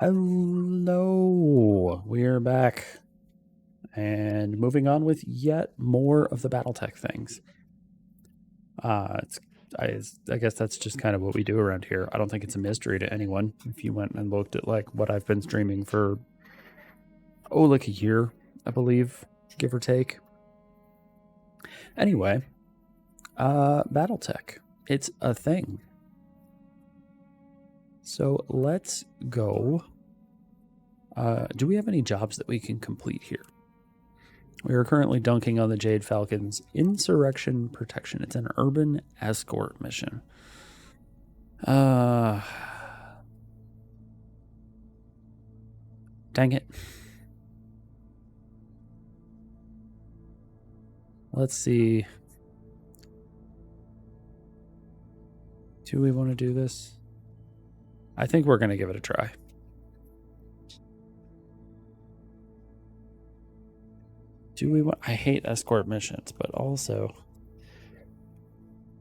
Hello, we're back and moving on with yet more of the BattleTech things. It's I guess that's just kind of what we do around here. I don't think it's a mystery to anyone if you went and looked at like what I've been streaming for like a year, I believe, give or take. Anyway, BattleTech, it's a thing. So let's go. Do we have any jobs that we can complete here? We are currently dunking on the Jade Falcon's Insurrection Protection. It's an urban escort mission. Dang it. Let's see. Do we want to do this? I think we're going to give it a try. Do we want... I hate escort missions, but also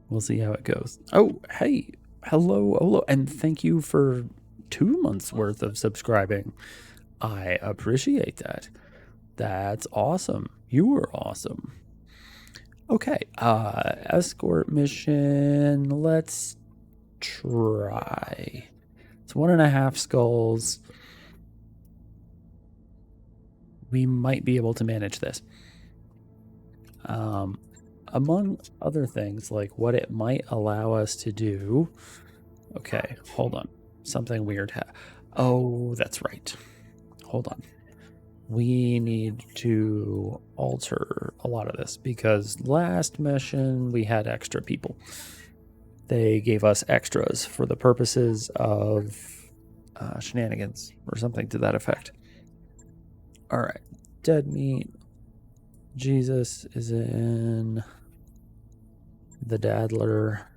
we'll see how it goes. Oh, hey. Hello. And thank you for 2 months worth of subscribing. I appreciate that. That's awesome. You are awesome. Okay. Escort mission. Let's try. It's 1.5 skulls. We might be able to manage this. Among other things, like what it might allow us to do. Okay, hold on. Something weird. Oh, that's right. Hold on. We need to alter a lot of this because last mission we had extra people. They gave us extras for the purposes of shenanigans or something to that effect. All right, Deadmeat. Jesus is in the Daddler.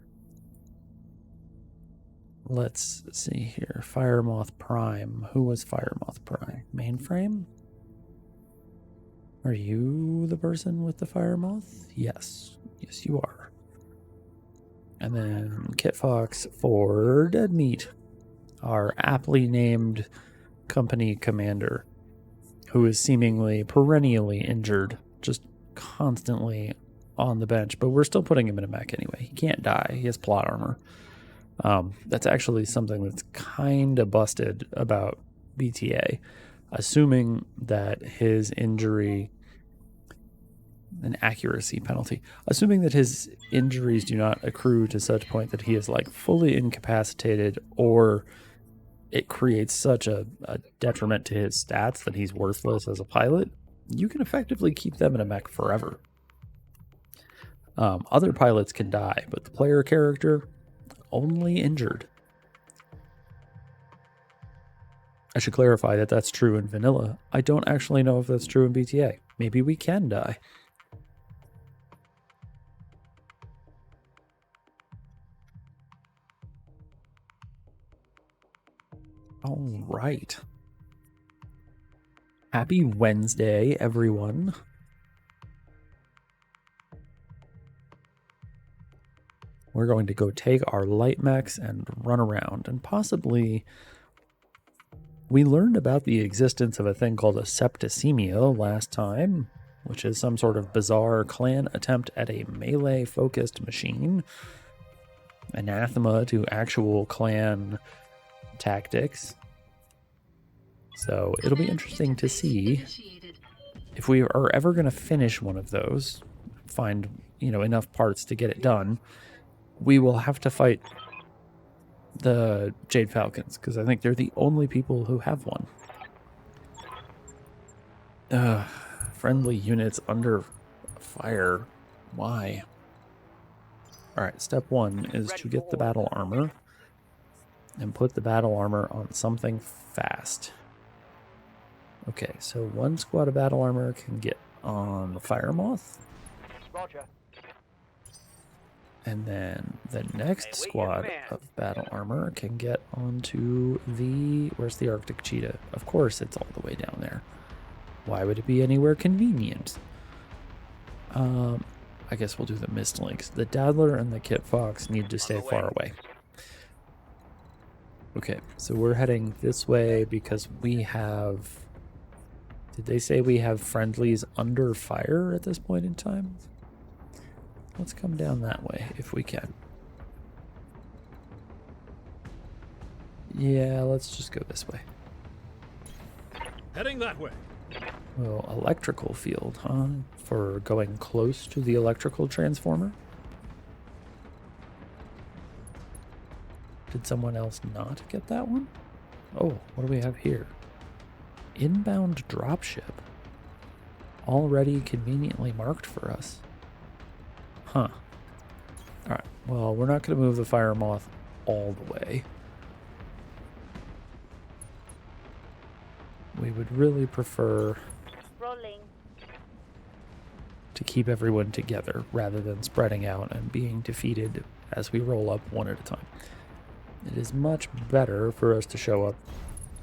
Let's see here. Firemoth Prime. Who was Firemoth Prime? Mainframe? Are you the person with the Firemoth? Yes. Yes, you are. And then Kit Fox for Deadmeat, our aptly named company commander, who is seemingly perennially injured, just constantly on the bench, but we're still putting him in a mech anyway. He can't die. He has plot armor. That's actually something that's kind of busted about BTA, assuming that his injury, an accuracy penalty, assuming that his injuries do not accrue to such point that he is like fully incapacitated or it creates such a detriment to his stats that he's worthless as a pilot, you can effectively keep them in a mech forever. Other pilots can die, but the player character, only injured. I should clarify that that's true in vanilla. I don't actually know if that's true in BTA. Maybe we can die. All right. Happy Wednesday, everyone. We're going to go take our light mechs and run around, and possibly we learned about the existence of a thing called a septicemia last time, which is some sort of bizarre clan attempt at a melee-focused machine. Anathema to actual clan tactics. So it'll be interesting to see if we are ever going to finish one of those, find, enough parts to get it done. We will have to fight the Jade Falcons because I think they're the only people who have one. Friendly units under fire. Why? All right, step 1 is to get the battle armor and put the battle armor on something fast. Okay, so 1 squad of battle armor can get on the Firemoth. Roger. And then the next squad of battle armor can get onto the... Where's the Arctic Cheetah? Of course it's all the way down there. Why would it be anywhere convenient? I guess we'll do the Mist Lynx. The Daddler and the Kit Fox need to stay far away. Okay, so we're heading this way because we have... Did they say we have friendlies under fire at this point in time? Let's come down that way if we can. Yeah, let's just go this way. Heading that way. Well, electrical field, huh? For going close to the electrical transformer? Did someone else not get that one? Oh, what do we have here? Inbound dropship. Already conveniently marked for us. Huh. Alright, well, we're not going to move the fire moth all the way. We would really prefer to keep everyone together rather than spreading out and being defeated as we roll up one at a time. It is much better for us to show up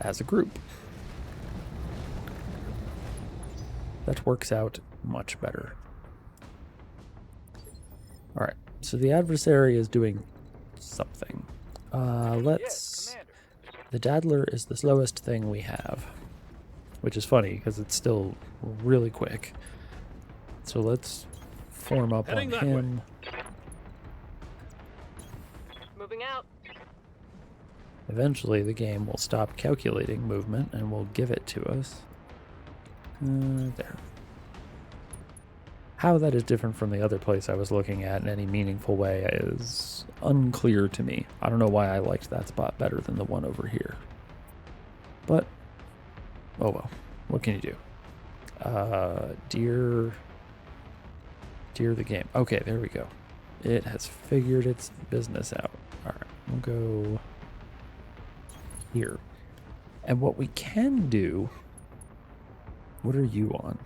as a group. That works out much better. Alright, so the adversary is doing something. Yes, Commander. The Daddler is the slowest thing we have, which is funny because it's still really quick. So let's form up Heading on that him. Moving out. Eventually the game will stop calculating movement and will give it to us. There. How that is different from the other place I was looking at in any meaningful way is unclear to me. I don't know why I liked that spot better than the one over here. But, oh well, what can you do? Dear the game. Okay, there we go. It has figured its business out. Alright, we'll go here. And what we can do... What are you on?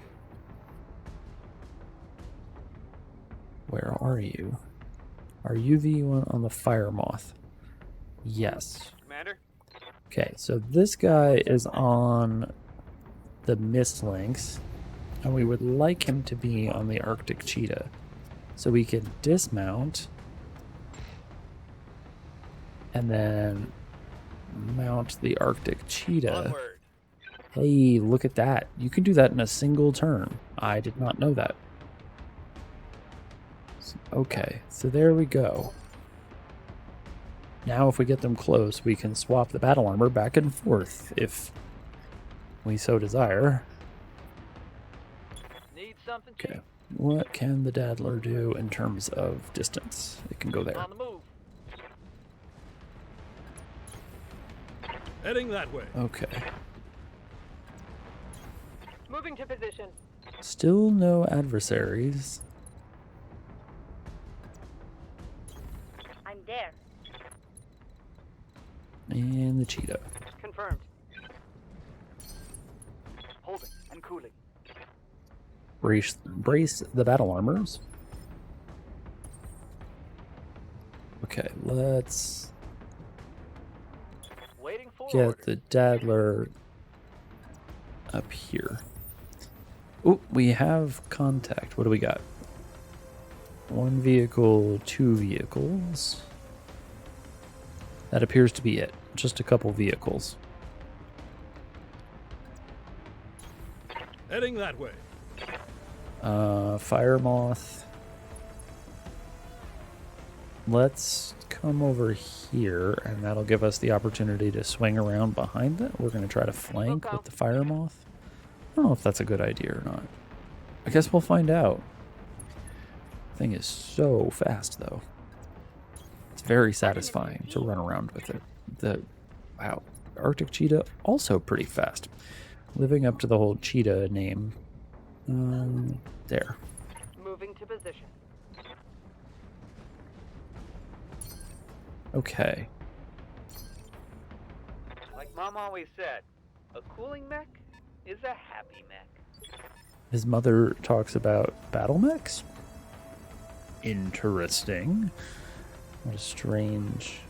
Where are you? Are you the one on the fire moth? Yes. Commander? Okay, so this guy is on the mist lynx, and we would like him to be on the Arctic cheetah. So we can dismount and then mount the Arctic cheetah. Onward. Hey, look at that. You can do that in a single turn. I did not know that. Okay, so there we go. Now if we get them close, we can swap the battle armor back and forth if we so desire. Need something Okay, cheap. what can the Daddler do in terms of distance? It can go there. On the move. Heading that way. Okay. Moving to position. Still no adversaries. I'm there. And the cheetah. Confirmed. Holding and cooling. Brace the battle armors. Okay, let's Waiting for get orders. the Daddler up here. Oh, we have contact. What do we got? One vehicle, two vehicles. That appears to be it. Just a couple vehicles. Heading that way. Fire moth. Let's come over here, and that'll give us the opportunity to swing around behind it. We're going to try to flank with the fire moth. I don't know if that's a good idea or not. I guess we'll find out. Thing is so fast, though. It's very satisfying to run around with it. Wow, Arctic cheetah also pretty fast. Living up to the whole cheetah name. There. Moving to position. Okay. Like Mom always said, a cooling mech is a happy mech. His mother talks about battle mechs? Interesting. What a strange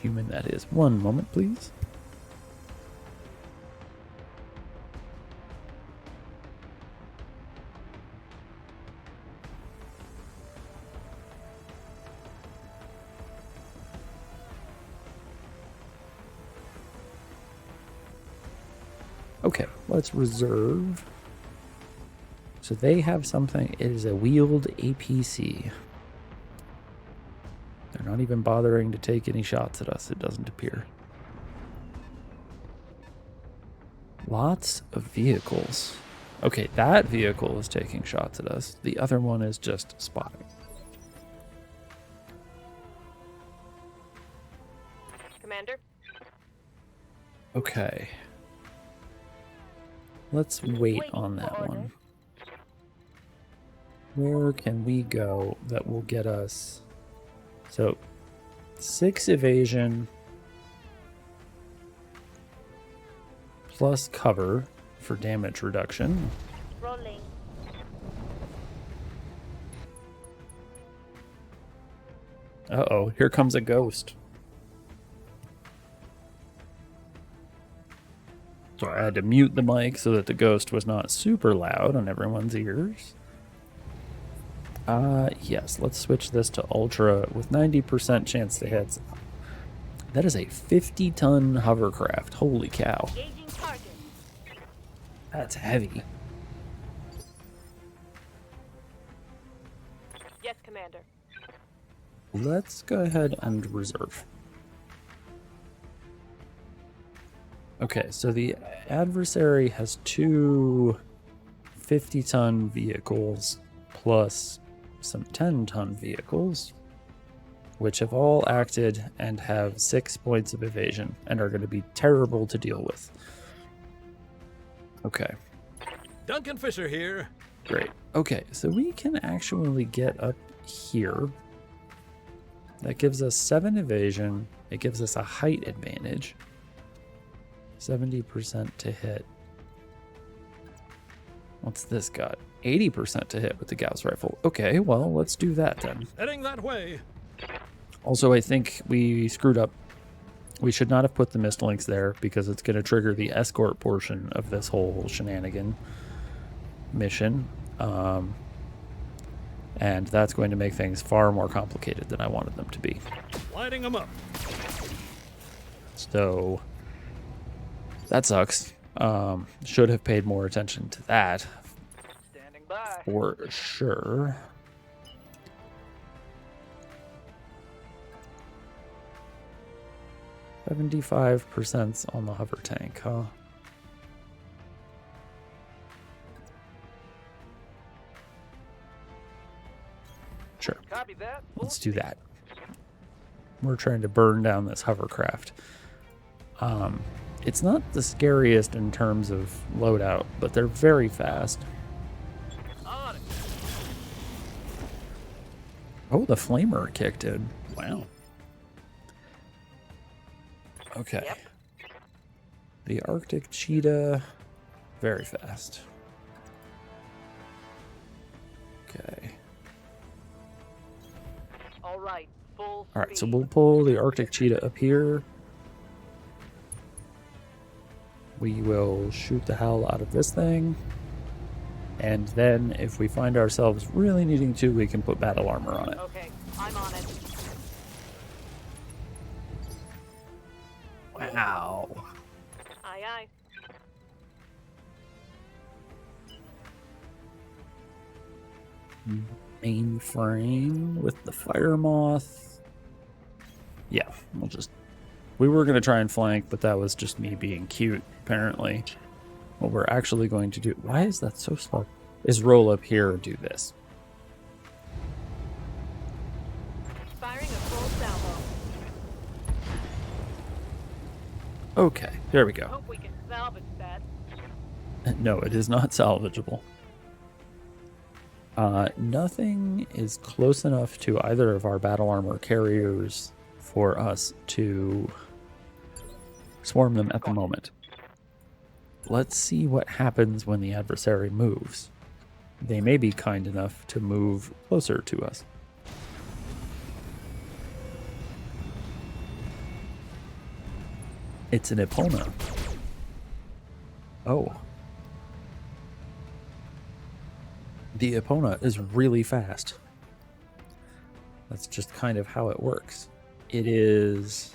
human that is. One moment, please. Okay, let's reserve. So they have something. It is a wheeled APC. They're not even bothering to take any shots at us, it doesn't appear. Lots of vehicles. Okay, that vehicle is taking shots at us. The other one is just spotting. Commander? Okay. Let's wait on that one. Where can we go that will get us... So, 6 evasion plus cover for damage reduction. Rolling. Uh-oh, here comes a ghost. So I had to mute the mic so that the ghost was not super loud on everyone's ears. Yes, let's switch this to Ultra with 90% chance to hit. That is a 50-ton hovercraft. Holy cow. Engaging target. That's heavy. Yes, Commander. Let's go ahead and reserve. Okay, so the adversary has 2 50-ton vehicles plus some 10-ton vehicles, which have all acted and have 6 points of evasion and are going to be terrible to deal with. Okay. Duncan Fisher here. Great. Okay, so we can actually get up here. That gives us 7 evasion. It gives us a height advantage. 70% to hit. What's this got? 80% to hit with the Gauss rifle. Okay, well, let's do that then. Heading that way. Also, I think we screwed up. We should not have put the mist links there because it's going to trigger the escort portion of this whole shenanigan mission. And that's going to make things far more complicated than I wanted them to be. Lighting them up. So that sucks. Should have paid more attention to that Standing by. for sure. $75% on the hover tank, huh? Sure. Copy that. Let's do that. We're trying to burn down this hovercraft. It's not the scariest in terms of loadout, but they're very fast. On it. Oh, the flamer kicked in. Wow. Okay. Yep. The Arctic cheetah, very fast. Okay. All right. Full All right, so speed. we'll pull the Arctic cheetah up here. We will shoot the hell out of this thing. And then if we find ourselves really needing to, we can put battle armor on it. Okay, I'm on it. Wow. Aye, aye. Mainframe with the fire moth. Yeah, we were going to try and flank, but that was just me being cute, apparently. What we're actually going to do, why is that so slow, is roll up here and do this. Firing a full salvo. Okay, there we go. Hope we can salvage that. No, it is not salvageable. Nothing is close enough to either of our battle armor carriers for us to swarm them at the moment. Let's see what happens when the adversary moves. They may be kind enough to move closer to us. It's an Epona. Oh. The Epona is really fast. That's just kind of how it works. It is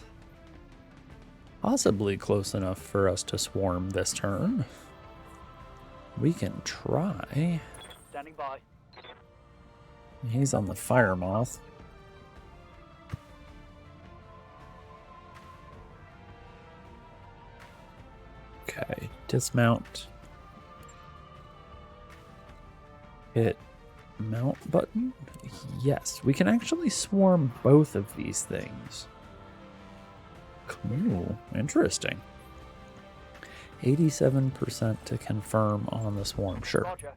possibly close enough for us to swarm this turn. We can try. Standing by. He's on the fire moth. Okay, dismount. Hit mount button. Yes, we can actually swarm both of these things. Cool, interesting. 87% to confirm on the swarm, sure. Roger.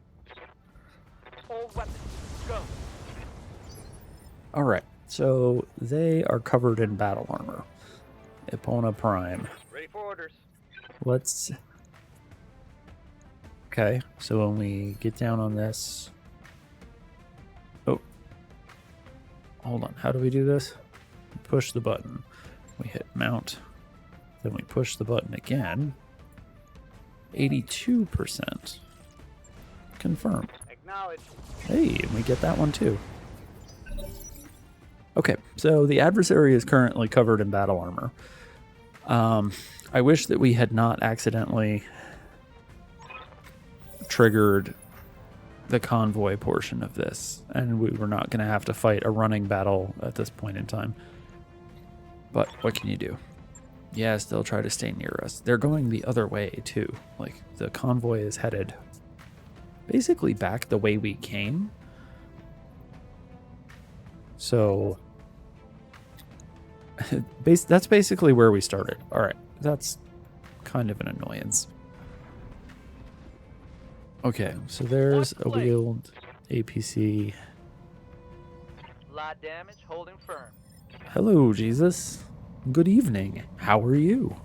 All weapons, go. Alright, so they are covered in battle armor. Epona Prime. Ready for orders. Let's... Okay, so when we get down on this... Oh. Hold on, how do we do this? Push the button. We hit mount. Then we push the button again. 82%. Confirm. Acknowledge. Hey, and we get that one too. Okay, so the adversary is currently covered in battle armor. I wish that we had not accidentally triggered the convoy portion of this, and we were not going to have to fight a running battle at this point in time. But what can you do? Yes, they'll try to stay near us. They're going the other way too. Like, the convoy is headed basically back the way we came. So that's basically where we started. All right, that's kind of an annoyance. Okay, so there's a wheeled APC. Light damage, holding firm. Hello, Jesus. Good evening. How are you?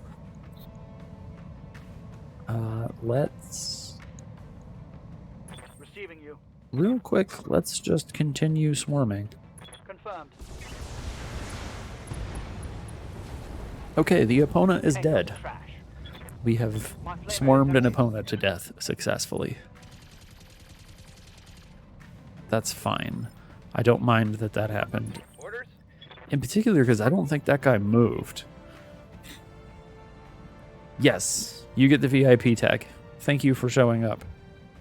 Let's... Receiving you. Real quick, let's just continue swarming. Confirmed. Okay, the opponent is dead. Trash. We have swarmed an opponent to death successfully. That's fine. I don't mind that that happened. Orders? In particular, because I don't think that guy moved. Yes, you get the VIP tag. Thank you for showing up.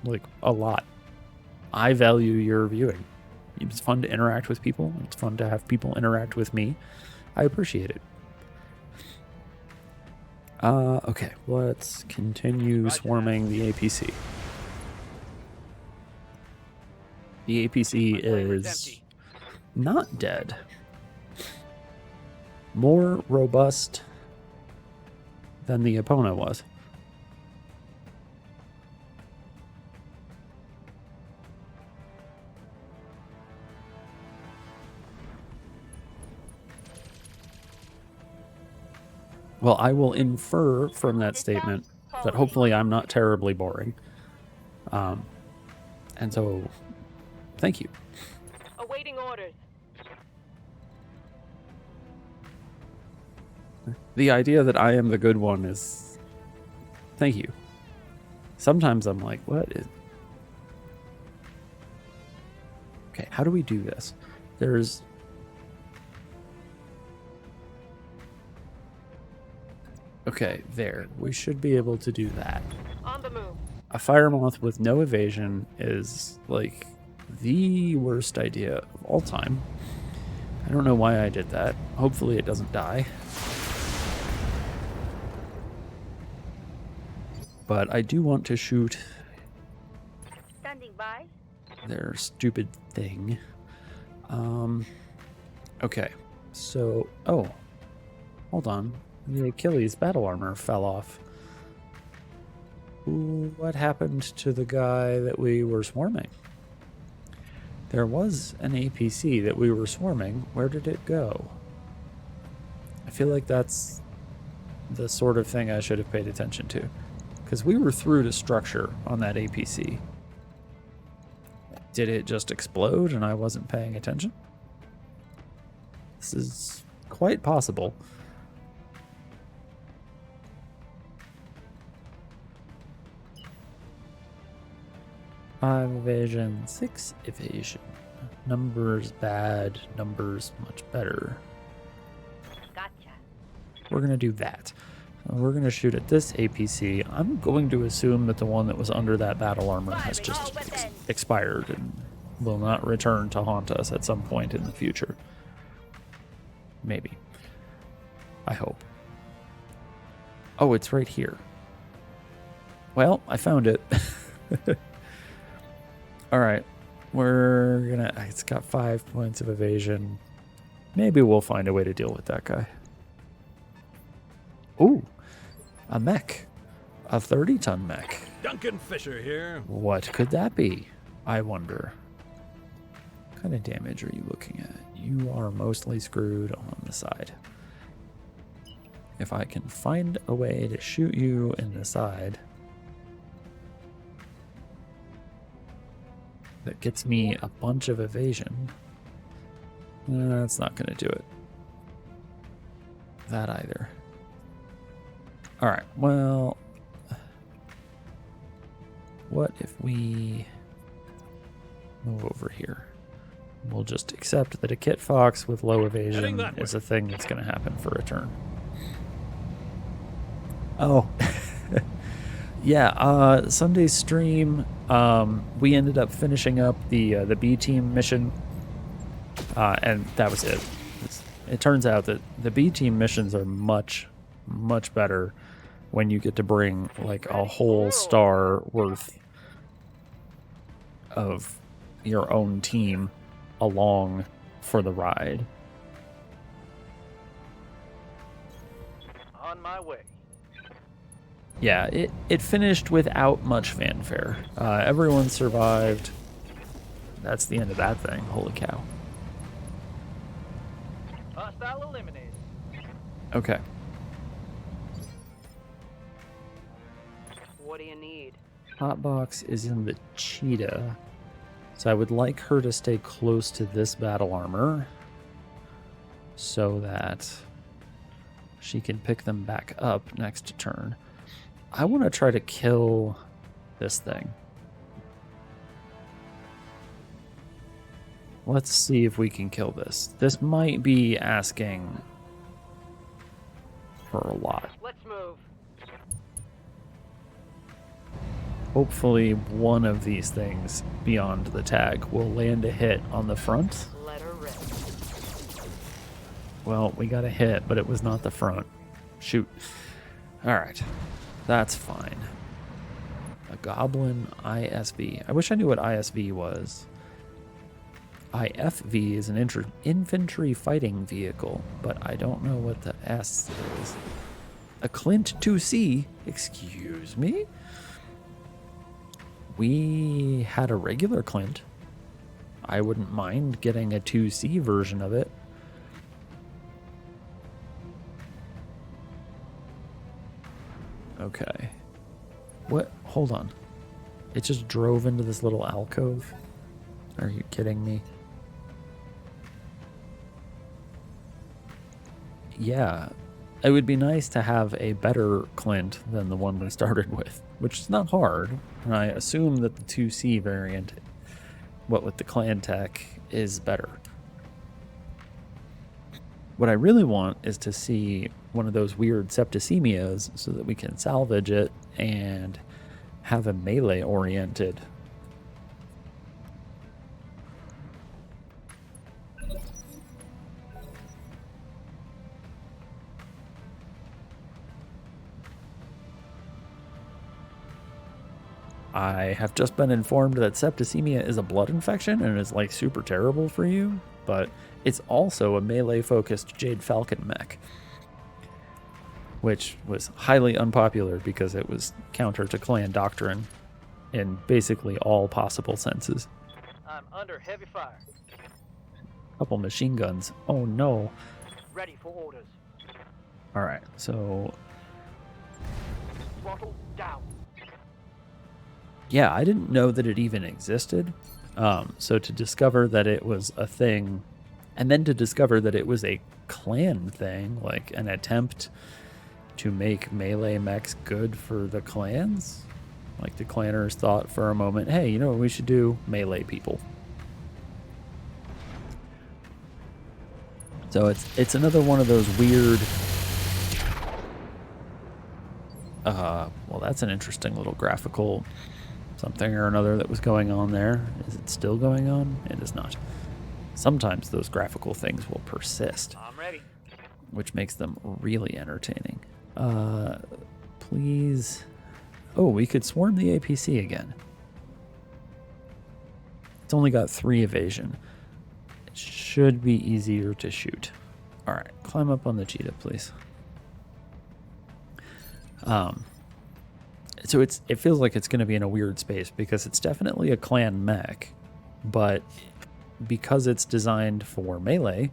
Like, a lot. I value your viewing. It's fun to interact with people. It's fun to have people interact with me. I appreciate it. Okay, let's continue swarming the APC. The APC is not dead. More robust than the opponent was. Well, I will infer from that statement that hopefully I'm not terribly boring. And so, thank you. Awaiting orders. The idea that I am the good one is... Thank you. Sometimes I'm like, what is... Okay, how do we do this? There's... Okay, there. We should be able to do that. On the move. A fire moth with no evasion is, like, the worst idea of all time. I don't know why I did that. Hopefully it doesn't die. But I do want to shoot Standing by. their stupid thing. Okay, so... Oh, hold on. The Achilles battle armor fell off. What happened to the guy that we were swarming? There was an APC that we were swarming. Where did it go? I feel like that's the sort of thing I should have paid attention to. Because we were through to structure on that APC. Did it just explode and I wasn't paying attention? This is quite possible. Five evasion, 6 evasion. Numbers bad, numbers much better. Gotcha. We're gonna do that. we're going to shoot at this APC. I'm going to assume that the one that was under that battle armor has just expired and will not return to haunt us at some point in the future. Maybe. I hope. Oh, it's right here. Well, I found it. Alright. We're gonna... It's got 5 points of evasion. Maybe we'll find a way to deal with that guy. Ooh. A mech. A 30-ton mech. Duncan Fisher here. What could that be? I wonder. What kind of damage are you looking at? You are mostly screwed on the side. If I can find a way to shoot you in the side that gets me a bunch of evasion, that's not going to do it. That either. Alright, well, what if we move over here? We'll just accept that a Kit Fox with low evasion is a thing that's going to happen for a turn. Oh, yeah, Sunday's stream, we ended up finishing up the B team mission, and that was it. It turns out that the B team missions are much, much better when you get to bring like a whole star worth of your own team along for the ride. On my way. Yeah, it finished without much fanfare. Everyone survived. That's the end of that thing. Holy cow. Hostile eliminated. Okay. What do you need? Hotbox is in the cheetah. So I would like her to stay close to this battle armor so that she can pick them back up next turn. I want to try to kill this thing. Let's see if we can kill this. This might be asking for a lot. Let's move. Hopefully one of these things beyond the tag will land a hit on the front. Let her rip. Well, we got a hit, but it was not the front. Shoot. Alright. That's fine. A Goblin ISV. I wish I knew what ISV was. IFV is an infantry fighting vehicle, but I don't know what the S is. A Clint 2C? Excuse me? We had a regular Clint. I wouldn't mind getting a 2C version of it. Okay. What? Hold on. It just drove into this little alcove? Are you kidding me? Yeah. It would be nice to have a better Clint than the one we started with, which is not hard. And I assume that the 2C variant, what with the clan tech, is better. What I really want is to see one of those weird septicemias so that we can salvage it and have a melee oriented. I have just been informed that septicemia is a blood infection and is like super terrible for you, but it's also a melee focused Jade Falcon mech, which was highly unpopular because it was counter to clan doctrine in basically all possible senses. I'm under heavy fire. Couple machine guns. Oh no. Ready for orders. Alright, so Throttle down. yeah, I didn't know that it even existed. So to discover that it was a thing, and then to discover that it was a clan thing, like an attempt to make melee mechs good for the clans. Like the clanners thought for a moment, hey, you know what we should do? Melee people. So it's another one of those weird Well, that's an interesting little graphical something or another that was going on there. Is it still going on? It is not. Sometimes those graphical things will persist, I'm ready. which makes them really entertaining. Please. Oh, we could swarm the APC again. It's only got 3 evasion. It should be easier to shoot. All right, climb up on the cheetah, please. So it feels like it's going to be in a weird space because it's definitely a clan mech, but because it's designed for melee,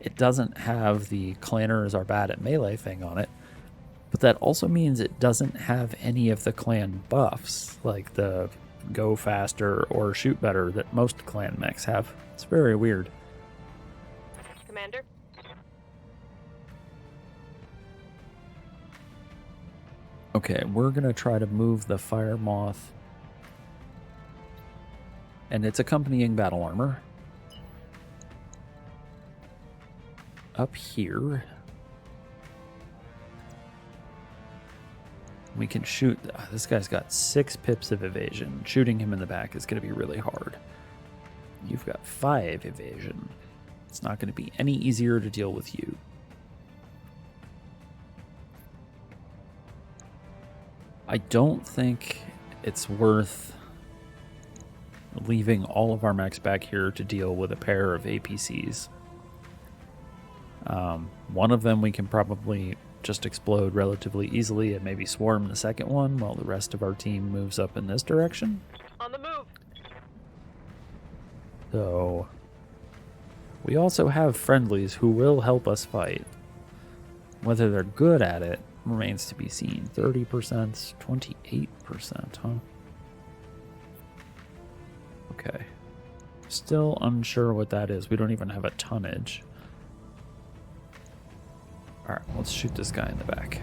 it doesn't have the clanners are bad at melee thing on it. But that also means it doesn't have any of the clan buffs, like the go faster or shoot better that most clan mechs have. It's very weird. Commander? Okay, we're going to try to move the fire moth and its accompanying battle armor up here. We can shoot. This guy's got 6 pips of evasion. Shooting him in the back is going to be really hard. You've got 5 evasion. It's not going to be any easier to deal with you. I don't think it's worth leaving all of our mechs back here to deal with a pair of APCs. One of them we can probably just explode relatively easily and maybe swarm the second one while the rest of our team moves up in this direction. On the move. So we also have friendlies who will help us fight. Whether they're good at it remains to be seen. 30%, 28%, huh? Okay. Still unsure what that is. We don't even have a tonnage. Alright, let's shoot this guy in the back.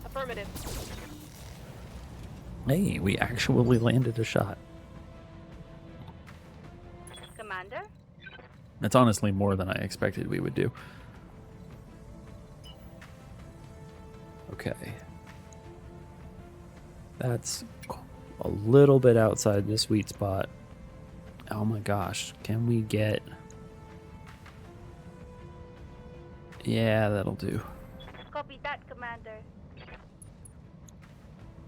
Affirmative. Hey, we actually landed a shot. Commander? That's honestly more than I expected we would do. Okay. That's a little bit outside the sweet spot. Oh my gosh, can we get... Yeah, that'll do. Copy that, Commander.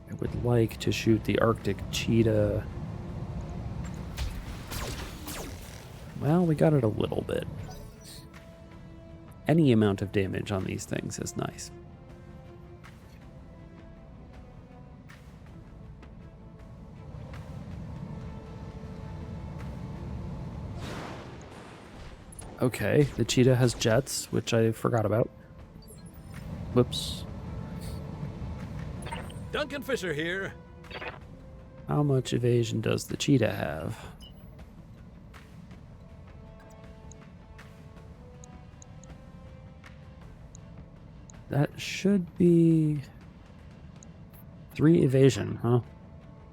I would like to shoot the Arctic cheetah. Well, we got it a little bit. Any amount of damage on these things is nice. Okay, the cheetah has jets, which I forgot about. Whoops. Duncan Fisher here. How much evasion does the cheetah have? That should be 3 evasion, huh?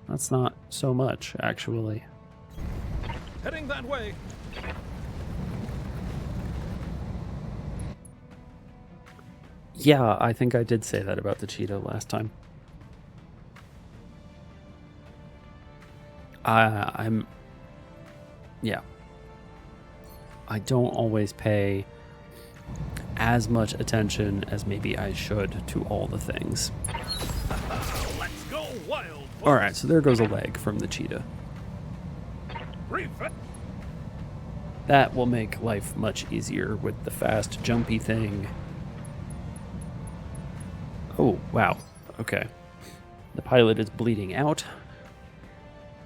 That's not so much, actually. Heading that way. Yeah, I think I did say that about the cheetah last time. Yeah. I don't always pay as much attention as maybe I should to all the things. Let's go wild. Alright, so there goes a leg from the cheetah. That will make life much easier with the fast, jumpy thing. Oh, wow. Okay. The pilot is bleeding out.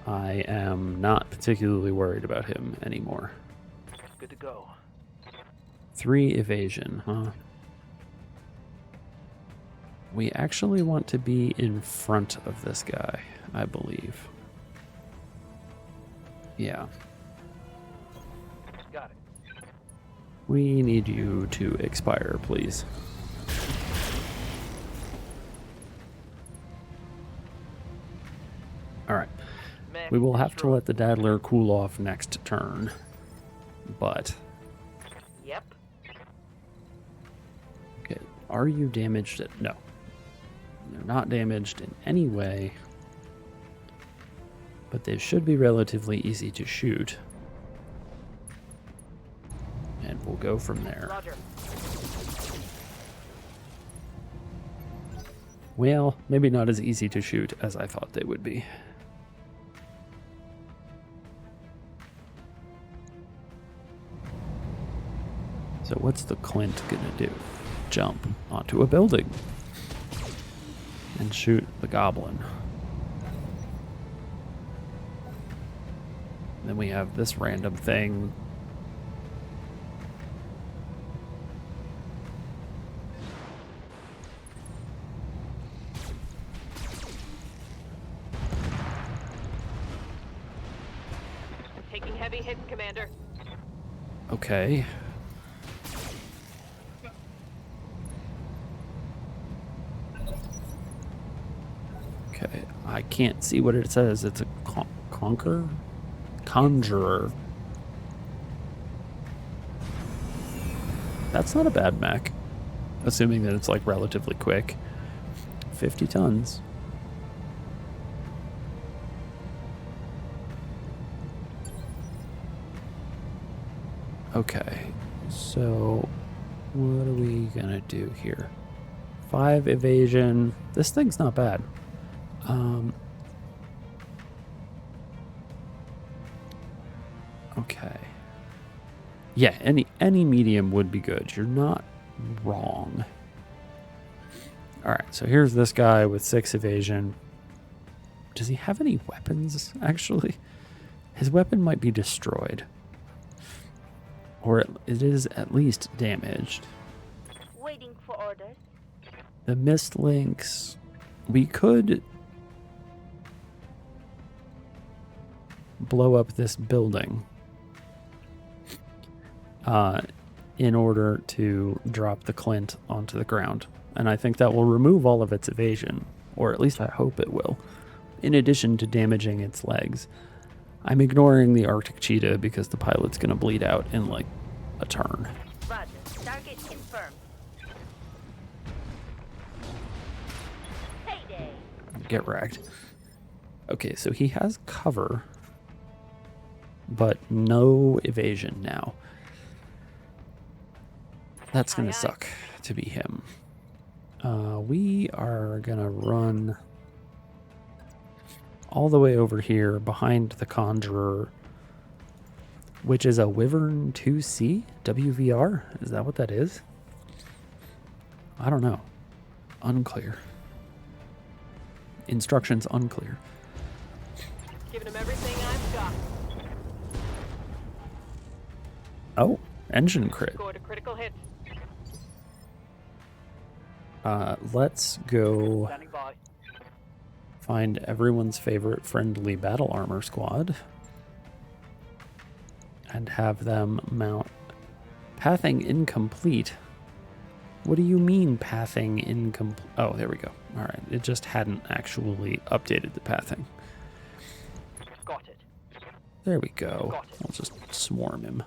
I am not particularly worried about him anymore. Good to go. 3 evasion, huh? We actually want to be in front of this guy, I believe. Yeah. Got it. We need you to expire, please. Alright. We will have to let the Daddler cool off next turn. But... Yep. Okay, are you damaged? No. not damaged in any way, but they should be relatively easy to shoot. And we'll go from there. Roger. Well, maybe not as easy to shoot as I thought they would be. So what's the Clint gonna do? Jump onto a building and shoot the goblin. Then we have this random thing. Taking heavy hits, Commander. Okay. Okay, I can't see what it says. It's a conjurer. That's not a bad mech, assuming that it's like relatively quick. 50 tons. Okay, so what are we gonna do here? 5 evasion. This thing's not bad. Okay. Yeah, any medium would be good. You're not wrong. All right, so here's this guy with 6 evasion. Does he have any weapons, actually? His weapon might be destroyed. Or it is at least damaged. Waiting for orders. The mist links. We could blow up this building in order to drop the Clint onto the ground. And I think that will remove all of its evasion, or at least I hope it will, in addition to damaging its legs. I'm ignoring the Arctic cheetah because the pilot's going to bleed out in like a turn. Roger. Target confirmed. Payday. Get wrecked. Okay, so he has cover, but no evasion now. That's going to suck to be him. We are going to run all the way over here behind the Conjurer, which is a Wyvern 2C WVR. Is that what that is? I don't know. Unclear. Instructions unclear. Giving him everything I've got. Oh, engine crit. Scored a critical hit. Let's go Standing by. find everyone's favorite friendly battle armor squad and have them mount pathing incomplete. What do you mean pathing incomplete? Oh, there we go. All right, it just hadn't actually updated the pathing. Got it. There we go. Got it. I'll just swarm him.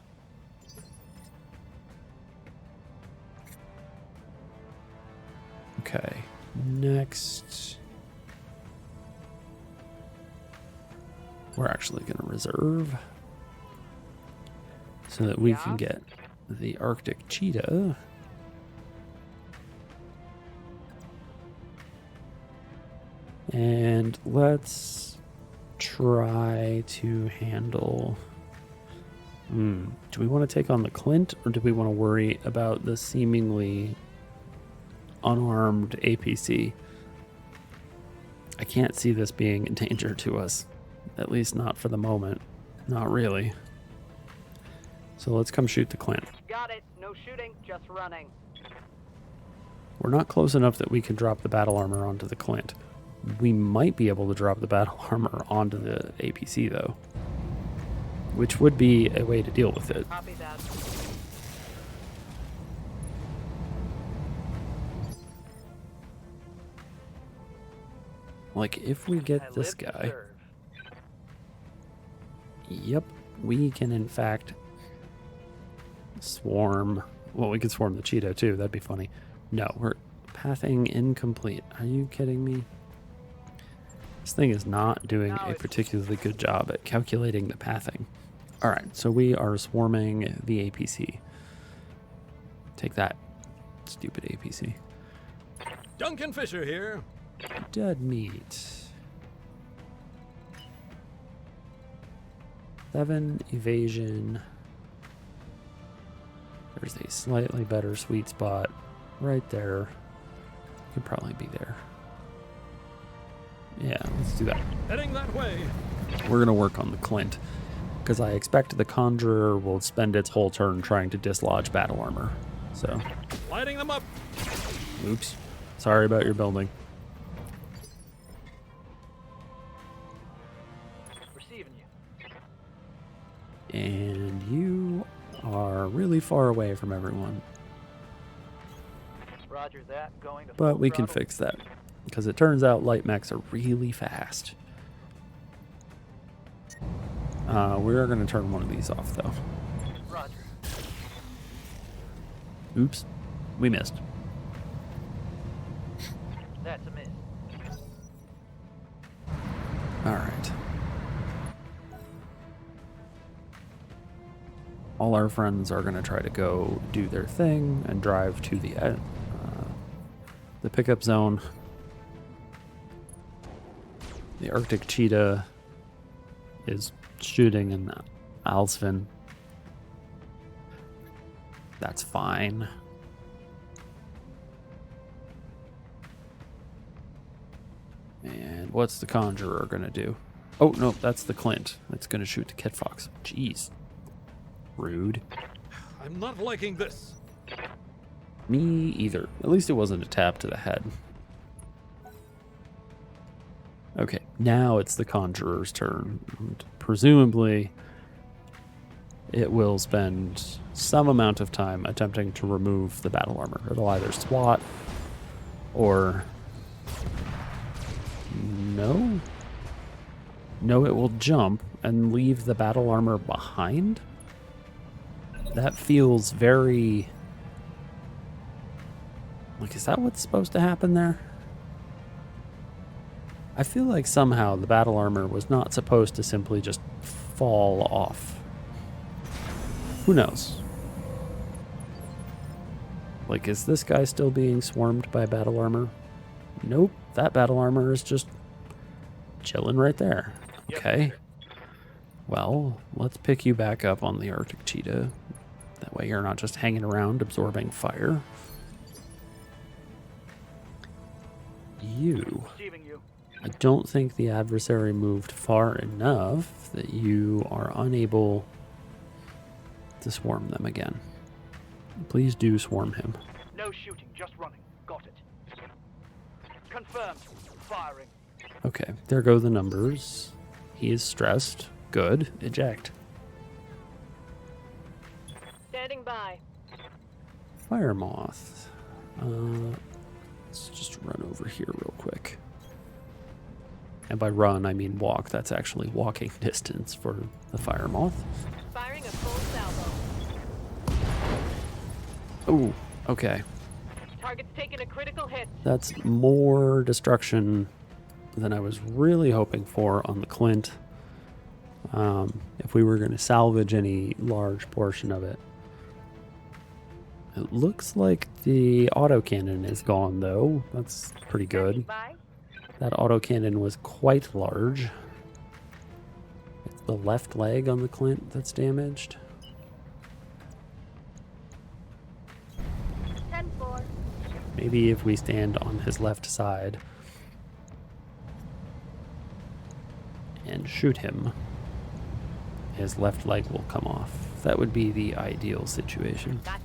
Okay, next we're actually going to reserve so that we can get the Arctic cheetah. And let's try to handle... do we want to take on the Clint, or do we want to worry about the seemingly unarmed APC? I can't see this being a danger to us. At least not for the moment. Not really. So let's come shoot the Clint. Got it. No shooting, just running. We're not close enough that we can drop the battle armor onto the Clint. We might be able to drop the battle armor onto the APC, though. Which would be a way to deal with it. Copy that. Like, if we get I this live to guy... serve. Yep, we can in fact swarm. Well, we could swarm the cheetah too. That'd be funny. No, we're Pathing incomplete. Are you kidding me? This thing is not doing a particularly good job at calculating the pathing. All right, so we are swarming the APC. Take that, stupid APC. Duncan Fisher here. Deadmeat. 7 evasion. There's a slightly better sweet spot right there. Could probably be there. Yeah, let's do that. Heading that way. We're gonna work on the Clint, because I expect the Conjurer will spend its whole turn trying to dislodge battle armor. So, Lighting them up. oops. Sorry about your building. Receiving you. And you are really far away from everyone. Roger that. Going to But full we can throttle. fix that, because it turns out light mechs are really fast. We're going to turn one of these off, though. Roger. Oops. We missed. That's a miss. All right. All our friends are going to try to go do their thing and drive to the pickup zone. The Arctic cheetah is shooting in Alsvin. That's fine. And what's the Conjurer going to do? Oh, no, that's the Clint. It's going to shoot the Kit Fox. Jeez. Rude. I'm not liking this. Me either. At least it wasn't a tap to the head. Okay, now it's the Conjurer's turn. And presumably, it will spend some amount of time attempting to remove the battle armor. It'll either swat or... No? No, it will jump and leave the battle armor behind? That feels very... Like, is that what's supposed to happen there? I feel like somehow the battle armor was not supposed to simply just fall off. Who knows? Like, is this guy still being swarmed by battle armor? Nope, that battle armor is just chilling right there. Okay. Well, let's pick you back up on the Arctic cheetah. That way you're not just hanging around absorbing fire. You. Receiving you. I don't think the adversary moved far enough that you are unable to swarm them again. Please do swarm him. No shooting, just running. Got it. Confirmed. Firing. Okay, there go the numbers. He is stressed. Good. Eject. Standing by. Fire moth. Let's just run over here real quick. And by run, I mean walk. That's actually walking distance for the fire moth. Firing a full salvo. Oh, okay. Target's taking a critical hit. That's more destruction than I was really hoping for on the Clint. If we were going to salvage any large portion of it. It looks like the autocannon is gone, though. That's pretty good. By. That autocannon was quite large. It's the left leg on the Clint that's damaged. 10-4. Maybe if we stand on his left side and shoot him, his left leg will come off. That would be the ideal situation. Gotcha.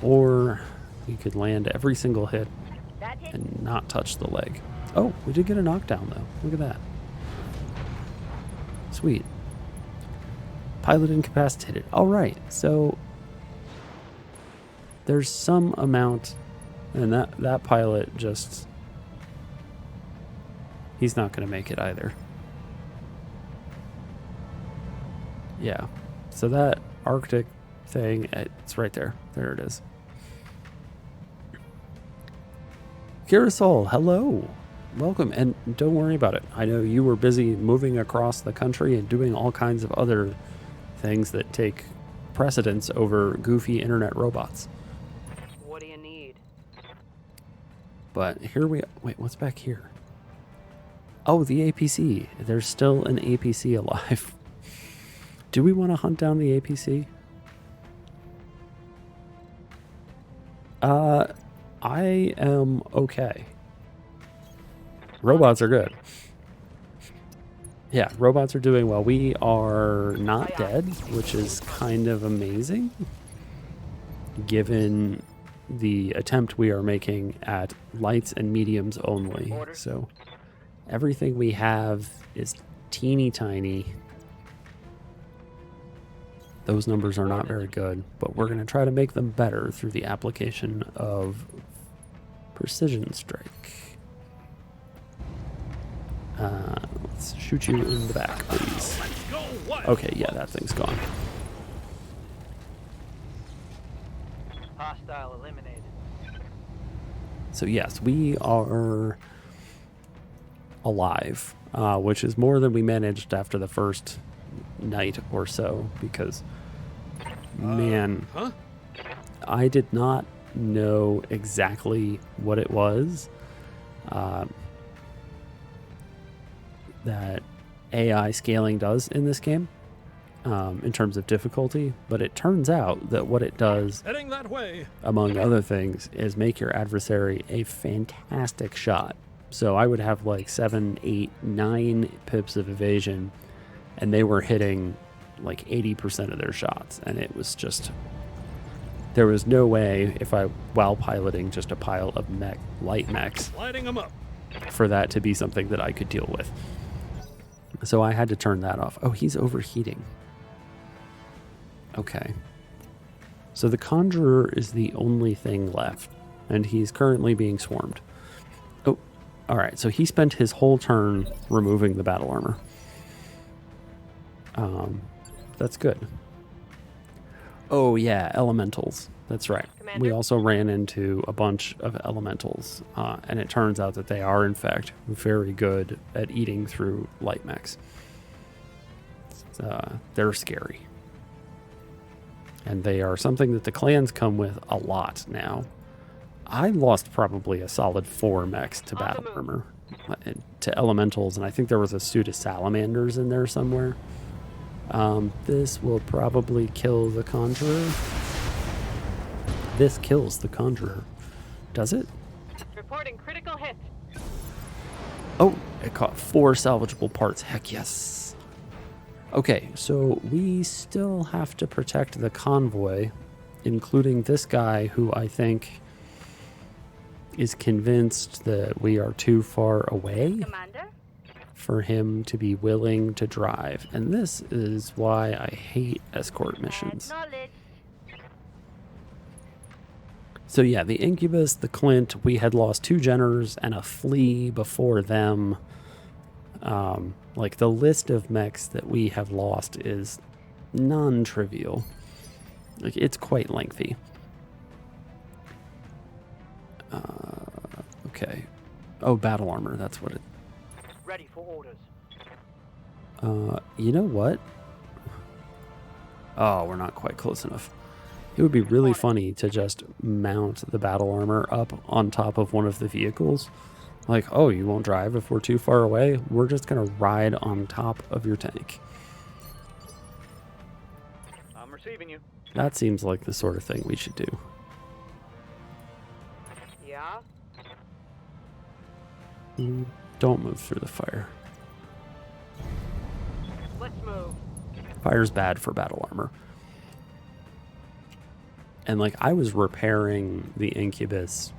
Or we could land every single hit That hit. and not touch the leg. Oh, we did get a knockdown though. Look at that. Sweet. Pilot incapacitated. All right, so there's some amount, and that pilot just, he's not going to make it either. Yeah, so that Arctic thing, it's right there. There it is. Girasol, hello. Welcome, and don't worry about it. I know you were busy moving across the country and doing all kinds of other things that take precedence over goofy internet robots. What do you need? But here we... Wait, what's back here? Oh, the APC. There's still an APC alive. Do we want to hunt down the APC? I am okay. Robots are good. Yeah, robots are doing well. We are not dead, which is kind of amazing, given the attempt we are making at lights and mediums only. So everything we have is teeny tiny. Those numbers are not very good, but we're going to try to make them better through the application of precision strike. Let's shoot you in the back, please. Okay, yeah, that thing's gone. Hostile eliminated. So yes, we are alive, which is more than we managed after the first night or so, because, man, I did not know exactly what it was that AI scaling does in this game in terms of difficulty, but it turns out that what it does, Heading that way. among other things, is make your adversary a fantastic shot. So I would have like 7, 8, 9 pips of evasion, and they were hitting like 80% of their shots, and it was just, there was no way, if I, while piloting just a pile of light mechs, Lighting them up. for that to be something that I could deal with. So I had to turn that off. Oh, he's overheating. Okay. So the Conjurer is the only thing left, and he's currently being swarmed. Oh, all right. So he spent his whole turn removing the battle armor. That's good. Oh, yeah, elementals. That's right. Commander? We also ran into a bunch of elementals, and it turns out that they are, in fact, very good at eating through light mechs. They're scary. And they are something that the clans come with a lot now. I lost probably a solid 4 mechs to battle armor, to elementals, and I think there was a suit of salamanders in there somewhere. This will probably kill the Conjurer. This kills the Conjurer. Does it? Reporting critical hit. Oh, it caught 4 salvageable parts. Heck yes. Okay, so we still have to protect the convoy, including this guy who I think is convinced that we are too far away Commander? for him to be willing to drive. And this is why I hate escort missions. Acknowledged. So yeah, the Incubus, the Clint, we had lost 2 Jenners and a Flea before them. Like, the list of mechs that we have lost is non-trivial. Like, it's quite lengthy. Okay. Oh, battle armor, that's what it... Ready for orders. You know what? Oh, we're not quite close enough. It would be really funny to just mount the battle armor up on top of one of the vehicles. Like, oh, you won't drive if we're too far away? We're just going to ride on top of your tank. I'm receiving you. That seems like the sort of thing we should do. Yeah? Don't move through the fire. Let's move. Fire's bad for battle armor. And, like, I was repairing the Incubus.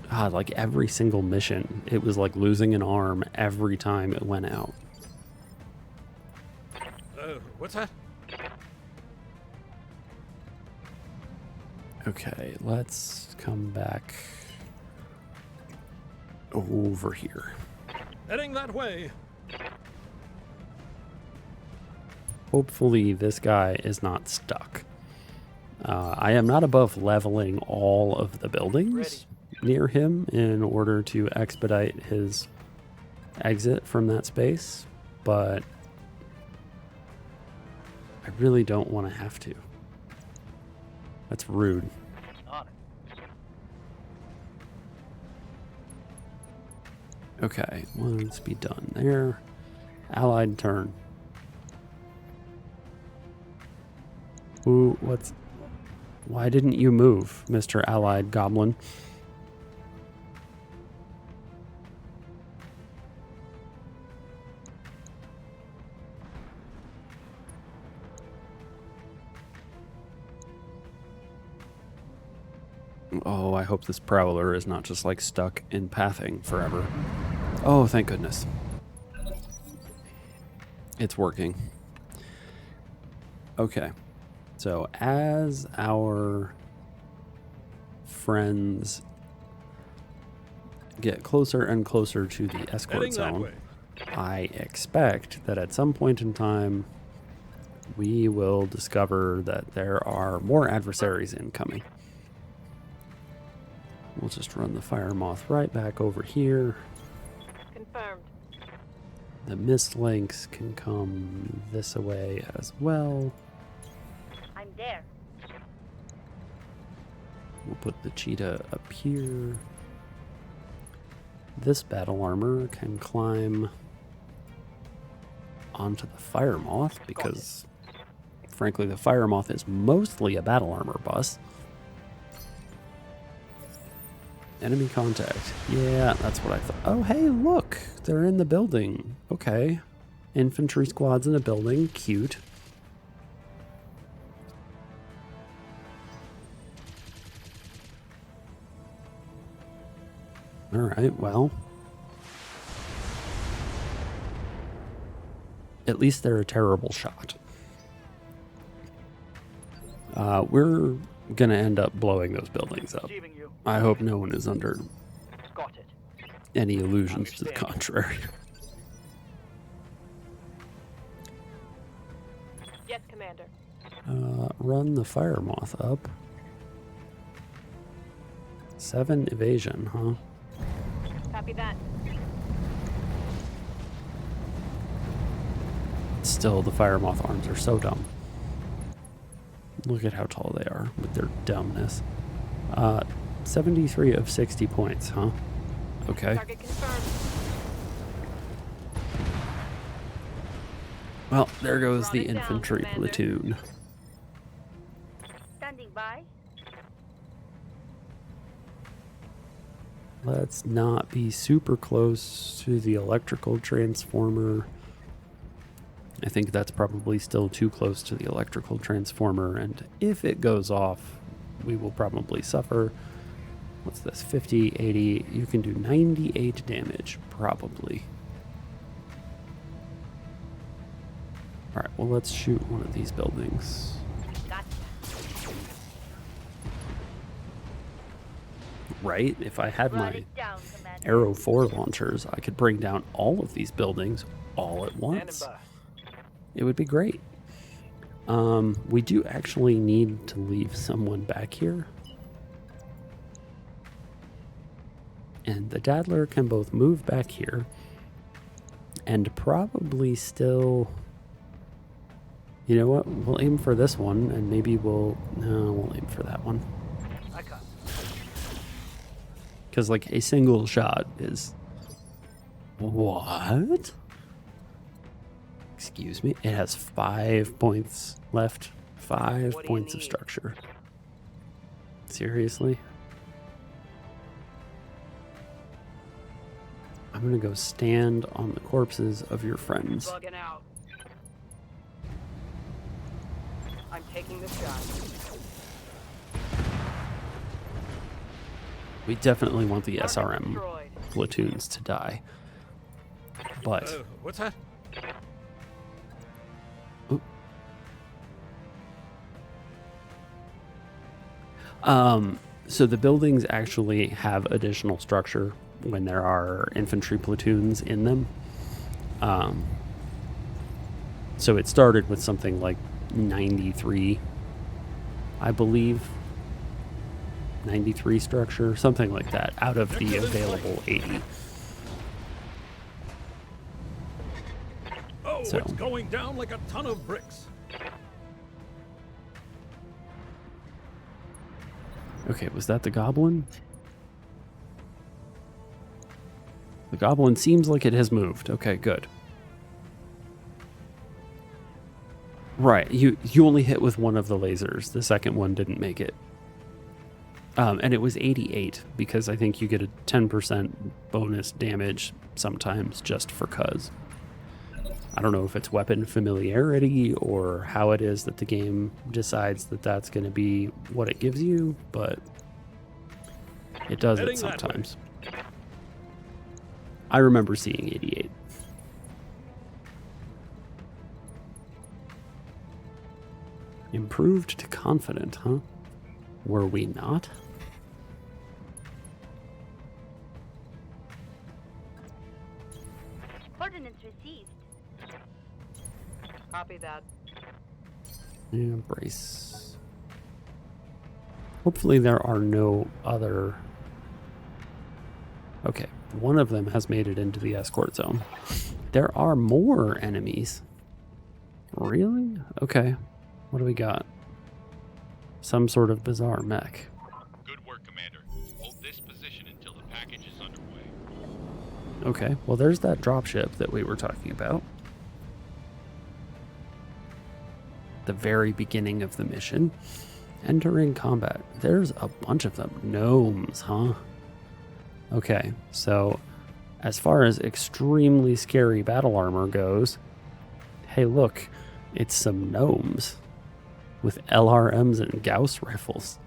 God, like, every single mission, it was like losing an arm every time it went out. What's that? Okay, let's come back over here. Heading that way. Hopefully this guy is not stuck. I am not above leveling all of the buildings, near him in order to expedite his exit from that space, but I really don't want to have to. That's rude. On it. Okay, let's be done there. Allied turn. Ooh, why didn't you move, Mr. Allied Goblin? Oh, I hope this prowler is not just like stuck in pathing forever. Oh, thank goodness. It's working. Okay. So as our friends get closer and closer to the escort Heading that zone, way. I expect that at some point in time we will discover that there are more adversaries incoming. We'll just run the fire moth right back over here. Confirmed. The mist lynx can come this way as well. I'm there. We'll put the cheetah up here. This battle armor can climb onto the fire moth because, frankly, the fire moth is mostly a battle armor bus. Enemy contact. Yeah, that's what I thought. Oh, hey, look. They're in the building. Okay. Infantry squads in a building. Cute. All right, well. At least they're a terrible shot. We're going to end up blowing those buildings up. Receiving you. I hope no one is under Got it. any illusions to the Understand. contrary. Yes, Commander. Run the fire moth up. 7 evasion, huh? Copy that. Still, the fire moth arms are so dumb. Look at how tall they are with their dumbness. 73 of 60 points, huh? Okay. Target confirmed. Well, there goes Brought the it down, infantry Commander. platoon. Standing by. Let's not be super close to the electrical transformer. I think that's probably still too close to the electrical transformer, and if it goes off, we will probably suffer. What's this? 50, 80. You can do 98 damage, probably. All right, well, let's shoot one of these buildings. Gotcha. Right? If I had Run my it down, Commander. Arrow 4 launchers, I could bring down all of these buildings all at Standing once. by. It would be great. We do actually need to leave someone back here. And the Daddler can both move back here and probably still... You know what? We'll aim for this one, and maybe we'll... No, we'll aim for that one. I got Because, like, a single shot is... What? Excuse me? It has 5 points left. 5 What do you points of need? structure. Seriously? I'm gonna go stand on the corpses of your friends. Bugging out. I'm taking the shot. We definitely want the Target SRM destroyed. platoons to die. But Oh, what's that? so the buildings actually have additional structure when there are infantry platoons in them. So it started with something like 93, I believe. 93 structure, something like that, out of the available 80. Oh, So- it's going down like a ton of bricks. Okay, was that the goblin? The goblin seems like it has moved. Okay, good. Right, you only hit with one of the lasers. The second one didn't make it. And it was 88 because I think you get a 10% bonus damage sometimes just for cuz. I don't know if it's weapon familiarity or how it is that the game decides that that's going to be what it gives you, but it does it Heading that way. sometimes. I remember seeing 88. Improved to confident, huh? Were we not? Ordinance received. Copy that. Embrace. Hopefully there are no other... Okay, one of them has made it into the escort zone. There are more enemies. Really? Okay. What do we got? Some sort of bizarre mech. Good work, Commander. Hold this position until the package is underway. Okay, well there's that dropship that we were talking about. The very beginning of the mission. Entering combat. There's a bunch of them. Gnomes, huh? Okay, so as far as extremely scary battle armor goes, hey look, it's some gnomes with LRMs and Gauss rifles.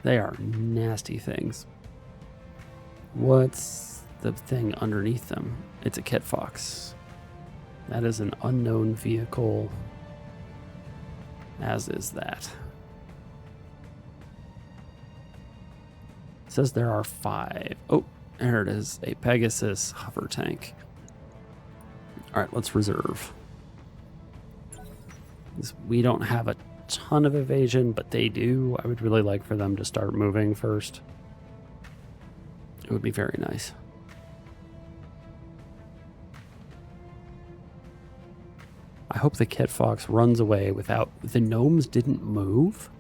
They are nasty things. What's the thing underneath them? It's a Kit Fox. That is an unknown vehicle, as is that. It says there are 5. Oh, there it is. A Pegasus hover tank. All right, let's reserve. We don't have a ton of evasion, but they do. I would really like for them to start moving first. It would be very nice. I hope the Kit Fox runs away without... The gnomes didn't move?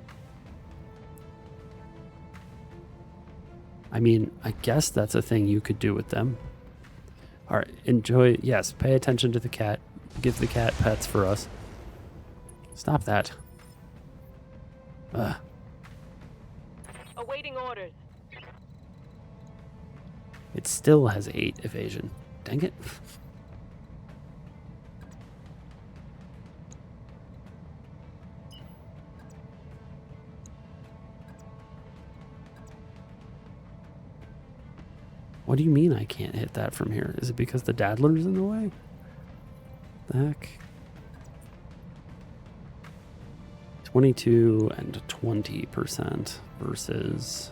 I mean, I guess that's a thing you could do with them. All right, enjoy. Yes, pay attention to the cat. Give the cat pets for us. Stop that. Ugh. Awaiting orders. It still has 8 evasion. Dang it. What do you mean I can't hit that from here? Is it because the daddler's in the way? The heck? 22 and 20% versus...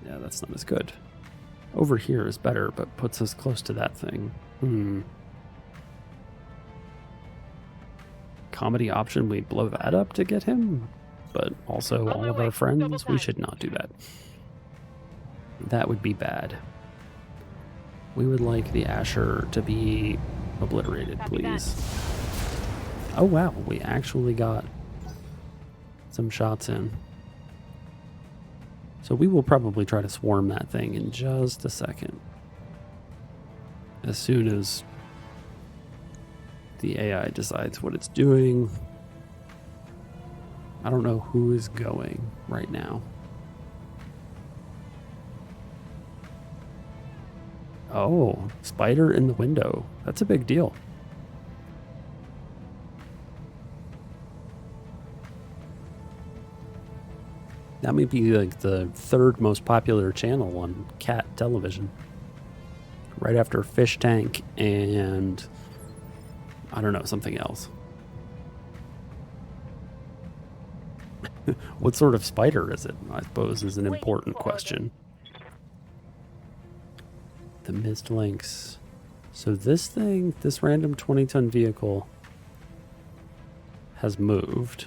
Yeah, that's not as good. Over here is better, but puts us close to that thing. Comedy option, we blow that up to get him? But also all of our friends, we should not do that. That would be bad. We would like the Asher to be obliterated, please. Oh wow, we actually got some shots in. So we will probably try to swarm that thing in just a second. As soon as the AI decides what it's doing. I don't know who is going right now. Oh, spider in the window. That's a big deal. That may be like the 3rd most popular channel on cat television. Right after Fish Tank and I don't know, something else. What sort of spider is it, I suppose, is an important question. The Mist Lynx. So this thing, this random 20-ton vehicle, has moved.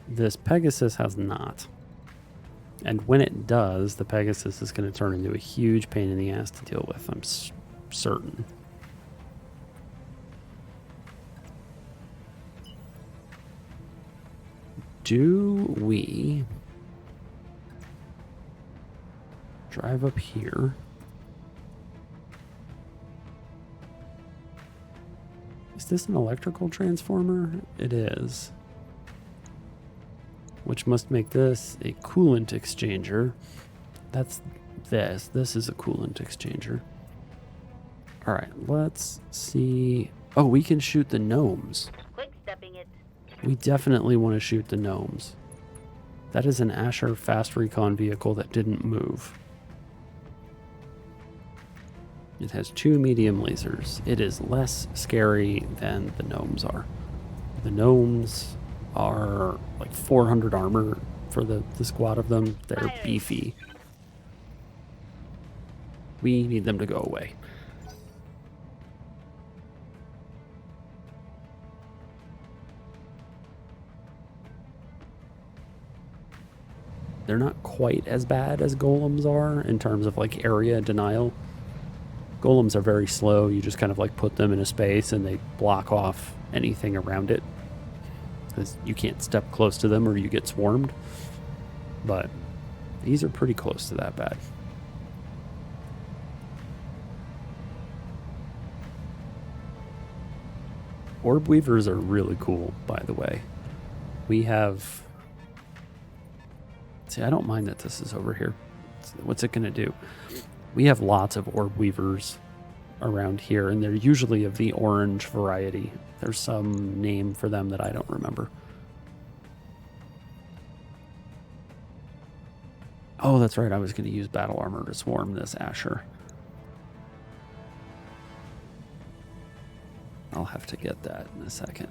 This Pegasus has not. And when it does, the Pegasus is going to turn into a huge pain in the ass to deal with, I'm certain. Do we drive up here? Is this an electrical transformer? It is. Which must make this a coolant exchanger. That's this. This is a coolant exchanger. All right, let's see. Oh, we can shoot the gnomes. Quick stepping it. We definitely want to shoot the gnomes. That is an Asher fast recon vehicle that didn't move. It has 2 medium lasers. It is less scary than the gnomes are. The gnomes are like 400 armor for the squad of them. They're beefy. We need them to go away. They're not quite as bad as golems are in terms of like area denial. Golems are very slow. You just kind of like put them in a space and they block off anything around it, because you can't step close to them or you get swarmed. But these are pretty close to that bad. Orb weavers are really cool, by the way. We have... See, I don't mind that this is over here. What's it going to do? We have lots of orb weavers around here, and they're usually of the orange variety. There's some name for them that I don't remember. Oh, that's right. I was going to use battle armor to swarm this Asher. I'll have to get that in a second.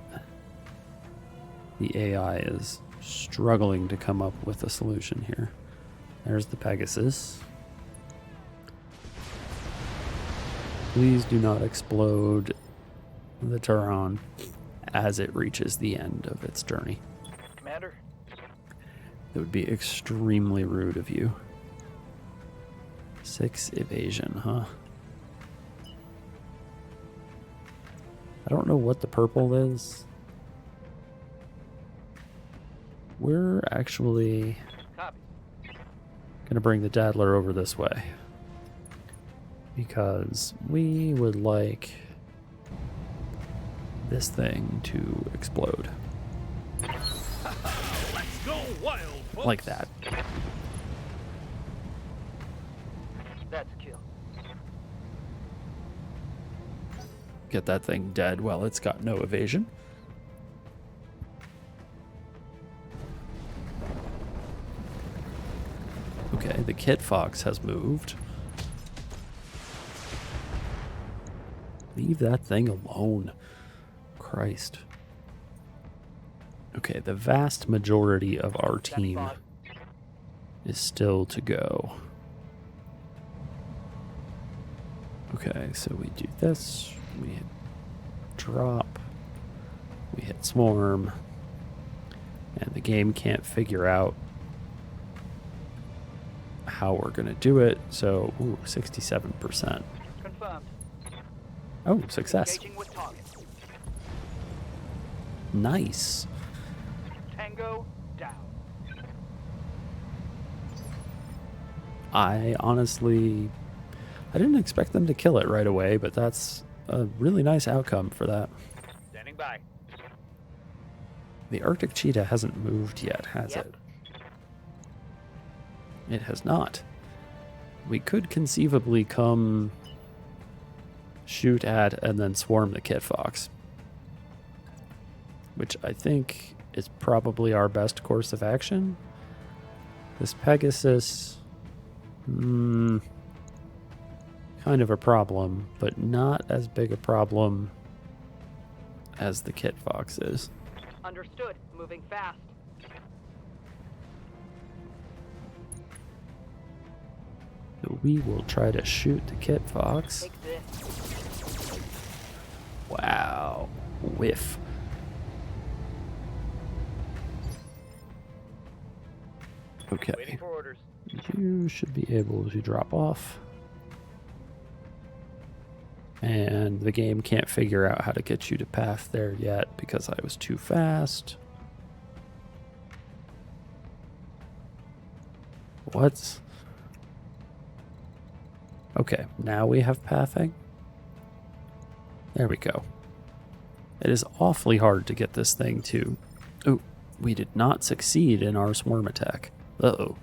The AI is struggling to come up with a solution here. There's the Pegasus. Please do not explode the Turon as it reaches the end of its journey. Commander? It would be extremely rude of you. 6 evasion, huh? I don't know what the purple is. We're actually Copy. gonna bring the Daddler over this way, because we would like this thing to explode. Let's go wild, folks. Like that. That's a kill. Get that thing dead. Well, it's got no evasion. Okay, the Kit Fox has moved. Leave that thing alone. Christ. Okay, the vast majority of our team is still to go. Okay, so we do this. We hit drop. We hit swarm. And the game can't figure out how we're going to do it. So, ooh, 67%. Confirmed. Oh, success. Engaging with target. Nice. Tango down. I honestly, I didn't expect them to kill it right away, but that's a really nice outcome for that. Standing by. The Arctic cheetah hasn't moved yet, has Yep. it? It has not. We could conceivably come shoot at and then swarm the Kit Fox, which I think is probably our best course of action. This Pegasus, kind of a problem, but not as big a problem as the Kit Fox is. Understood. Moving fast. So we will try to shoot the Kit Fox. Take this. Wow. Whiff. Okay. Waiting for orders. You should be able to drop off. And the game can't figure out how to get you to path there yet because I was too fast. What? Okay, now we have pathing. There we go. It is awfully hard to get this thing to... Oh, we did not succeed in our swarm attack. Uh-oh.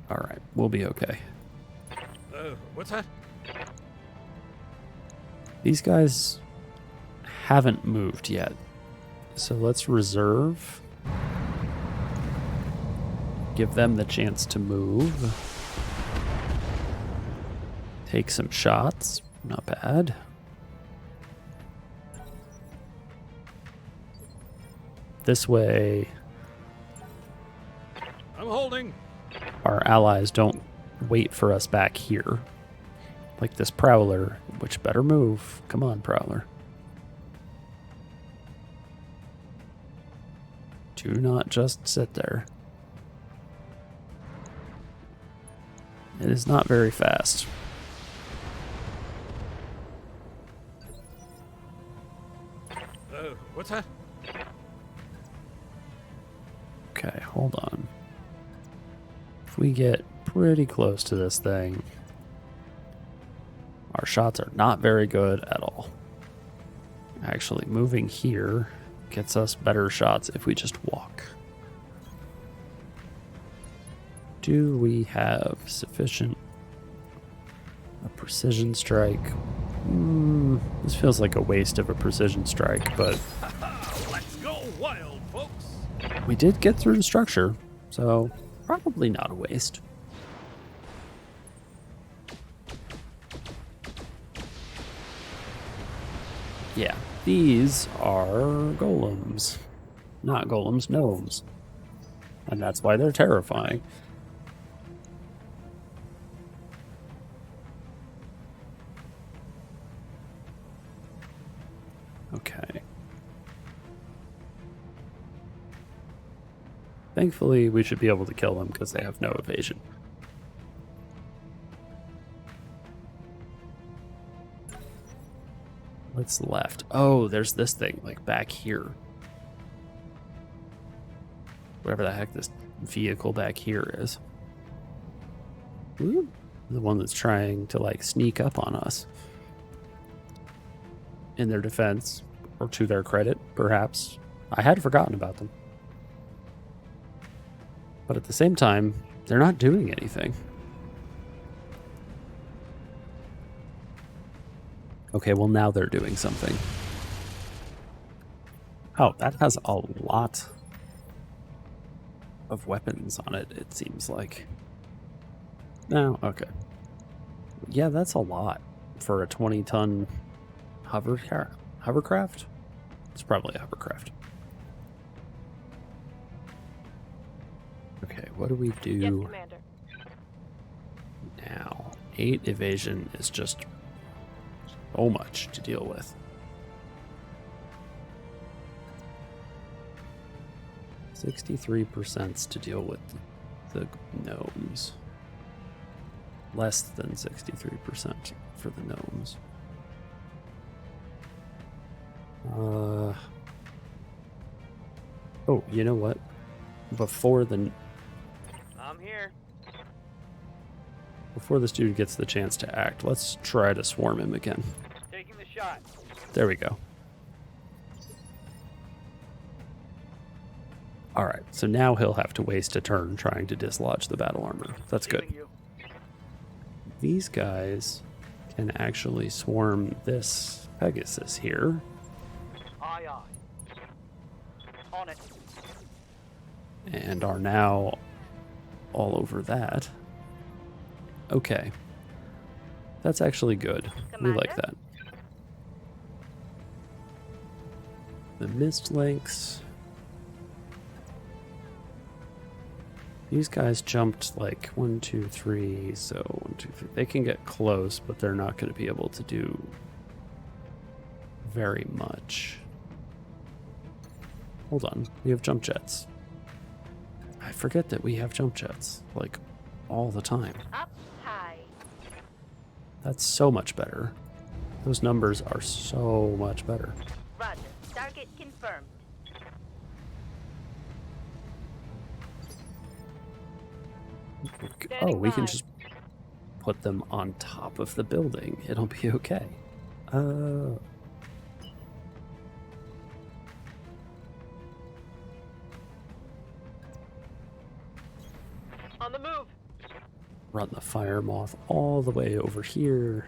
Alright, we'll be okay. What's that? These guys haven't moved yet. So let's reserve. Give them the chance to move. Take some shots. Not bad. This way, I'm holding. our allies don't wait for us back here. Like this Prowler, which better move. Come on, Prowler. Do not just sit there. It is not very fast. What's that? Okay, hold on. If we get pretty close to this thing, our shots are not very good at all. Actually, moving here gets us better shots if we just walk. Do we have sufficient a precision strike? This feels like a waste of a precision strike, but Let's go wild, folks. we did get through the structure, so probably not a waste. Yeah, these are golems. Not golems, gnomes. And that's why they're terrifying. Okay. Thankfully, we should be able to kill them because they have no evasion. What's left? Oh, there's this thing, like back here. Whatever the heck this vehicle back here is. Ooh, the one that's trying to, like, sneak up on us. In their defense, or to their credit, perhaps, I had forgotten about them. But at the same time, they're not doing anything. Okay, well now they're doing something. Oh, that has a lot of weapons on it, it seems like. No, okay. Yeah, that's a lot for a 20-ton hovercraft? It's probably a hovercraft. Okay, what do we Yes, do Commander. now? 8 evasion is just so much to deal with. 63% to deal with the gnomes. Less than 63% for the gnomes. Oh, you know what? Before I'm here. this dude gets the chance to act, let's try to swarm him again. Taking the shot. There we go. Alright, so now he'll have to waste a turn trying to dislodge the battle armor. That's good. Feeling you. These guys can actually swarm this Pegasus here. Aye, aye. On it. And are now all over that. Okay. That's actually good. We like Commander? that. The Mist Lynx. These guys jumped like 1, 2, 3, so 1, 2, 3. They can get close, but they're not going to be able to do very much. Hold on, we have jump jets. I forget that we have jump jets, like, all the time. Up high. That's so much better. Those numbers are so much better. Roger. Target confirmed. Oh, we can just put them on top of the building. It'll be okay. On the move. Run the fire moth all the way over here.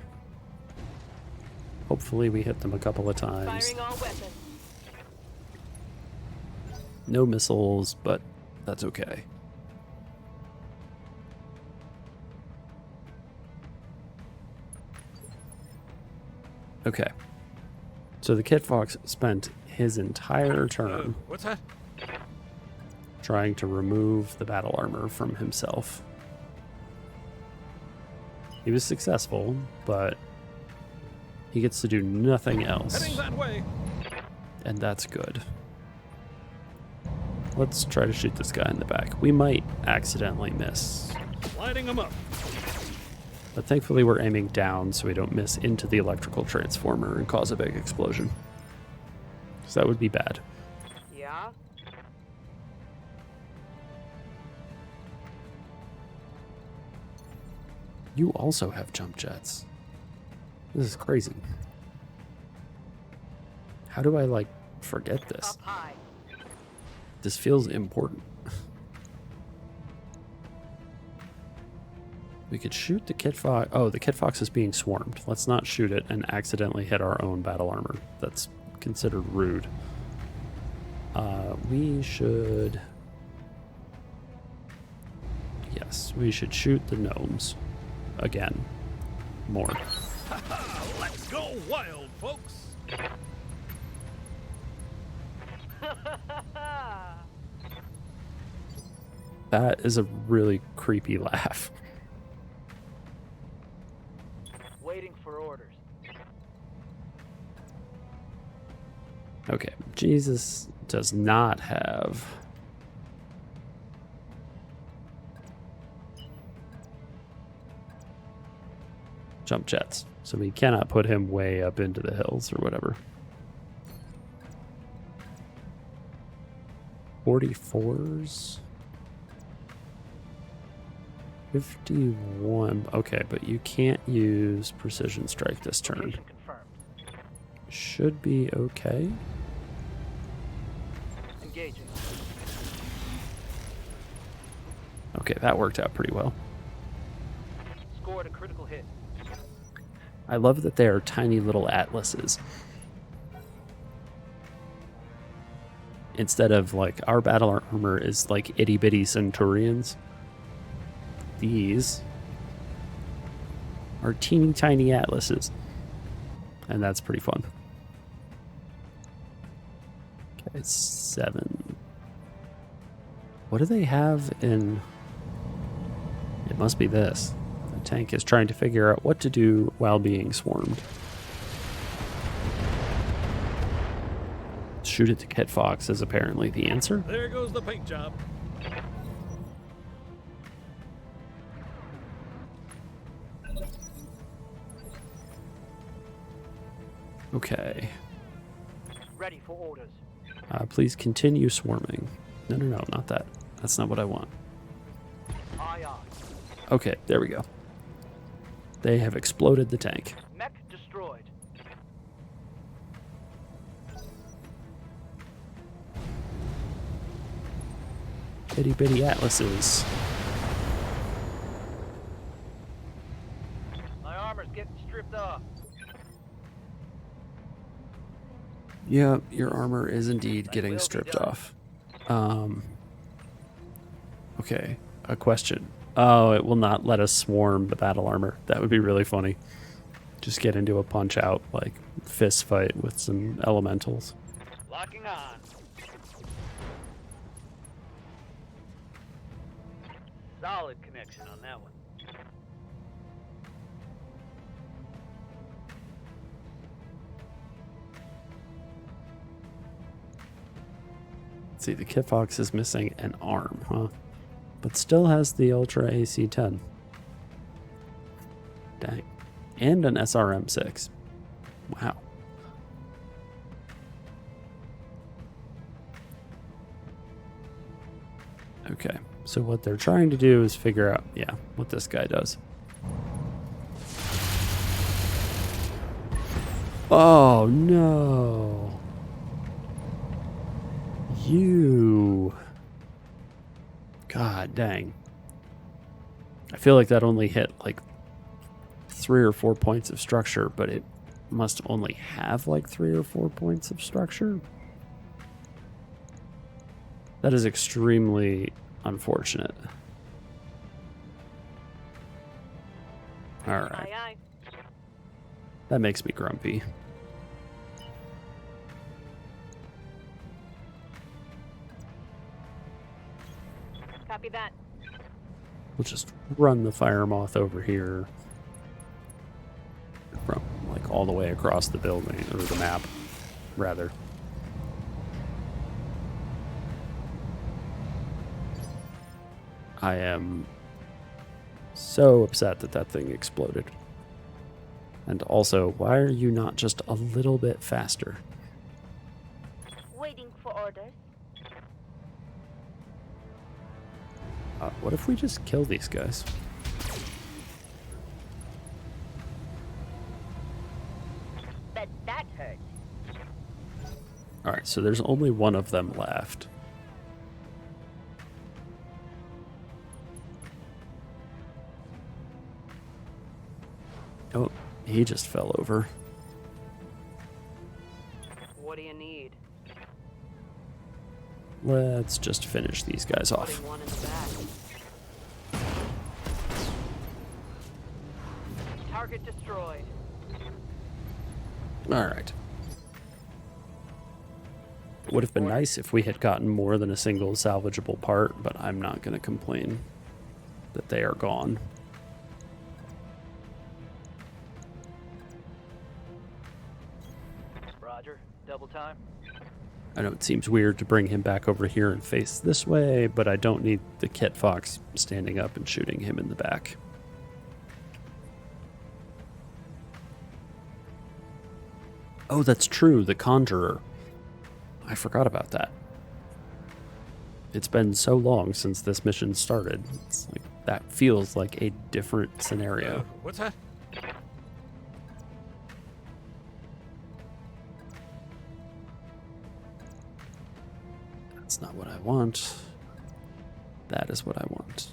Hopefully we hit them a couple of times. Firing all weapons. No missiles, but that's okay. Okay. So the Kit Fox spent his entire turn What's that? trying to remove the battle armor from himself. He was successful, but he gets to do nothing else, Heading that way. and that's good. Let's try to shoot this guy in the back. We might accidentally miss, Lighting them up. but thankfully we're aiming down so we don't miss into the electrical transformer and cause a big explosion. So that would be bad. Yeah. You also have jump jets. This is crazy. How do I, like, forget this? Up high. This feels important. We could shoot the Kit Fox. Oh, the Kit Fox is being swarmed. Let's not shoot it and accidentally hit our own battle armor. That's considered rude. We should... Yes, we should shoot the gnomes. Again. More. Let's go wild, folks. That is a really creepy laugh. Waiting for orders. Okay, Jesus does not have... jump jets, so we cannot put him way up into the hills or whatever. 44s? 51. Okay, but you can't use precision strike this turn. Location confirmed. Should be okay. Engaging. Okay, that worked out pretty well. Scored a critical hit. I love that they are tiny little atlases. Instead of, like, our battle armor is like itty bitty centurions. These are teeny tiny atlases. And that's pretty fun. Okay, 7. What do they have in... It must be this. The tank is trying to figure out what to do while being swarmed. Shoot at the Kit Fox is apparently the answer. There goes the paint job. Okay. Ready for orders. Please continue swarming. No, no, no, not that. That's not what I want. Aye, aye. Okay, there we go. They have exploded the tank. Mech destroyed. Itty bitty atlases. My armor's getting stripped off. Yeah, your armor is indeed getting will be stripped done. off. Okay, a question. Oh, it will not let us swarm the battle armor. That would be really funny. Just get into a punch out, like, fist fight with some elementals. Locking on. Solid connection on that one. See, the Kit Fox is missing an arm, huh? but still has the Ultra AC-10. Dang. And an SRM-6. Wow. Okay, so what they're trying to do is figure out, yeah, what this guy does. Oh, no. You. God dang. I feel like that only hit like 3 or 4 points of structure, but it must only have like 3 or 4 points of structure. That is extremely unfortunate. All right. Aye, aye. That makes me grumpy. Copy that. We'll just run the fire moth over here from like all the way across the building, or the map, rather. I am so upset that that thing exploded. And also, why are you not just a little bit faster? Waiting for orders. What if we just kill these guys? Bet that hurt. Alright, so there's only one of them left. Oh, he just fell over. What do you need? Let's just finish these guys off. Putting one in the back. Target destroyed. Alright. It would have been nice if we had gotten more than a single salvageable part, but I'm not going to complain that they are gone. Roger. Double time. I know it seems weird to bring him back over here and face this way, but I don't need the Kit Fox standing up and shooting him in the back. Oh, that's true, the Conjurer. I forgot about that. It's been so long since this mission started. It's like, that feels like a different scenario. What's that? That's not what I want. That is what I want.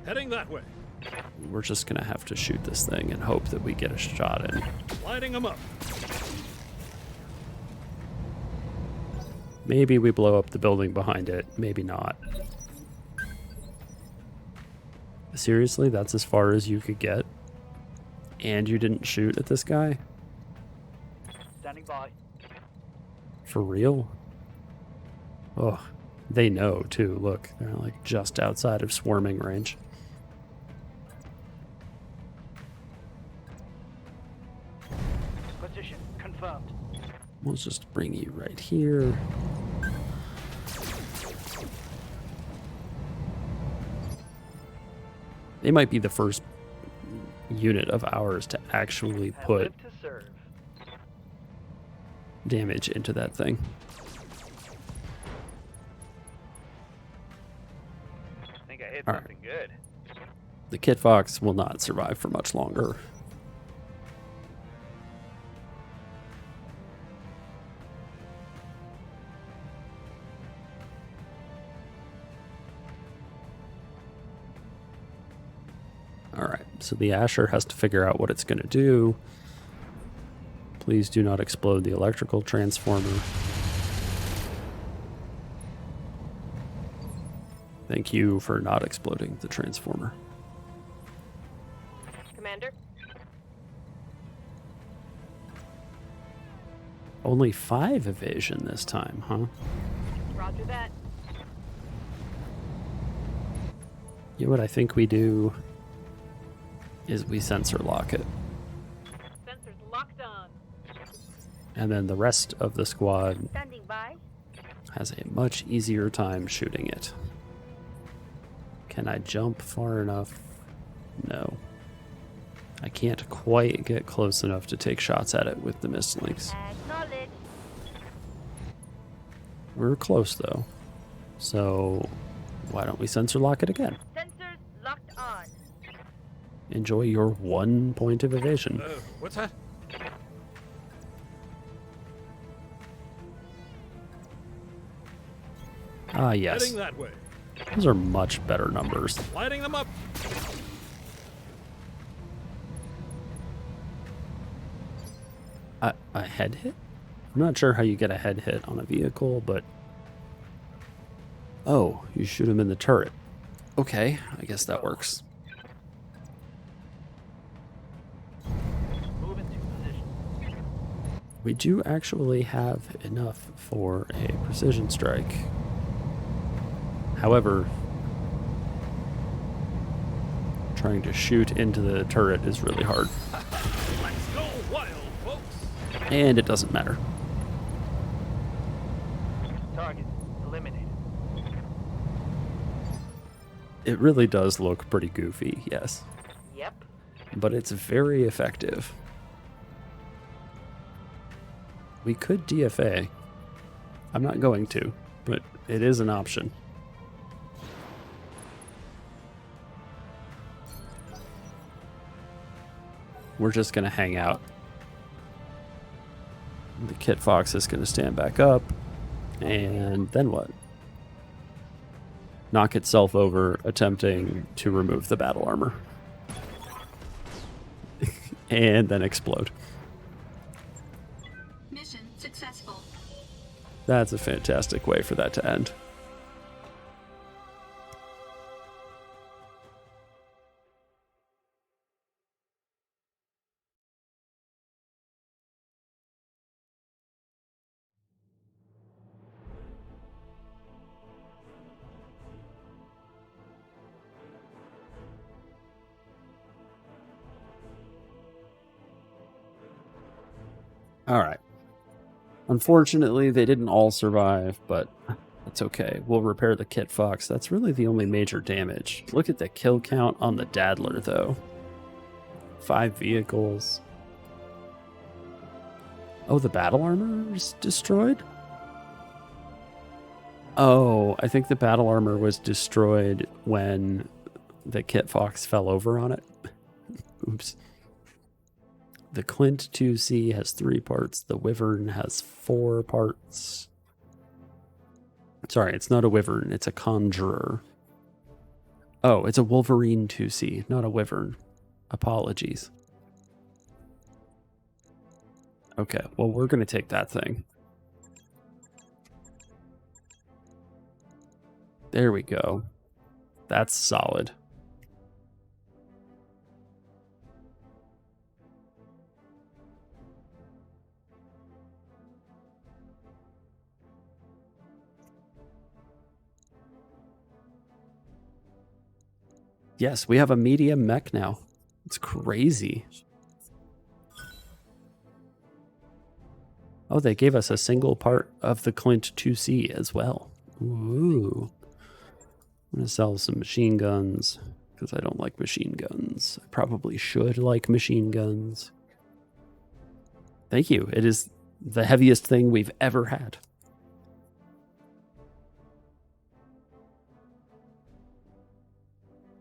Heading that way. We're just gonna have to shoot this thing and hope that we get a shot in. Lighting them up. Maybe we blow up the building behind it, maybe not. Seriously, that's as far as you could get? And you didn't shoot at this guy? Standing by. For real? Oh, they know too. Look, they're like just outside of swarming range. Position confirmed. We'll just bring you right here. They might be the first unit of ours to actually And put live to serve. damage into that thing. I think I hit All right. something good. The Kit Fox will not survive for much longer. Alright, so the Asher has to figure out what it's going to do. Please do not explode the electrical transformer. Thank you for not exploding the transformer. Commander? Only 5 evasion this time, huh? Roger that. You know what I think we do is we sensor lock it. Sensors locked on. And then the rest of the squad Standing by. has a much easier time shooting it. Can I jump far enough? No. I can't quite get close enough to take shots at it with the mistlinks. Acknowledge. We're close though. So why don't we sensor lock it again? Sensors locked on. Enjoy your 1 point of evasion. What's that? Ah, yes. Heading that way. Those are much better numbers. Lighting them up. A head hit? I'm not sure how you get a head hit on a vehicle, but... Oh, you shoot him in the turret. Okay, I guess that works. Move into position. We do actually have enough for a precision strike. However, trying to shoot into the turret is really hard. Let's go wild, folks. And it doesn't matter. Target eliminated. It really does look pretty goofy, yes. Yep. But it's very effective. We could DFA. I'm not going to, but it is an option. We're just going to hang out. The Kit Fox is going to stand back up. And then what? Knock itself over, attempting to remove the battle armor. And then explode. Mission successful. That's a fantastic way for that to end. All right. Unfortunately, they didn't all survive, but that's okay. We'll repair the Kit Fox. That's really the only major damage. Look at the kill count on the Daddler, though. 5 vehicles. Oh, the battle armor is destroyed? Oh, I think the battle armor was destroyed when the Kit Fox fell over on it. Oops. The Clint 2C has 3 parts. The Wyvern has 4 parts. Sorry, it's not a Wyvern. It's a Conjurer. Oh, it's a Wolverine 2C, not a Wyvern. Apologies. Okay, well, we're going to take that thing. There we go. That's solid. Yes, we have a medium mech now. It's crazy. Oh, they gave us a single part of the Clint 2C as well. Ooh. I'm going to sell some machine guns because I don't like machine guns. I probably should like machine guns. Thank you. It is the heaviest thing we've ever had.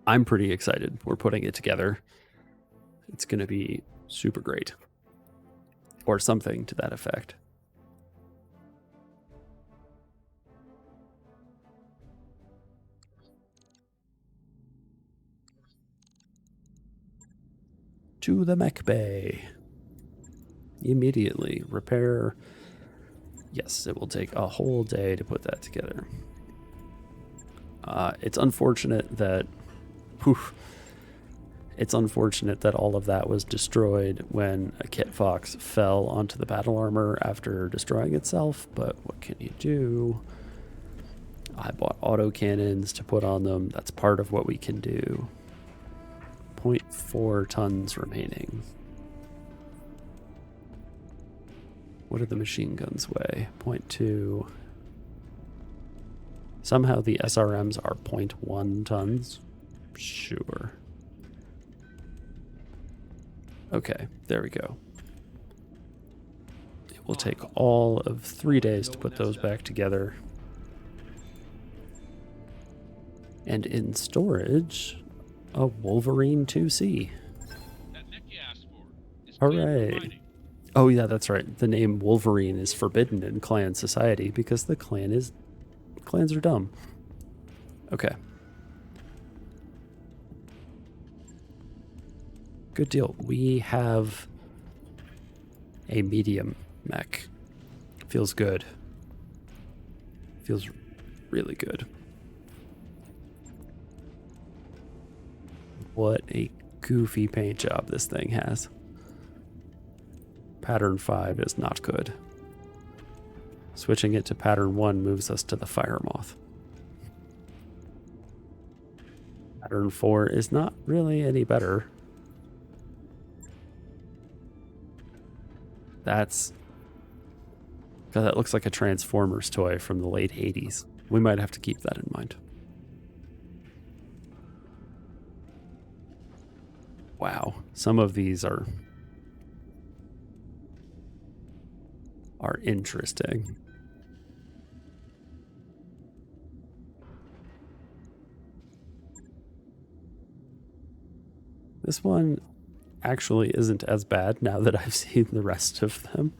I'm pretty excited. We're putting it together. It's going to be super great. Or something to that effect. To the mech bay. Immediately. Repair. Yes, it will take a whole day to put that together. It's unfortunate that... Poof. It's unfortunate that all of that was destroyed when a Kit Fox fell onto the battle armor after destroying itself, but what can you do? I bought autocannons to put on them. That's part of what we can do. 0.4 tons remaining. What did the machine guns weigh? 0.2. Somehow the SRMs are 0.1 tons. Sure. Okay, there we go. It will take all of 3 days to put those back together. And in storage, a Wolverine 2C. That neck you asked for is All cleared for right. mining. Oh yeah, that's right. The name Wolverine is forbidden in clan society because the clans are dumb. Okay. Good deal. We have a medium mech. Feels good. Feels really good. What a goofy paint job this thing has. Pattern 5 is not good. Switching it to pattern 1 moves us to the fire moth. Pattern 4 is not really any better. God, that looks like a Transformers toy from the late 80s. We might have to keep that in mind. Wow, some of these are interesting. This one actually isn't as bad now that I've seen the rest of them.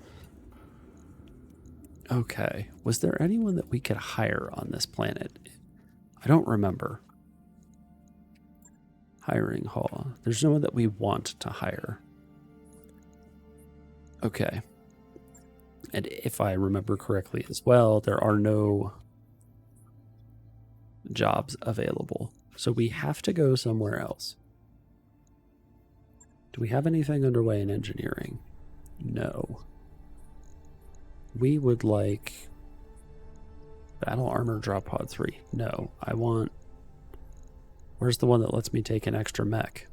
Okay, was there anyone that we could hire on this planet? I don't remember. Hiring hall. There's no one that we want to hire. Okay. And if I remember correctly as well, there are no jobs available. So we have to go somewhere else. Do we have anything underway in engineering? No. We would like battle armor drop pod 3. No, I want... Where's the one that lets me take an extra mech?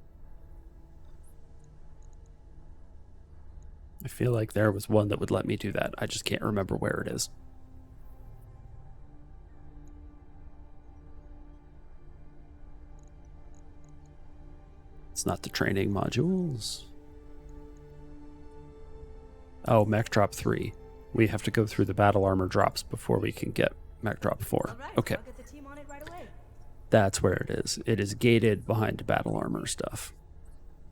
I feel like there was one that would let me do that. I just can't remember where it is. It's not the training modules. Oh, mech drop 3. We have to go through the battle armor drops before we can get mech drop 4. Okay. I'll get the team on it right away. That's where it is. It is gated behind battle armor stuff.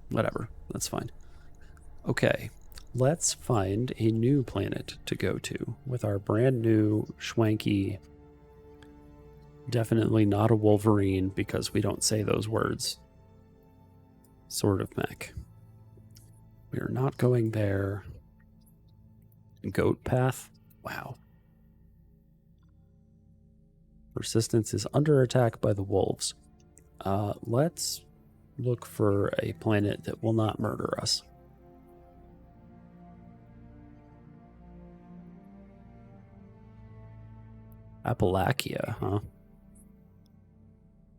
Whatever. That's fine. Okay. Let's find a new planet to go to with our brand new schwanky, definitely not a Wolverine because we don't say those words, sort of mech. We are not going there. Goat path? Wow. Persistence is under attack by the wolves. Let's look for a planet that will not murder us. Appalachia, huh?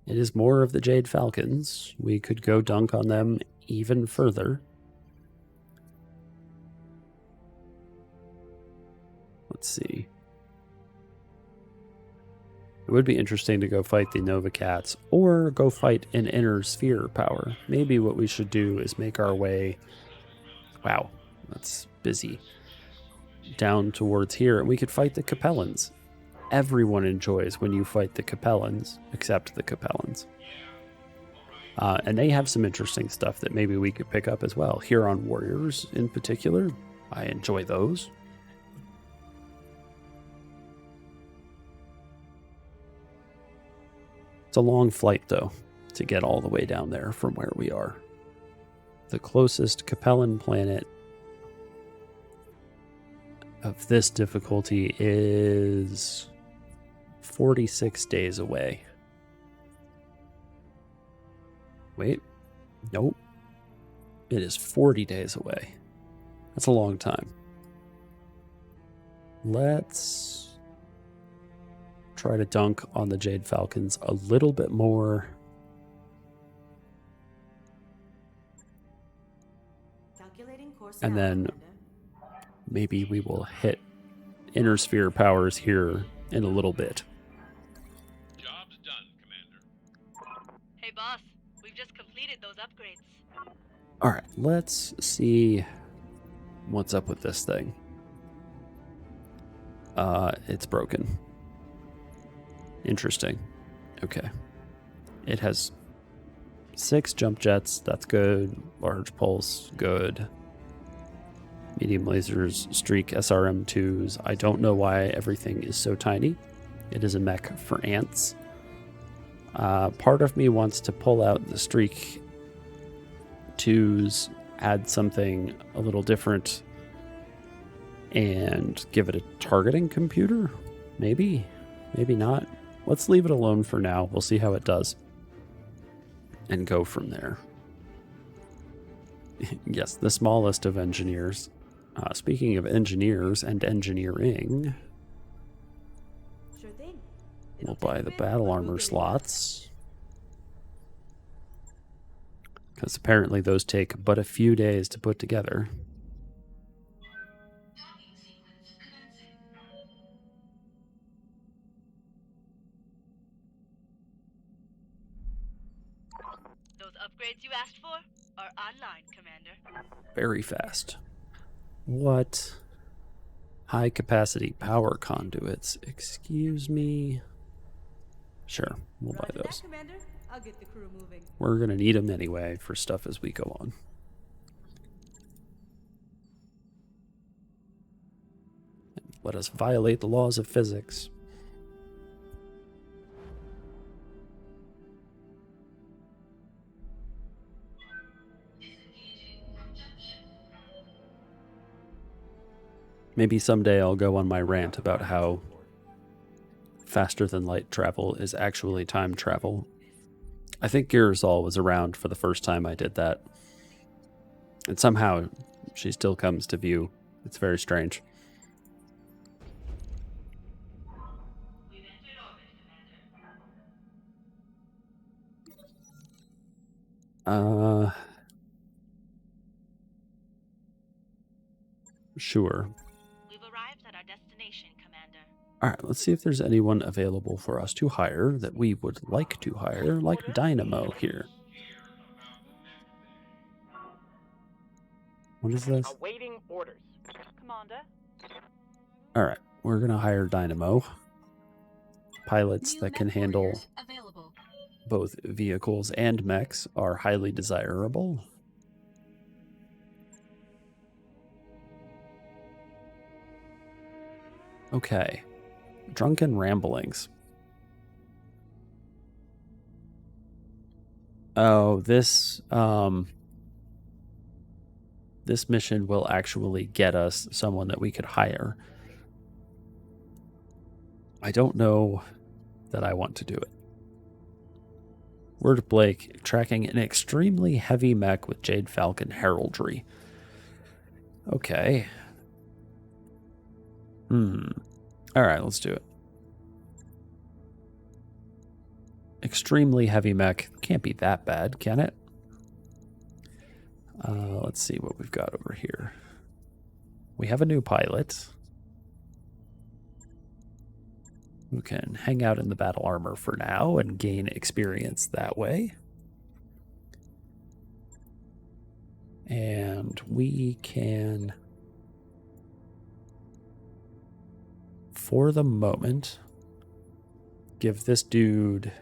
It is more of the Jade Falcons. We could go dunk on them even further. Let's see. It would be interesting to go fight the Nova Cats or go fight an inner sphere power. Maybe what we should do is make our way... Wow, that's busy. Down towards here, and we could fight the Capellans. Everyone enjoys when you fight the Capellans, except the Capellans. And they have some interesting stuff that maybe we could pick up as well. Huron Warriors, in particular, I enjoy those. It's a long flight, though, to get all the way down there from where we are. The closest Capellan planet of this difficulty is 46 days away. Wait, nope. It is 40 days away. That's a long time. Let's try to dunk on the Jade Falcons a little bit more. Calculating course And now, then Commander. maybe we will hit inner sphere powers here in a little bit. Job's done, Commander. Hey, boss. We've just completed those upgrades. All right, let's see what's up with this thing. It's broken. Interesting. Okay. It has 6 jump jets. That's good. Large pulse. Good. Medium lasers. Streak SRM2s. I don't know why everything is so tiny. It is a mech for ants. Part of me wants to pull out the Streak 2s, add something a little different, and give it a targeting computer? Maybe. Maybe not. Let's leave it alone for now. We'll see how it does. And go from there. Yes, the smallest of engineers. Speaking of engineers and engineering, Sure thing. we'll buy the battle armor slots. Because apparently those take but a few days to put together. Those upgrades you asked for are online, Commander. Very fast. What? High capacity power conduits. Excuse me. Sure, we'll buy Roger that, those. Commander. I'll get the crew moving. We're going to need them anyway for stuff as we go on. Let us violate the laws of physics. Maybe someday I'll go on my rant about how faster than light travel is actually time travel. I think Girasol was around for the first time I did that. And somehow she still comes to view. It's very strange. Sure. We've arrived at our destination, Commander. All right, let's see if there's anyone available for us to hire that we would like to hire, like Dynamo here. What is this? Awaiting orders. Commander. All right, we're going to hire Dynamo. Pilots that can handle Available. both vehicles and mechs are highly desirable. Okay. Drunken ramblings. Oh, this mission will actually get us someone that we could hire. I don't know that I want to do it. Word Blake, tracking an extremely heavy mech with Jade Falcon heraldry. Okay. Alright, let's do it. Extremely heavy mech. Can't be that bad, can it? Let's see what we've got over here. We have a new pilot who can hang out in the battle armor for now and gain experience that way. And we can, for the moment, give this dude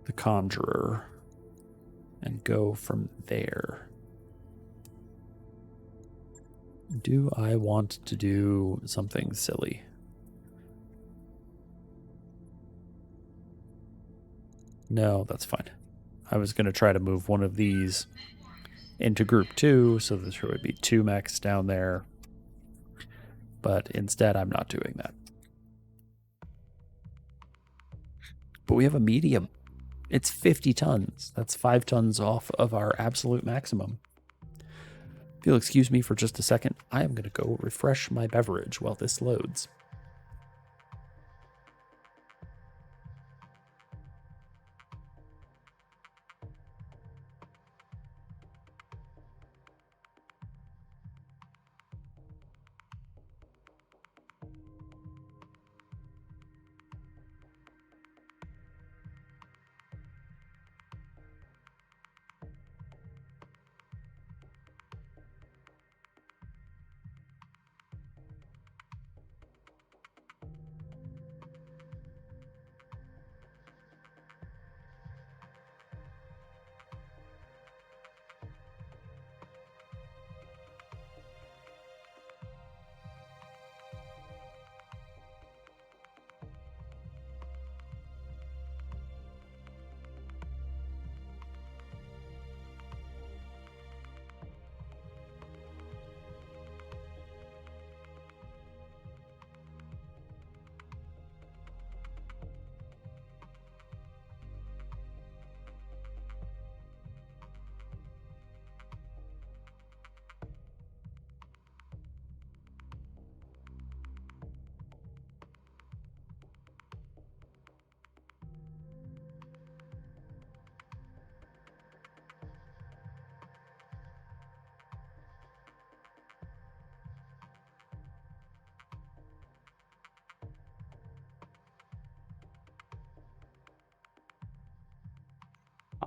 the Conjurer and go from there. Do I want to do something silly? No, that's fine. I was going to try to move one of these into group 2 so that there would be 2 mechs down there. But instead, I'm not doing that. But we have a medium. It's 50 tons. That's 5 tons off of our absolute maximum. If you'll excuse me for just a second, I am going to go refresh my beverage while this loads.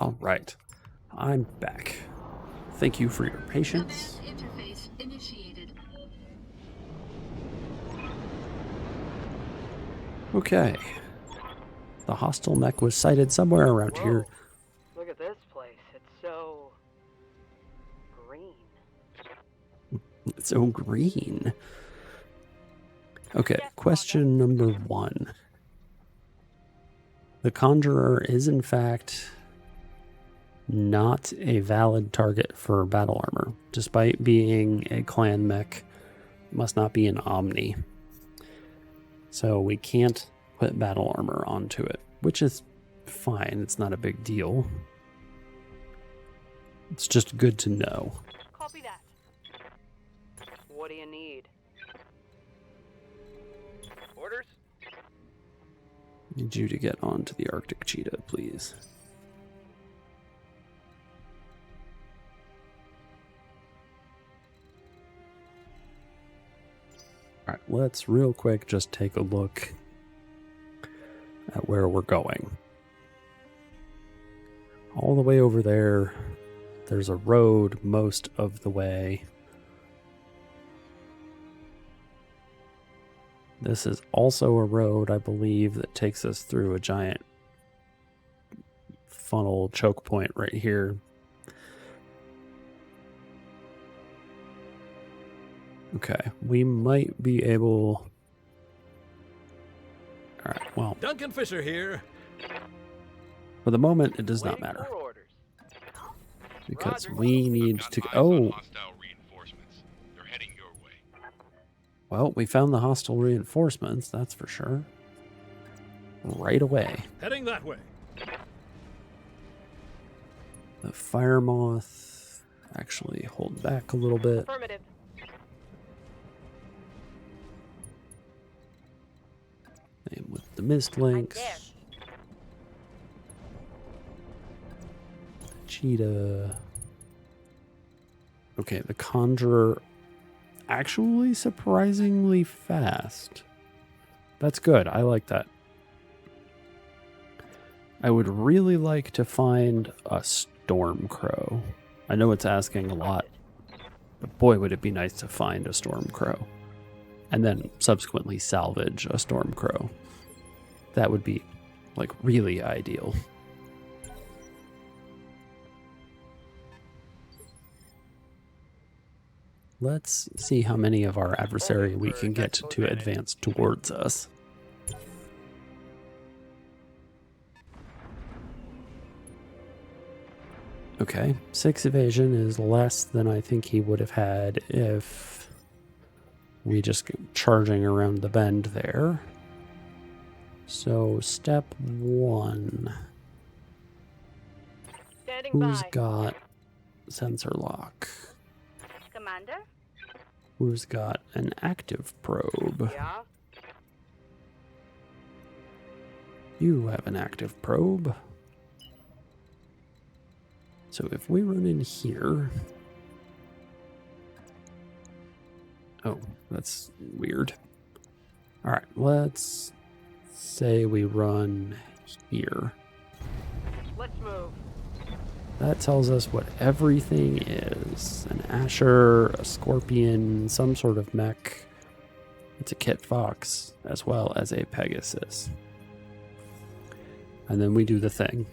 All right. I'm back. Thank you for your patience. Interface initiated. Okay. The hostile mech was sighted somewhere around here. Look at this place. It's so green. It's so green. Okay, question number 1. The Conjurer is in fact not a valid target for battle armor, despite being a clan mech. Must not be an Omni. So we can't put battle armor onto it, which is fine. It's not a big deal. It's just good to know. Copy that. What do you need? Orders? Need you to get onto the Arctic Cheetah, please. All right, let's real quick just take a look at where we're going. All the way over there, there's a road most of the way. This is also a road, I believe, that takes us through a giant funnel choke point right here. Okay, we might be able... Alright, well, Duncan Fisher here. for the moment, it does not Waiting matter. for orders. Because Roger. we need Got to... eyes on Oh, hostile reinforcements. They're heading your way. well, we found the hostile reinforcements, that's for sure. Right away. Heading that way. The fire moth... Actually, hold back a little bit. Affirmative. Same with the mist lynx. there. Cheetah. Okay, the conjurer actually surprisingly fast. That's good. I like that. I would really like to find a storm crow. I know it's asking a lot, but boy, would it be nice to find a storm crow. And then subsequently salvage a storm crow. That would be, like, really ideal. Let's see how many of our adversary we can get to advance towards us. Okay, 6 evasion is less than I think he would have had if we just go charging around the bend there. So step 1. Standing Who's by. got sensor lock? Commander? Who's got an active probe? Yeah? You have an active probe. So if we run in here... Oh, that's weird. Alright, let's say we run here. Let's move. That tells us what everything is. An Asher, a Scorpion, some sort of mech. It's a Kit Fox, as well as a Pegasus. And then we do the thing.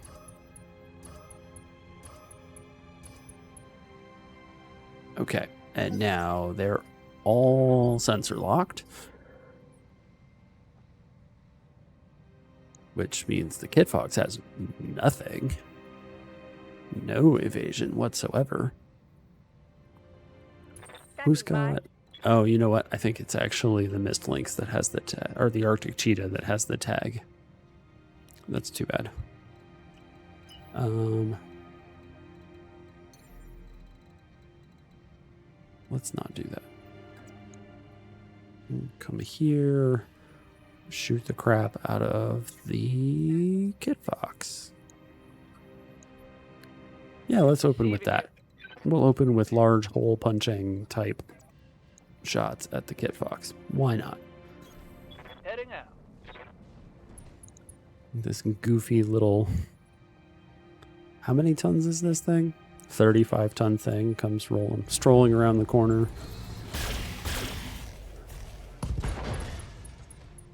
Okay, and now they're all sensor locked. Which means the Kit Fox has nothing. No evasion whatsoever. Who's got... Oh, you know what? I think it's actually the Mist Lynx that has the tag, or the Arctic Cheetah that has the tag. That's too bad. Let's not do that. Come here. Shoot the crap out of the Kit Fox. Yeah, let's open with that. We'll open with large hole punching type shots at the Kit Fox. Why not? Heading out. This goofy little How many tons is this thing? 35-ton thing comes strolling around the corner.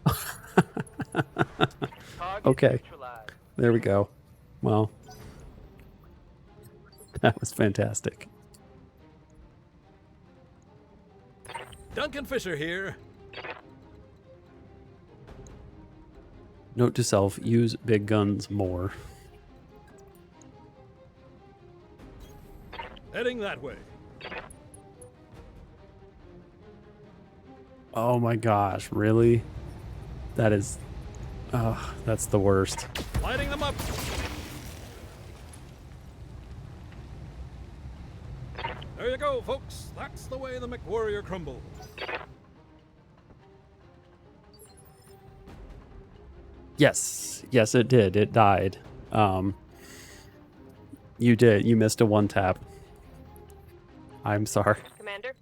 Target Okay. neutralized. There we go. Well, that was fantastic. Duncan Fisher here. Note to self, use big guns more. Heading that way. Oh my gosh, really? That is... Oh, that's the worst. Lighting them up. There you go, folks. That's the way the McWarrior crumbles. Yes. Yes, it did. It died. You did. You missed a one tap. I'm sorry. Commander?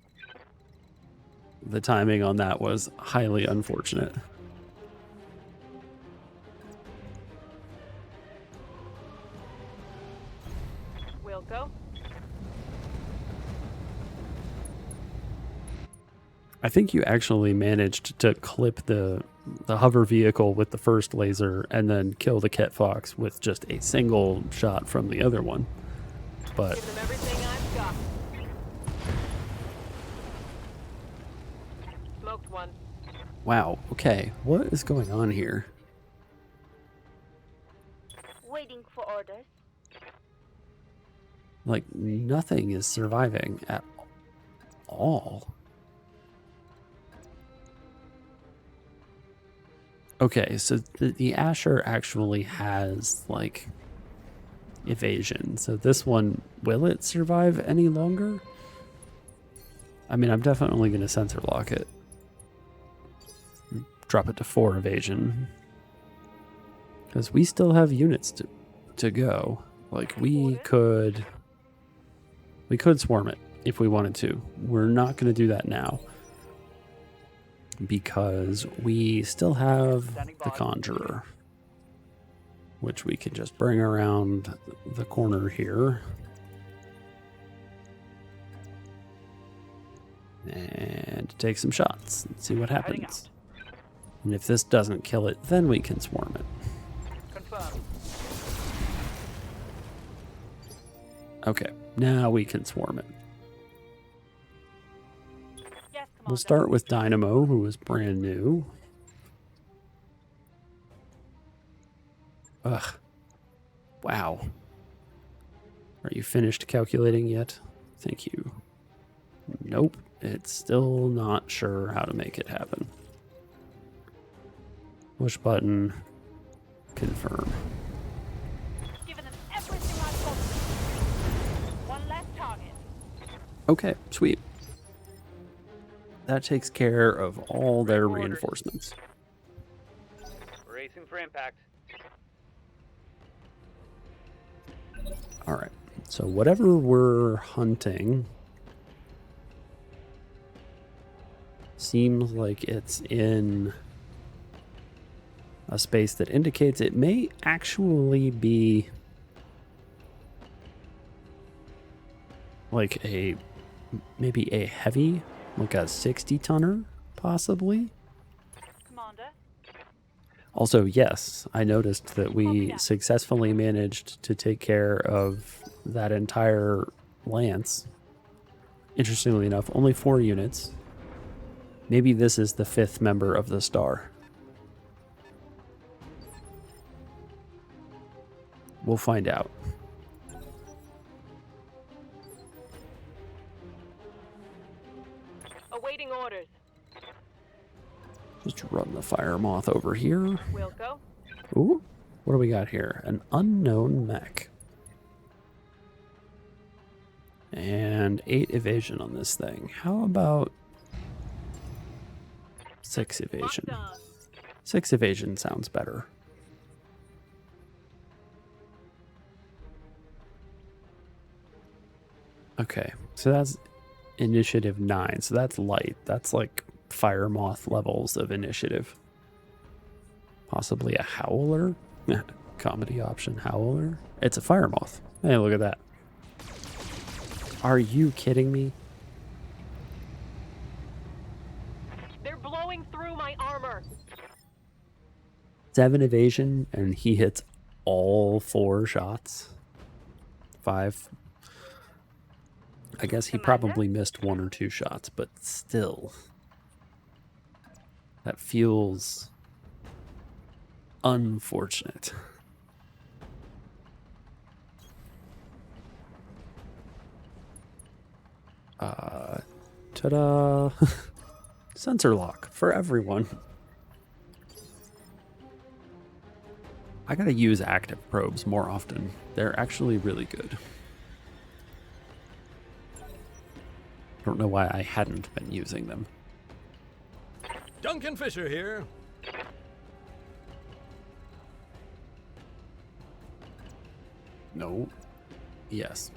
The timing on that was highly unfortunate. We'll go. I think you actually managed to clip the hover vehicle with the first laser and then kill the Ket Fox with just a single shot from the other one. But Give them everything I've got. Smoked one. wow, okay, what is going on here? Waiting for orders. Like, nothing is surviving at all. Okay, so the Asher actually has, like, evasion. So this one, will it survive any longer? I mean, I'm definitely going to sensor lock it. Drop it to 4 evasion. Because we still have units to go. Like, we could swarm it if we wanted to. We're not going to do that now. Because we still have the Conjurer, which we can just bring around the corner here. And take some shots and see what happens. And if this doesn't kill it, then we can swarm it. Confirmed. Okay, Now we can swarm it. yes, Commander. We'll start with Dynamo, who is brand new. Ugh. Wow. Are you finished calculating yet? Thank you. Nope. It's still not sure how to make it happen. Push button. Confirm. Giving them everything I've got. One last target. Okay, sweet. That takes care of all their Orders. reinforcements. Racing for impact. All right. So whatever we're hunting seems like it's in a space that indicates it may actually be like maybe a heavy, like a 60-tonner, possibly. Commander. Also, yes, I noticed that we successfully managed to take care of that entire lance. Interestingly enough, only 4 units. Maybe this is the 5th member of the star. We'll find out. Awaiting orders. Just run the fire moth over here. We'll go. Ooh, what do we got here? An unknown mech. And 8 evasion on this thing. How about 6 evasion? 6 evasion sounds better. Okay, so that's initiative 9. So that's light. That's like fire moth levels of initiative. Possibly a howler. Comedy option howler. It's a fire moth. Hey, look at that. Are you kidding me? They're blowing through my armor. 7 evasion, and he hits all 4 shots. 5. I guess he probably missed 1 or 2 shots, but still. That feels unfortunate. Ta-da! Sensor lock for everyone. I gotta use active probes more often. They're actually really good. Don't know why I hadn't been using them. Duncan Fisher here. No. Yes.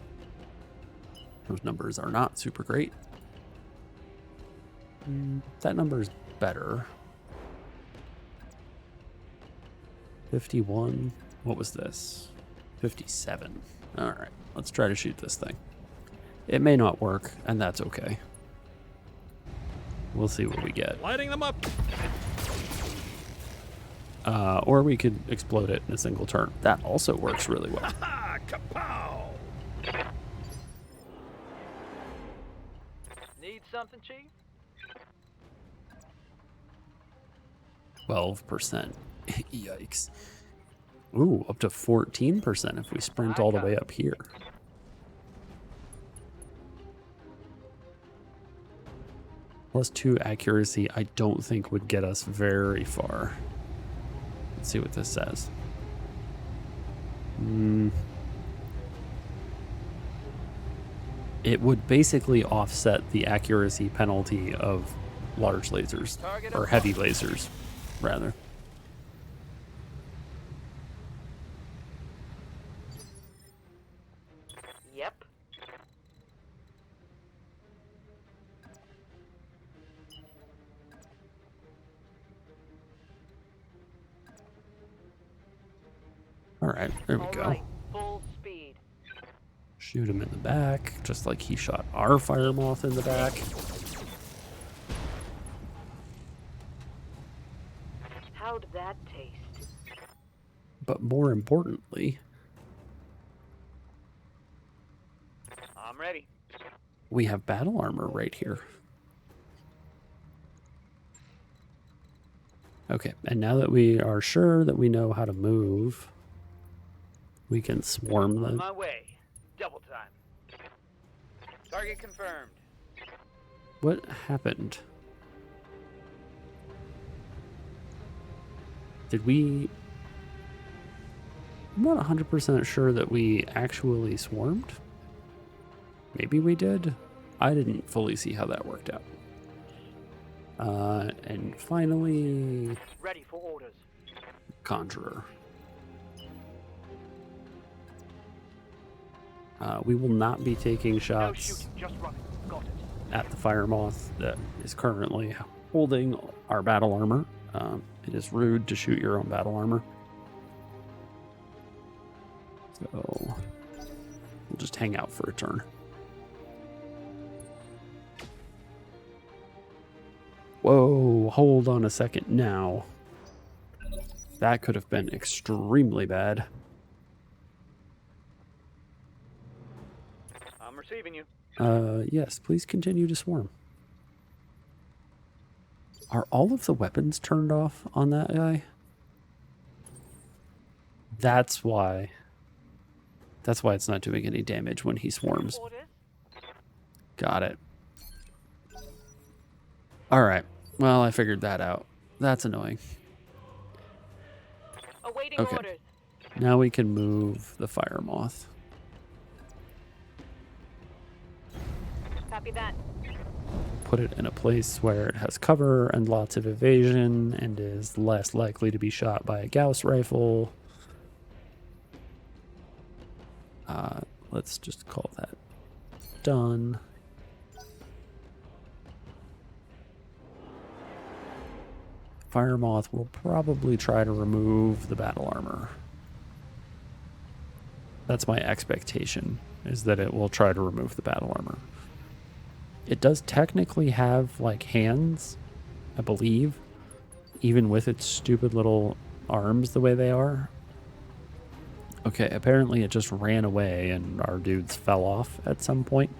Those numbers are not super great. That number's better. 51. What was this? 57. All right, let's try to shoot this thing. It may not work, and that's okay. We'll see what we get. Lighting them up. Or we could explode it in a single turn. That also works really well. Ha! Kapow! Need something, Chief? 12%. Yikes. Ooh, up to 14% if we sprint all the way up here. +2 accuracy, I don't think would get us very far. Let's see what this says. It would basically offset the accuracy penalty of large lasers, or heavy lasers, rather. Yep. All right, there we All go. right, full speed. Shoot him in the back, just like he shot our fire moth in the back. How'd that taste? But more importantly, I'm ready. we have battle armor right here. Okay, and now that we are sure that we know how to move, we can swarm On the... my way. Double time. Target confirmed. What happened? Did we... I'm not 100% sure that we actually swarmed. Maybe we did. I didn't fully see how that worked out. And finally, Ready for orders. Conjurer. We will not be taking No shots shooting, just running. Got it. at the fire moth that is currently holding our battle armor. It is rude to shoot your own battle armor. So we'll just hang out for a turn. Whoa, hold on a second now. That could have been extremely bad. I'm receiving you. Yes, please continue to swarm. Are all of the weapons turned off on that guy? That's why. That's why it's not doing any damage when he swarms. Orders. Got it. Alright. Well, I figured that out. That's annoying. Awaiting Okay. orders. Now we can move the fire moth. Copy that. Put it in a place where it has cover and lots of evasion and is less likely to be shot by a Gauss rifle. Let's just call that done. Fire moth will probably try to remove the battle armor. That's my expectation, is that it will try to remove the battle armor. It does technically have, like, hands, I believe, even with its stupid little arms the way they are. Okay, apparently it just ran away and our dudes fell off at some point.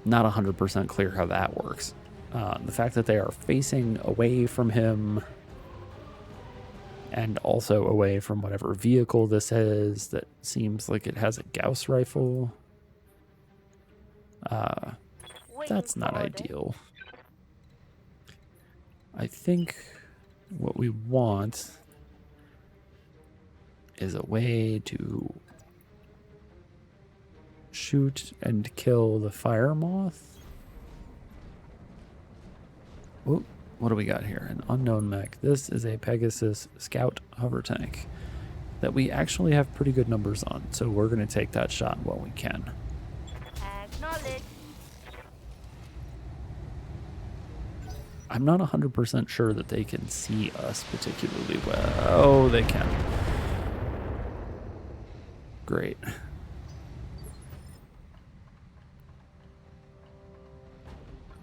Not 100% clear how that works. The fact that they are facing away from him and also away from whatever vehicle this is that seems like it has a Gauss rifle. That's not ideal. I think what we want is a way to shoot and kill the fire moth. Whoop, what do we got here? An unknown mech. This is a Pegasus Scout hover tank that we actually have pretty good numbers on, so we're going to take that shot while we can. Acknowledge. I'm not 100% sure that they can see us particularly well. Oh, they can. Great.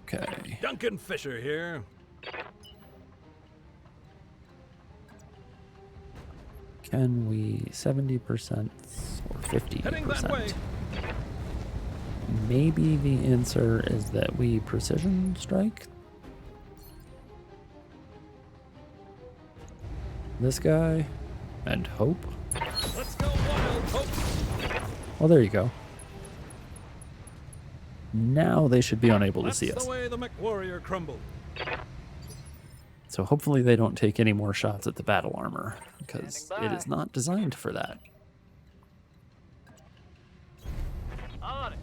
Okay. Duncan Fisher here. Can we 70% or Heading that way. 50%? Maybe the answer is that we precision strike this guy and hope. Let's go wild, Hope. Well, there you go. Now they should be unable to see That's us. the way the mech warrior crumbled. So hopefully they don't take any more shots at the battle armor, because Standing it by. is not designed for that. On it.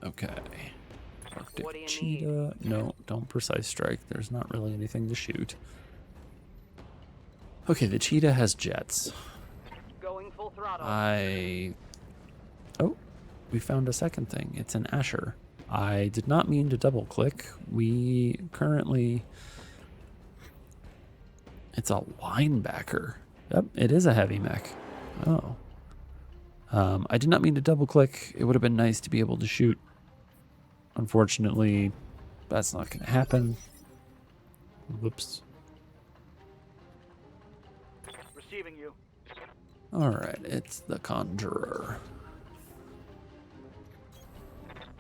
Okay. Arctic What do you cheetah. No, don't precise strike. There's not really anything to shoot. Okay, the cheetah has jets. Going full throttle. Oh, we found a second thing. It's an Asher. I did not mean to double click. We currently... It's a linebacker. Yep, it is a heavy mech. Oh. I did not mean to double click. It would have been nice to be able to shoot. Unfortunately, that's not going to happen. Whoops. Receiving you. Alright, it's the Conjurer.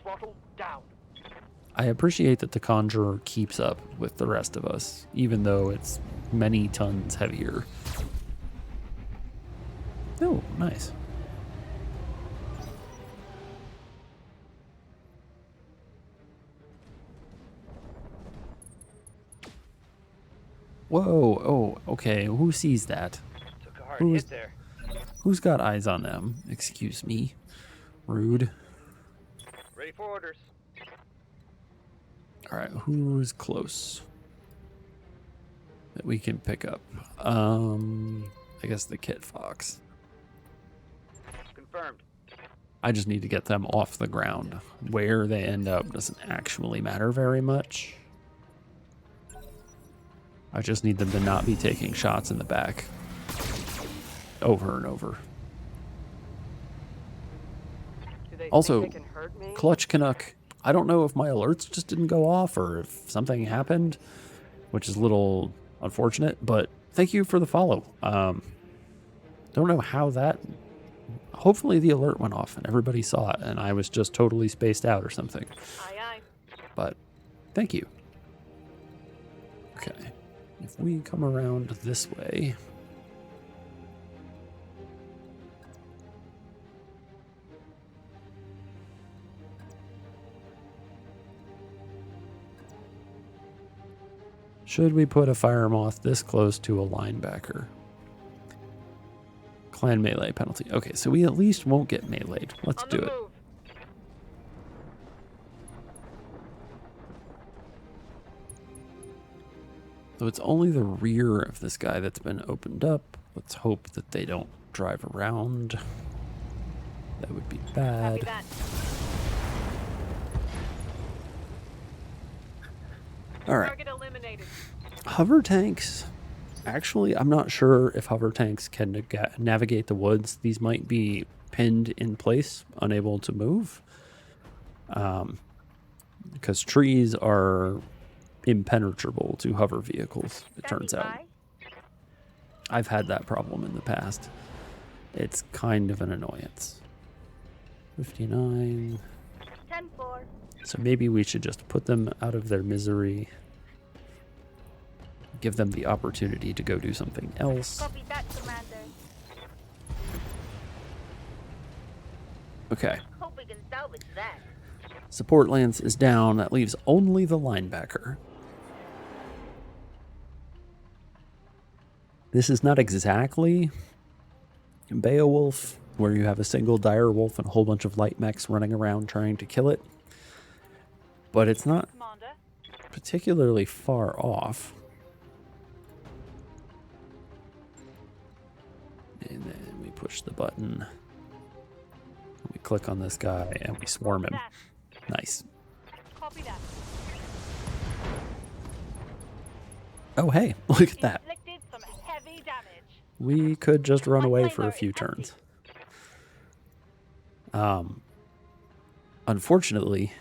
Throttle down. I appreciate that the Conjurer keeps up with the rest of us, even though it's many tons heavier. Oh, nice. Whoa, oh, okay, who sees that? Took a hard Who's- hit there. Who's got eyes on them? Excuse me. Rude. Ready for orders. Alright, who's close that we can pick up? I guess the Kit Fox. Confirmed. I just need to get them off the ground. Where they end up doesn't actually matter very much. I just need them to not be taking shots in the back over and over. Do they Also, think they can hurt me? Clutch Canuck, I don't know if my alerts just didn't go off or if something happened, which is a little unfortunate, but thank you for the follow. Don't know how that... Hopefully the alert went off and everybody saw it and I was just totally spaced out or something. Aye, aye. But thank you. Okay. If we come around this way... Should we put a fire moth this close to a linebacker? Clan melee penalty. Okay, so we at least won't get meleeed. Let's On do the it. move. So it's only the rear of this guy that's been opened up. Let's hope that they don't drive around. That would be Copy bad. that. All right. Target eliminated. Hover tanks. Actually, I'm not sure if hover tanks can navigate the woods. These might be pinned in place, unable to move. Because trees are impenetrable to hover vehicles, it turns out. I've had that problem in the past. It's kind of an annoyance. 59. 10-4. So maybe we should just put them out of their misery. Give them the opportunity to go do something else. Copy that, Commander. Okay. Hope we can salvage that. Support lance is down. That leaves only the linebacker. This is not exactly Beowulf, where you have a single dire wolf and a whole bunch of light mechs running around trying to kill it. But it's not Commander. particularly far off. And then we push the button. We click on this guy and we swarm him. That. Nice. Copy that. Oh, hey, look at that. Inflicted some heavy damage. We could just run away for a few turns. Unfortunately,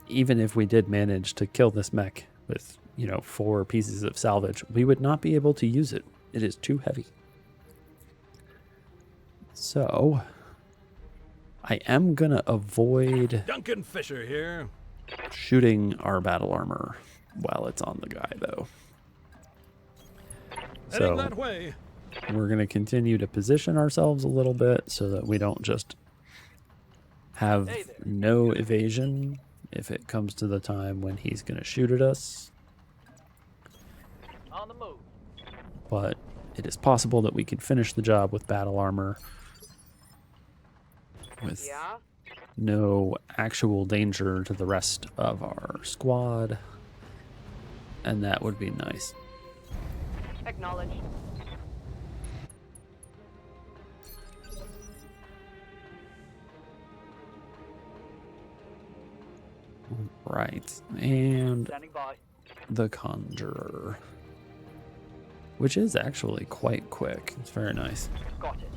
even if we did manage to kill this mech with, 4 pieces of salvage, we would not be able to use it. It is too heavy. So, I am going to avoid Duncan Fisher here. shooting our battle armor while it's on the guy, though. Heading So, that way. we're going to continue to position ourselves a little bit so that we don't just have no evasion if it comes to the time when he's going to shoot at us. On the move. But it is possible that we can finish the job with battle armor with Yeah? no actual danger to the rest of our squad. And that would be nice. Acknowledged. Right. And Standing by. the Conjurer, which is actually quite quick. It's very nice. Got it.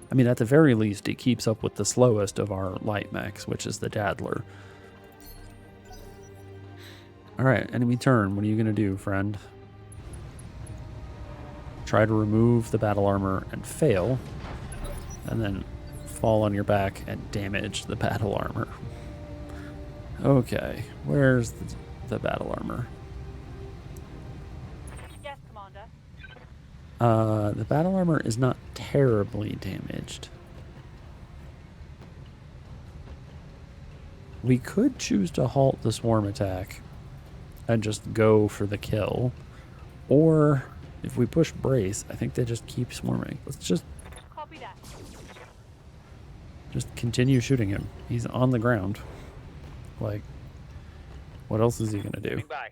I mean, at the very least, it keeps up with the slowest of our light mechs, which is the Daddler. All right, enemy turn. What are you going to do, friend? Try to remove the battle armor and fail, and then fall on your back and damage the battle armor. Okay, where's the battle armor? Yes, Commander. The battle armor is not terribly damaged. We could choose to halt the swarm attack and just go for the kill. Or if we push brace, I think they just keep swarming. Let's just Copy that. continue shooting him. He's on the ground. Like, what else is he gonna do? Standing by.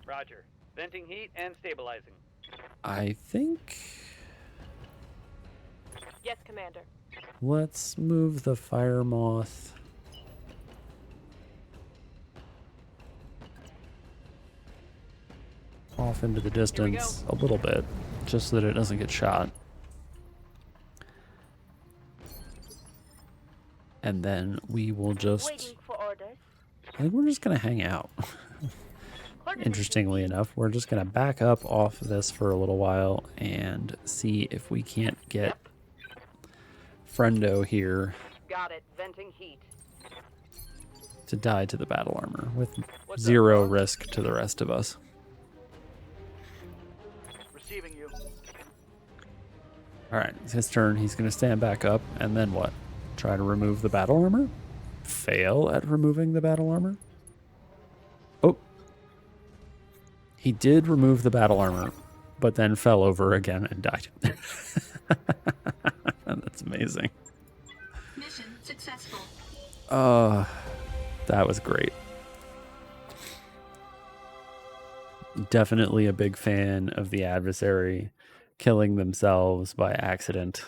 Roger. Venting heat and stabilizing. I think Yes, Commander. let's move the fire moth off into the distance a little bit, just so that it doesn't get shot. And then we will just, Waiting for orders. I think we're just going to hang out. Interestingly enough, we're just going to back up off this for a little while and see if we can't get Friendo here Got it. Venting heat. to die to the battle armor with zero risk to the rest of us. Receiving you. All right, it's his turn. He's going to stand back up, and then what? Try to remove the battle armor? Fail at removing the battle armor? Oh. He did remove the battle armor, but then fell over again and died. That's amazing. Mission successful. That was great. Definitely a big fan of the adversary killing themselves by accident.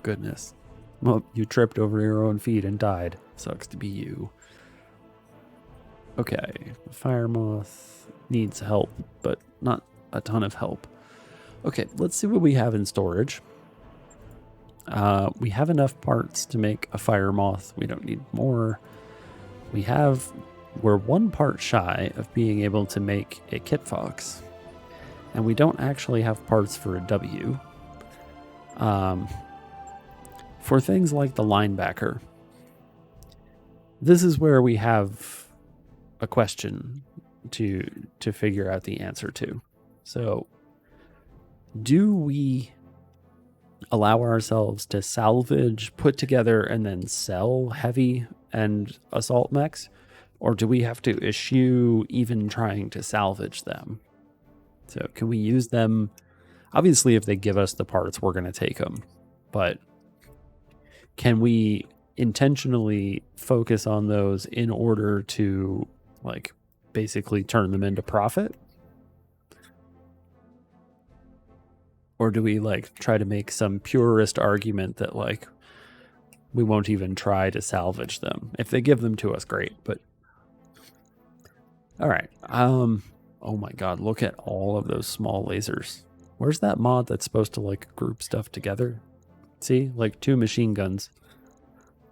goodness. Well, you tripped over your own feet and died. Sucks to be you. Okay, fire moth needs help, but not a ton of help. Okay, let's see what we have in storage. We have enough parts to make a fire moth. We don't need more. We're one part shy of being able to make a kit fox. And we don't actually have parts for a W. For things like the linebacker, this is where we have a question to figure out the answer to. So, do we allow ourselves to salvage, put together, and then sell heavy and assault mechs? Or do we have to eschew even trying to salvage them? So can we use them? Obviously, if they give us the parts, we're going to take them. But can we intentionally focus on those in order to, like, basically turn them into profit? Or do we, like, try to make some purist argument that, like, we won't even try to salvage them? If they give them to us, great. But all right. Oh my god, look at all of those small lasers. Where's that mod that's supposed to, like, group stuff together? See, like 2 machine guns.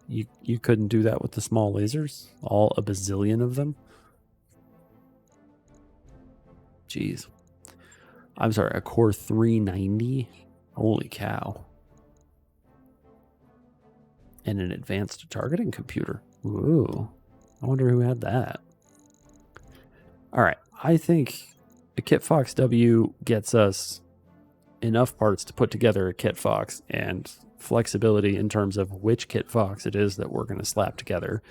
You couldn't do that with the small lasers? All a bazillion of them? Jeez. I'm sorry, a Core 390? Holy cow. And an advanced targeting computer. Ooh. I wonder who had that. All right, I think a Kit Fox W gets us enough parts to put together a Kit Fox and flexibility in terms of which Kit Fox it is that we're going to slap together.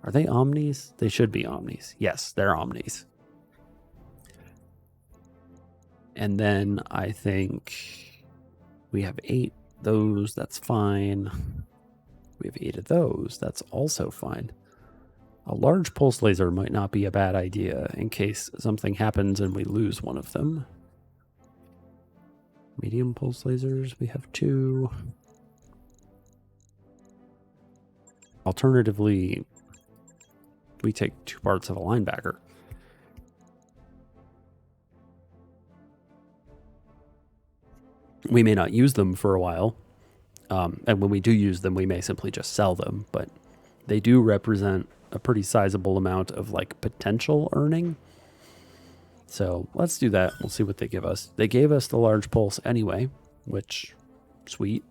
Are they Omnis? They should be Omnis. Yes, they're Omnis. And then I think we have 8 of those. That's fine. We have 8 of those. That's also fine. A large pulse laser might not be a bad idea in case something happens and we lose one of them. Medium pulse lasers, we have 2. Alternatively, we take 2 parts of a linebacker. We may not use them for a while, and when we do use them, we may simply just sell them, but they do represent a pretty sizable amount of, like, potential earning. So let's do that. We'll see what they give us. They gave us the large pulse anyway, which, sweet.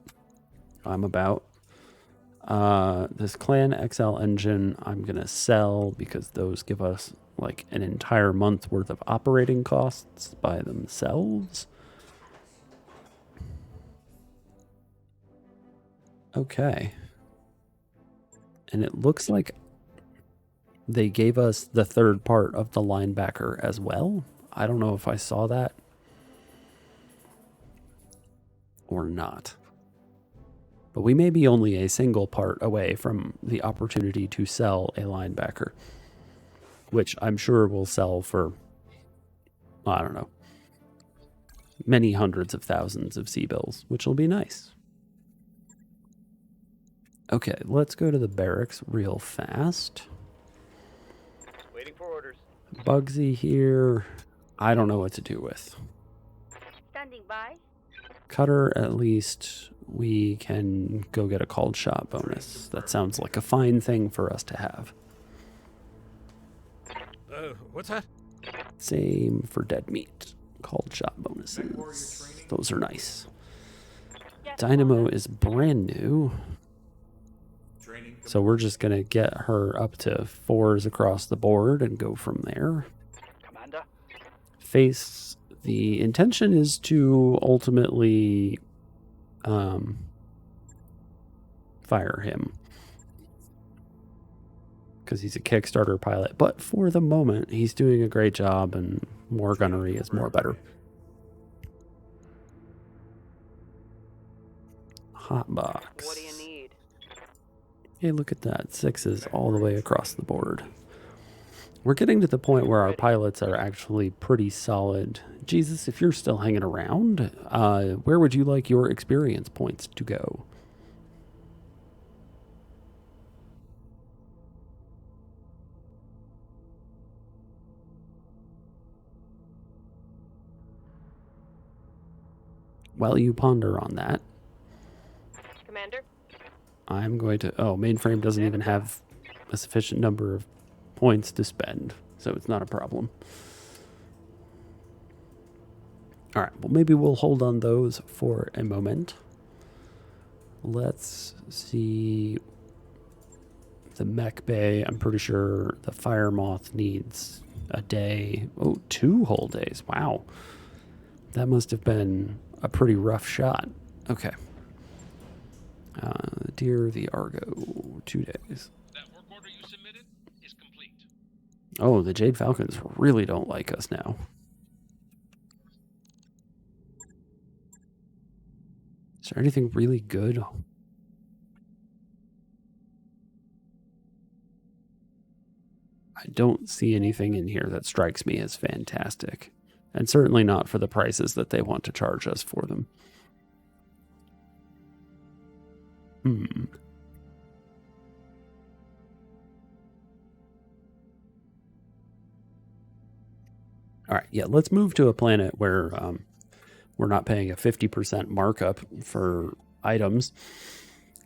I'm about. This Clan XL engine I'm going to sell because those give us, like, an entire month worth of operating costs by themselves. Okay. And it looks like they gave us the 3rd part of the linebacker as well. I don't know if I saw that or not. But we may be only a single part away from the opportunity to sell a linebacker, which I'm sure will sell for, I don't know, many hundreds of thousands of C-bills, which will be nice. Okay, let's go to the barracks real fast. Waiting for orders. Bugsy here. I don't know what to do with. Standing by. Cutter, at least we can go get a called shot bonus. That sounds like a fine thing for us to have. What's that? Same for Deadmeat. Called shot bonuses. Those are nice. Dynamo is brand new. So we're just going to get her up to 4s across the board and go from there. Commander? Face, the intention is to ultimately fire him, because he's a Kickstarter pilot. But for the moment, he's doing a great job, and more gunnery is more better. Hotbox. What do you need? Hey, look at that. 6s all the way across the board. We're getting to the point where our pilots are actually pretty solid. Jesus, if you're still hanging around, where would you like your experience points to go? while you ponder on that, Commander? I'm going to... Oh, mainframe doesn't even have a sufficient number of points to spend, so it's not a problem. All right, well, maybe we'll hold on those for a moment. Let's see the mech bay. I'm pretty sure the fire moth needs a day. Oh, 2 whole days. Wow. That must have been a pretty rough shot. Okay. Dear the Argo, 2 days. That work order you submitted is complete. Oh, the Jade Falcons really don't like us now. Is there anything really good? I don't see anything in here that strikes me as fantastic. And certainly not for the prices that they want to charge us for them. All right, yeah, let's move to a planet where we're not paying a 50% markup for items.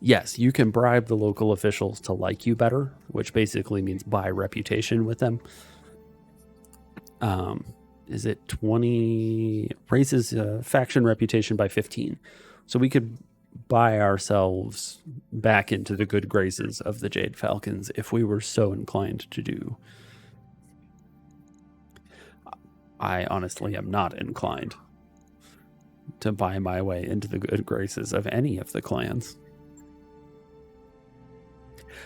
Yes, you can bribe the local officials to like you better, which basically means buy reputation with them. Is it 20? Raises faction reputation by 15. So we could buy ourselves back into the good graces of the Jade Falcons if we were so inclined to do. I honestly am not inclined to buy my way into the good graces of any of the clans.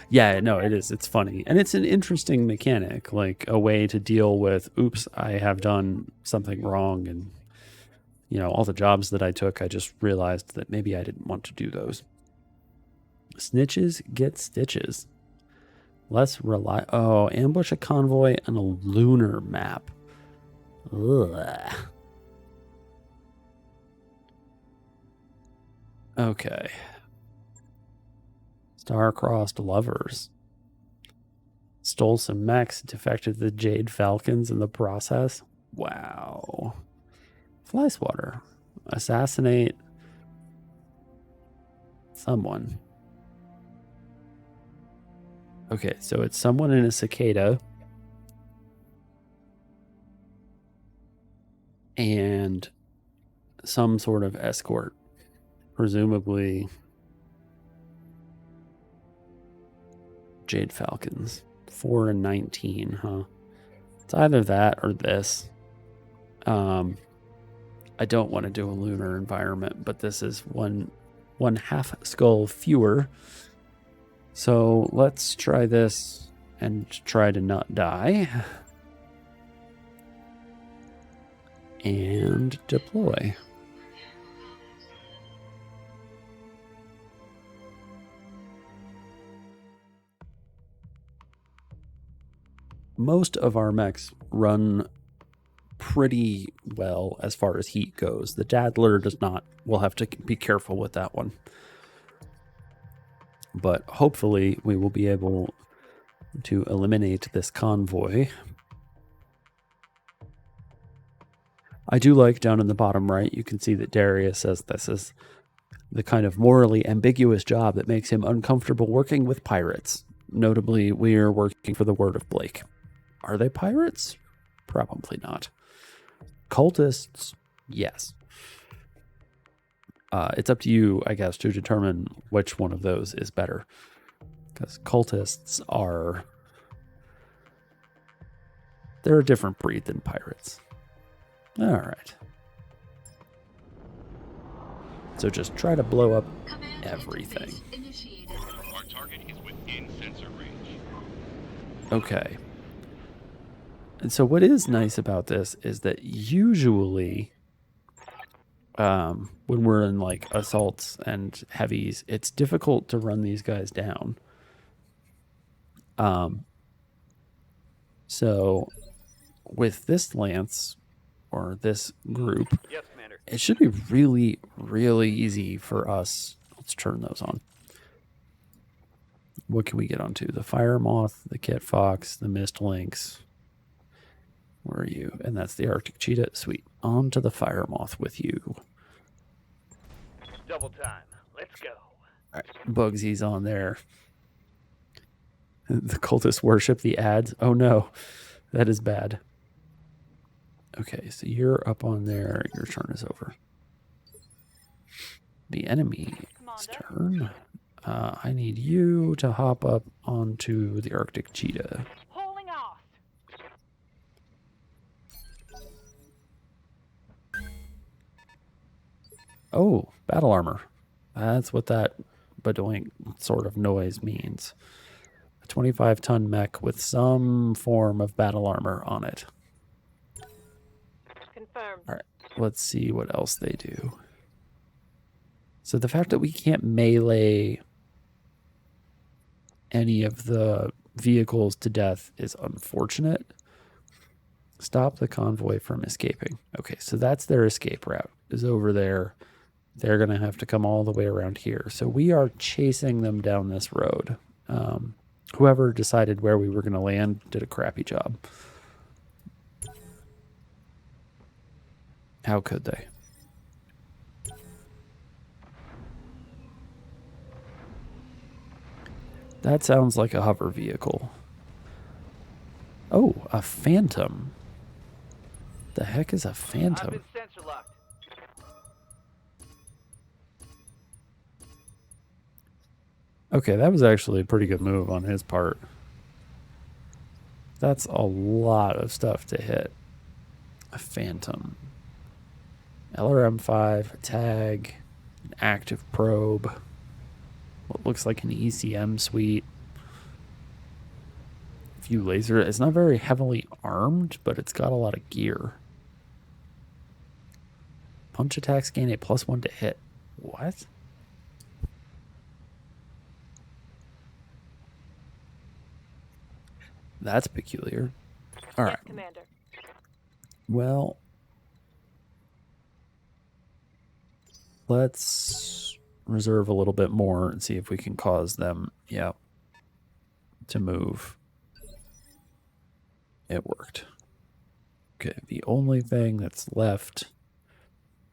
Yeah, no, it is. It's funny. And it's an interesting mechanic, like a way to deal with, oops, I have done something wrong. And, you know, all the jobs that I took, I just realized that maybe I didn't want to do those. Snitches get stitches. Less rely. Oh, ambush a convoy on a lunar map. Ugh. Okay. Star-crossed lovers. Stole some mechs, defected the Jade Falcons in the process. Wow. Fly swatter. Assassinate someone. Okay, so it's someone in a cicada. And some sort of escort. Presumably Jade Falcons. 4 and 19, huh? It's either that or this. I don't want to do a lunar environment, but this is one half skull fewer. So let's try this and try to not die. And deploy. Most of our mechs run pretty well as far as heat goes. The Daddler does not. We'll have to be careful with that one. But hopefully we will be able to eliminate this convoy. I do like down in the bottom right, you can see that Darius says this is the kind of morally ambiguous job that makes him uncomfortable working with pirates. Notably, we are working for the Word of Blake. Are they pirates? Probably not. Cultists? Yes. It's up to you, I guess, to determine which one of those is better. Because cultists are... they're a different breed than pirates. All right. So just try to blow up everything. Our target is within sensor range. Okay. And so what is nice about this is that usually when we're in like assaults and heavies, it's difficult to run these guys down. So with this lance or this group, Yes, Commander. it should be really, really easy for us. Let's turn those on. What can we get onto? The Fire Moth, the Kit Fox, the Mist Lynx. Where are you? And that's the Arctic Cheetah. Sweet. On to the Fire Moth with you. Double time. Let's go. All right, Bugsy's on there. The cultists worship the ads. Oh no, that is bad. Okay, so you're up on there. Your turn is over. The enemy's turn. I need you to hop up onto the Arctic cheetah. Hauling off. Oh, battle armor. That's what that badoink sort of noise means. A 25-ton mech with some form of battle armor on it. Confirmed. All right, let's see what else they do. So the fact that we can't melee any of the vehicles to death is unfortunate. Stop the convoy from escaping. Okay, so that's their escape route, is over there. They're going to have to come all the way around here. So we are chasing them down this road. Whoever decided where we were going to land did a crappy job. How could they? That sounds like a hover vehicle. Oh, a phantom. The heck is a I've phantom? been sensor locked. Okay, that was actually a pretty good move on his part. That's a lot of stuff to hit. A phantom. LRM-5, a tag, an active probe. What looks like an ECM suite. A few laser. It's not very heavily armed, but it's got a lot of gear. Punch attacks gain a +1 to hit. What? That's peculiar. All right. Yes, Commander. Well, let's reserve a little bit more and see if we can cause them, to move. It worked. Okay, the only thing that's left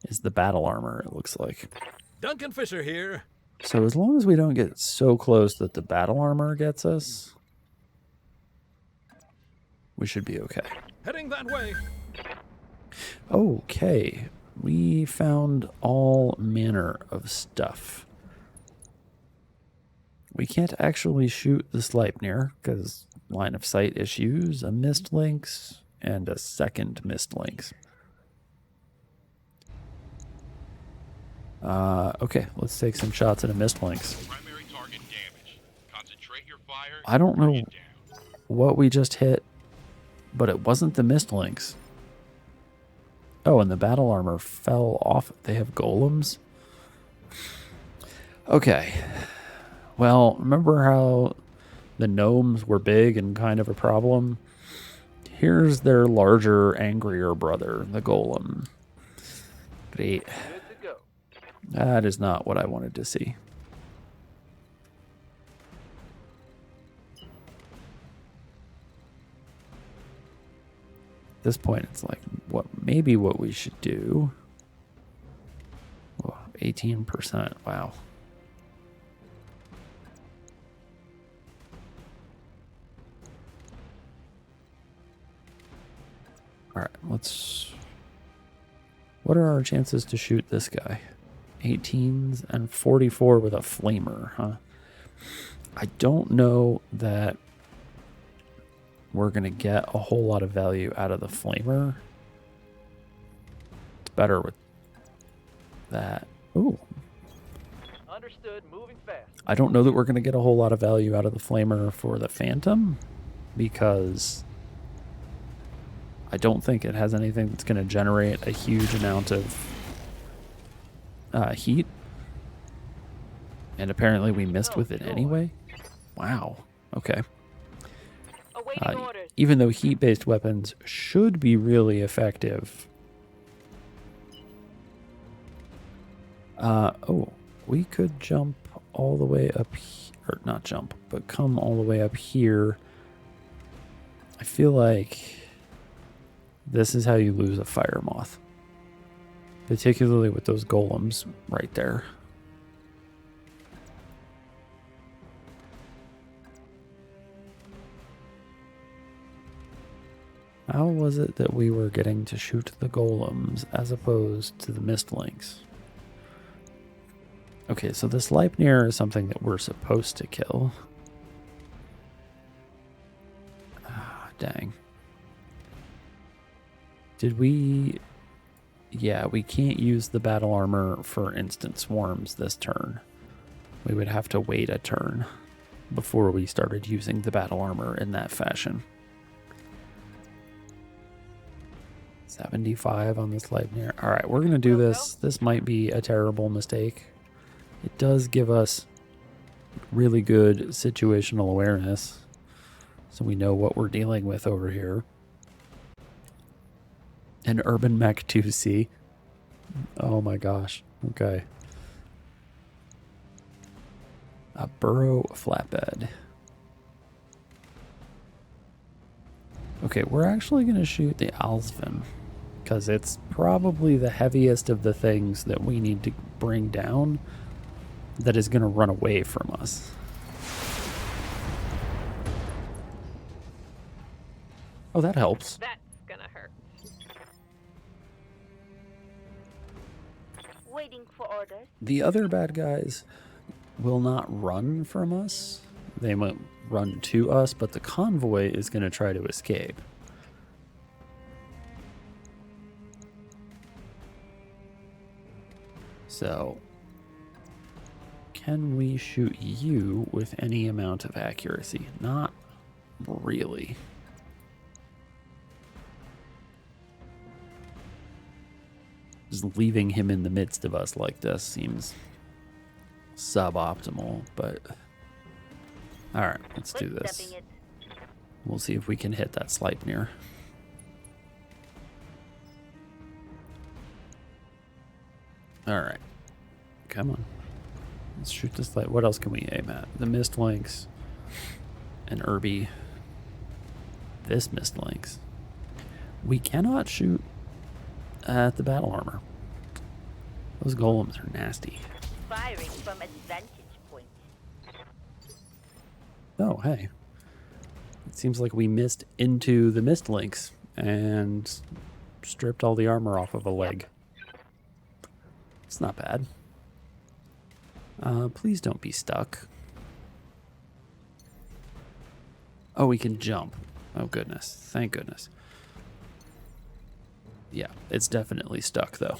is the battle armor, it looks like. Duncan Fisher here. So as long as we don't get so close that the battle armor gets us, we should be okay. Heading that way. Okay, we found all manner of stuff. We can't actually shoot the Sleipnir because line of sight issues, a mist lynx, and a second mist lynx. Okay, let's take some shots at a mist lynx. Primary target damaged. Concentrate your fire. I don't Bring know it down. what we just hit, but it wasn't the mist lynx. Oh, and the battle armor fell off. They have golems. Okay. Well, remember how the gnomes were big and kind of a problem? Here's their larger, angrier brother, the golem. Great. Good to go. That is not what I wanted to see. At this point, it's like, maybe what we should do. Oh, 18%. Wow. All right, what are our chances to shoot this guy? 18s and 44 with a flamer, huh? I don't know that we're going to get a whole lot of value out of the flamer. It's better with that. Ooh. Understood. Moving fast. I don't know that we're going to get a whole lot of value out of the flamer for the phantom because I don't think it has anything that's going to generate a huge amount of heat. And apparently we missed with it anyway. Wow. Okay. Awaiting orders. Even though heat-based weapons should be really effective. Oh, we could jump all the way up here, or not jump, but come all the way up here. I feel like this is how you lose a fire moth. Particularly with those golems right there. How was it that we were getting to shoot the golems as opposed to the mistlings? Okay, so the Sleipnir is something that we're supposed to kill. Ah, dang. Did we... Yeah, we can't use the battle armor for instant swarms this turn. We would have to wait a turn before we started using the battle armor in that fashion. 75 on this Sleipnir. Alright, we're going to do this. This might be a terrible mistake. It does give us really good situational awareness, so we know what we're dealing with over here. An urban mech 2C. Oh my gosh. Okay. A burrow flatbed. Okay, we're actually going to shoot the Alsvin, because it's probably the heaviest of the things that we need to bring down that is going to run away from us. Oh, that helps. That's gonna hurt. Waiting for orders. The other bad guys will not run from us. They might run to us, but the convoy is going to try to escape. So, can we shoot you with any amount of accuracy? Not really. Just leaving him in the midst of us like this seems suboptimal, but alright, let's do this. We'll see if we can hit that Sleipnir. Alright. Come on. Let's shoot this light. What else can we aim at? The Mist Lynx. And Irby. This Mist Lynx. We cannot shoot at the battle armor. Those golems are nasty. Firing from advantage point. Oh, hey. It seems like we missed into the Mist Lynx and stripped all the armor off of a leg. It's not bad. Please don't be stuck. Oh, we can jump. Oh, goodness. Thank goodness. Yeah, it's definitely stuck, though.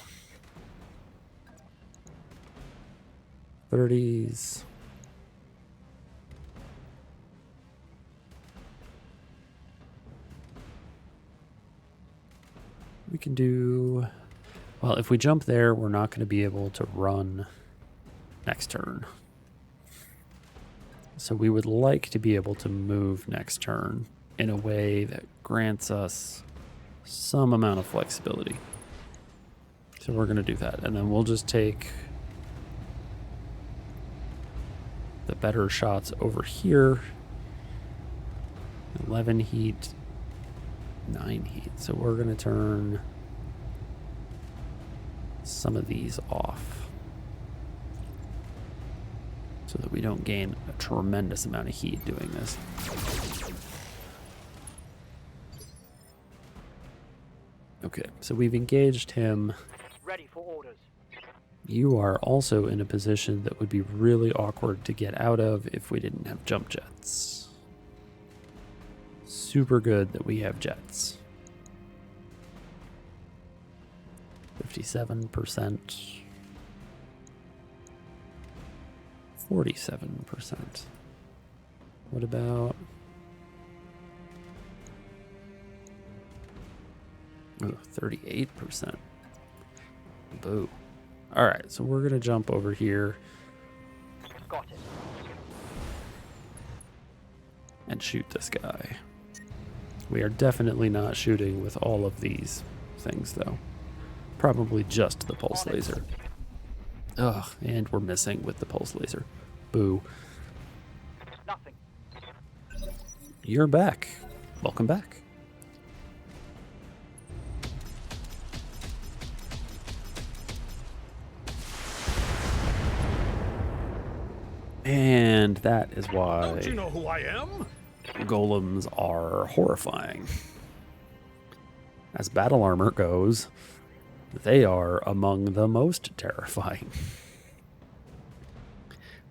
30s. We can do... Well, if we jump there, we're not going to be able to run next turn. So we would like to be able to move next turn in a way that grants us some amount of flexibility. So we're going to do that. And then we'll just take the better shots over here. 11 heat, 9 heat. So we're going to turn some of these off so that we don't gain a tremendous amount of heat doing this. Okay, so we've engaged him. Ready for orders. You are also in a position that would be really awkward to get out of if we didn't have jump jets. Super good that we have jets. 57%. 47%. What about... Oh, 38%. Boo. Alright, so we're going to jump over here. Got it. And shoot this guy. We are definitely not shooting with all of these things, though. Probably just the pulse laser. Ugh, and we're missing with the pulse laser. Boo. Nothing. You're back. Welcome back. And that is why Don't you know who I am? golems are horrifying. as battle armor goes, they are among the most terrifying.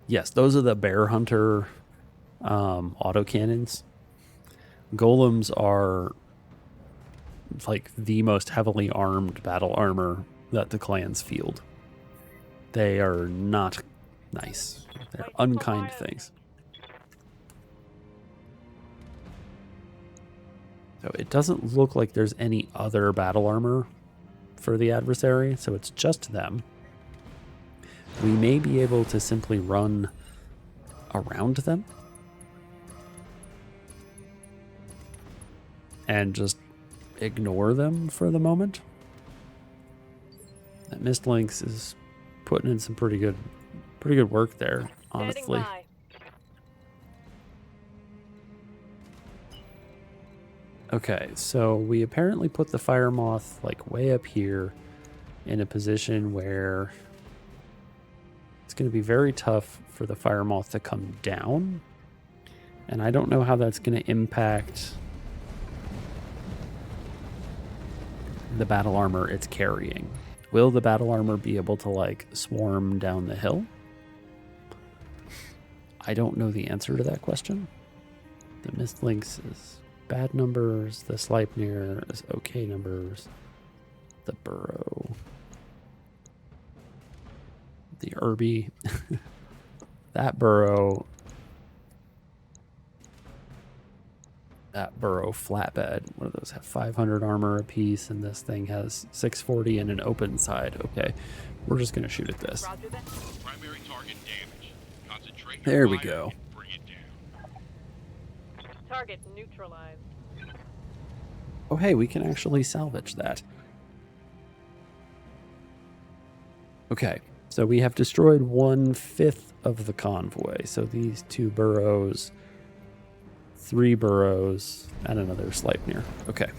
Yes, those are the bear hunter autocannons. Golems are like the most heavily armed battle armor that the clans field. They are not nice. They're unkind things. So it doesn't look like there's any other battle armor for the adversary, so it's just them. We may be able to simply run around them and just ignore them for the moment. That Mist Lynx is putting in some pretty good work there, honestly. Okay, so we apparently put the fire moth like way up here in a position where it's going to be very tough for the fire moth to come down. And I don't know how that's going to impact the battle armor it's carrying. Will the battle armor be able to like swarm down the hill? I don't know the answer to that question. The Mist Lynx is bad numbers. The Sleipnir is okay numbers. The Burrow. The Irby. That Burrow. That Burrow flatbed. One of those have 500 armor apiece, and this thing has 640 and an open side. Okay, we're just gonna shoot at this. Primary target damage. Concentrate There we go. and bring it down. Target neutralized. Oh, hey, we can actually salvage that. Okay, so we have destroyed 1/5 of the convoy. So these 2 burrows, 3 burrows, and another Sleipnir. Okay.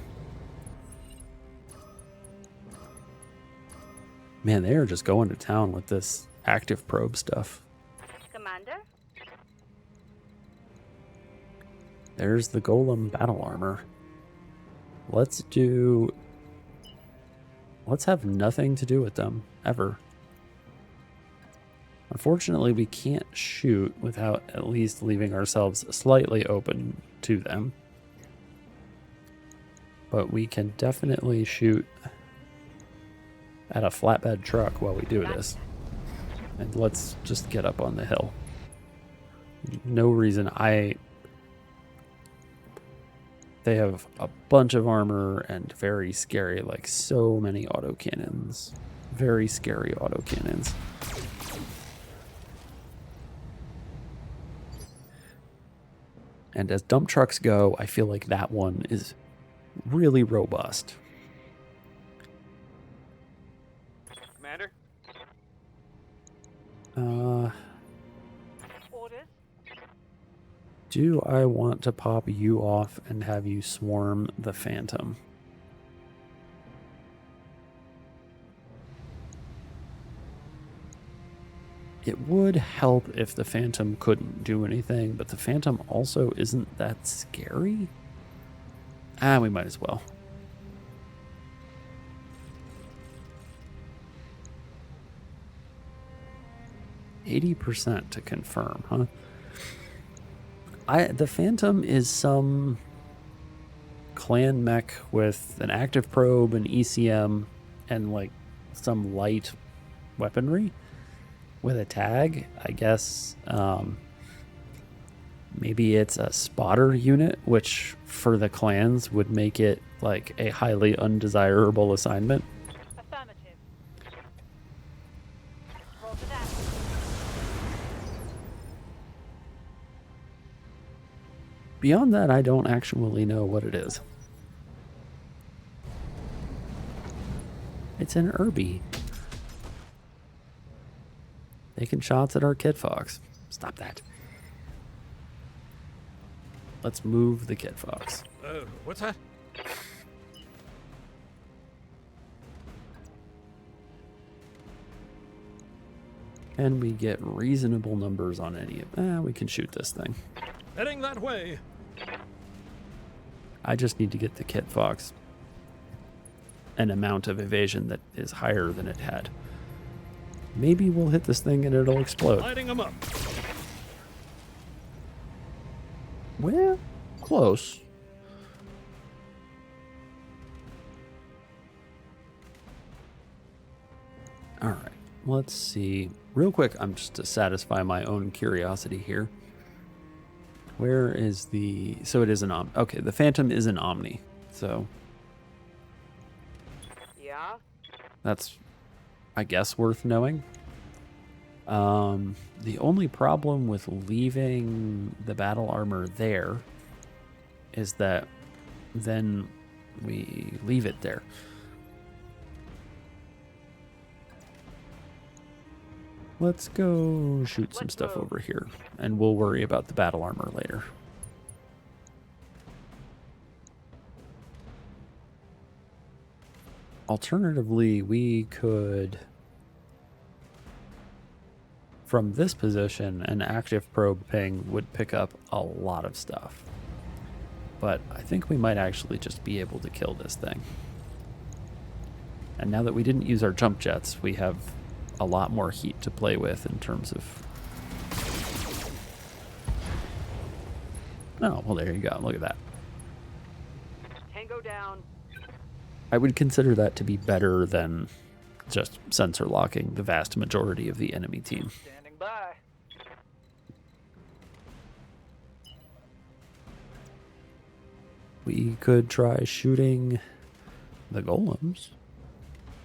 Man, they are just going to town with this active probe stuff. Commander? There's the golem battle armor. Let's have nothing to do with them, ever. Unfortunately, we can't shoot without at least leaving ourselves slightly open to them. But we can definitely shoot at a flatbed truck while we do this. And let's just get up on the hill. No reason They have a bunch of armor and very scary, like so many autocannons. Very scary autocannons. And as dump trucks go, I feel like that one is really robust. Commander? Orders. Do I want to pop you off and have you swarm the Phantom? It would help if the Phantom couldn't do anything, but the Phantom also isn't that scary. We might as well. %80 to confirm, huh? The Phantom is some clan mech with an active probe, an ECM, and like some light weaponry with a tag. I guess maybe it's a spotter unit, which for the clans would make it like a highly undesirable assignment. Affirmative. Roll for that. Beyond that, I don't actually know what it is. It's an Irby. Taking shots at our Kit Fox. Stop that. Let's move the Kit Fox. What's that? Can we get reasonable numbers on any of... we can shoot this thing. Heading that way. I just need to get the Kit Fox an amount of evasion that is higher than it had. Maybe we'll hit this thing and it'll explode. Lighting them up. Well, close. All right, let's see. Real quick, I'm just to satisfy my own curiosity here. Where is the... So it is an Omni. Okay, the Phantom is an Omni. So Yeah? that's, I guess, worth knowing. The only problem with leaving the battle armor there is that then we leave it there. Let's go shoot some stuff over here, and we'll worry about the battle armor later. Alternatively, we could, from this position, an active probe ping would pick up a lot of stuff. But I think we might actually just be able to kill this thing. And now that we didn't use our jump jets, we have a lot more heat to play with in terms of... Oh, well, there you go. Look at that. Tango down. I would consider that to be better than just sensor locking the vast majority of the enemy team. Standing by. We could try shooting the golems.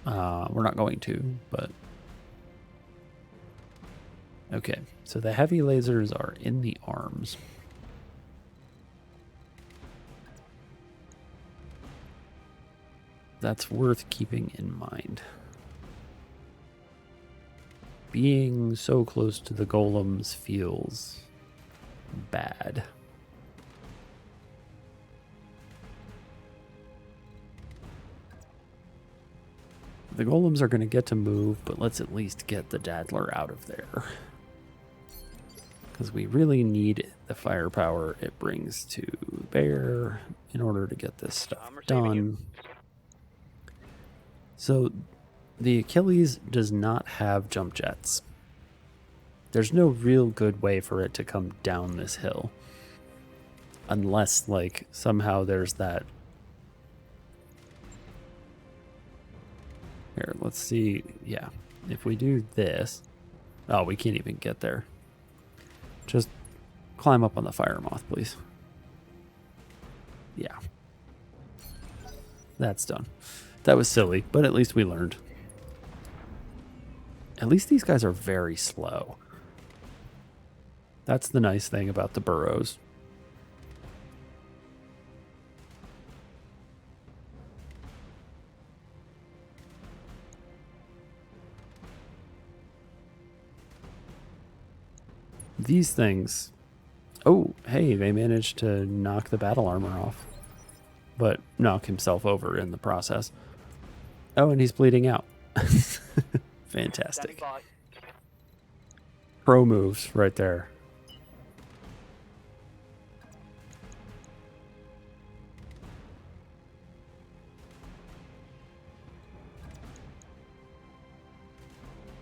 We're not going to, but... Okay, so the heavy lasers are in the arms. That's worth keeping in mind. Being so close to the golems feels bad. The golems are going to get to move, but let's at least get the Daddler out of there. Because we really need the firepower it brings to bear in order to get this stuff I'm receiving you. done. So the Achilles does not have jump jets. There's no real good way for it to come down this hill. Unless, like, somehow there's that... Here, let's see. Yeah, if we do this... Oh, we can't even get there. Just climb up on the fire moth, please. Yeah. That's done. That was silly, but at least we learned. At least these guys are very slow. That's the nice thing about the burrows. These things... Oh, hey, they managed to knock the battle armor off. But knock himself over in the process. Oh, and he's bleeding out. Fantastic. Pro moves right there.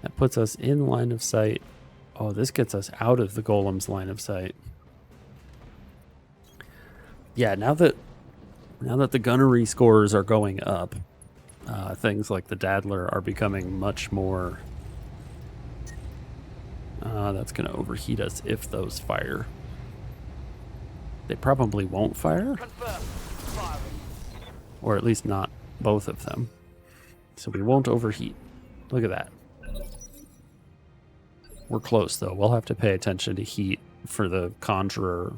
That puts us in line of sight. Oh, this gets us out of the golem's line of sight. Yeah, now that the gunnery scores are going up, things like the Daddler are becoming much more... that's going to overheat us if those fire. They probably won't fire. Or at least not both of them. So we won't overheat. Look at that. We're close, though. We'll have to pay attention to heat for the Conjurer.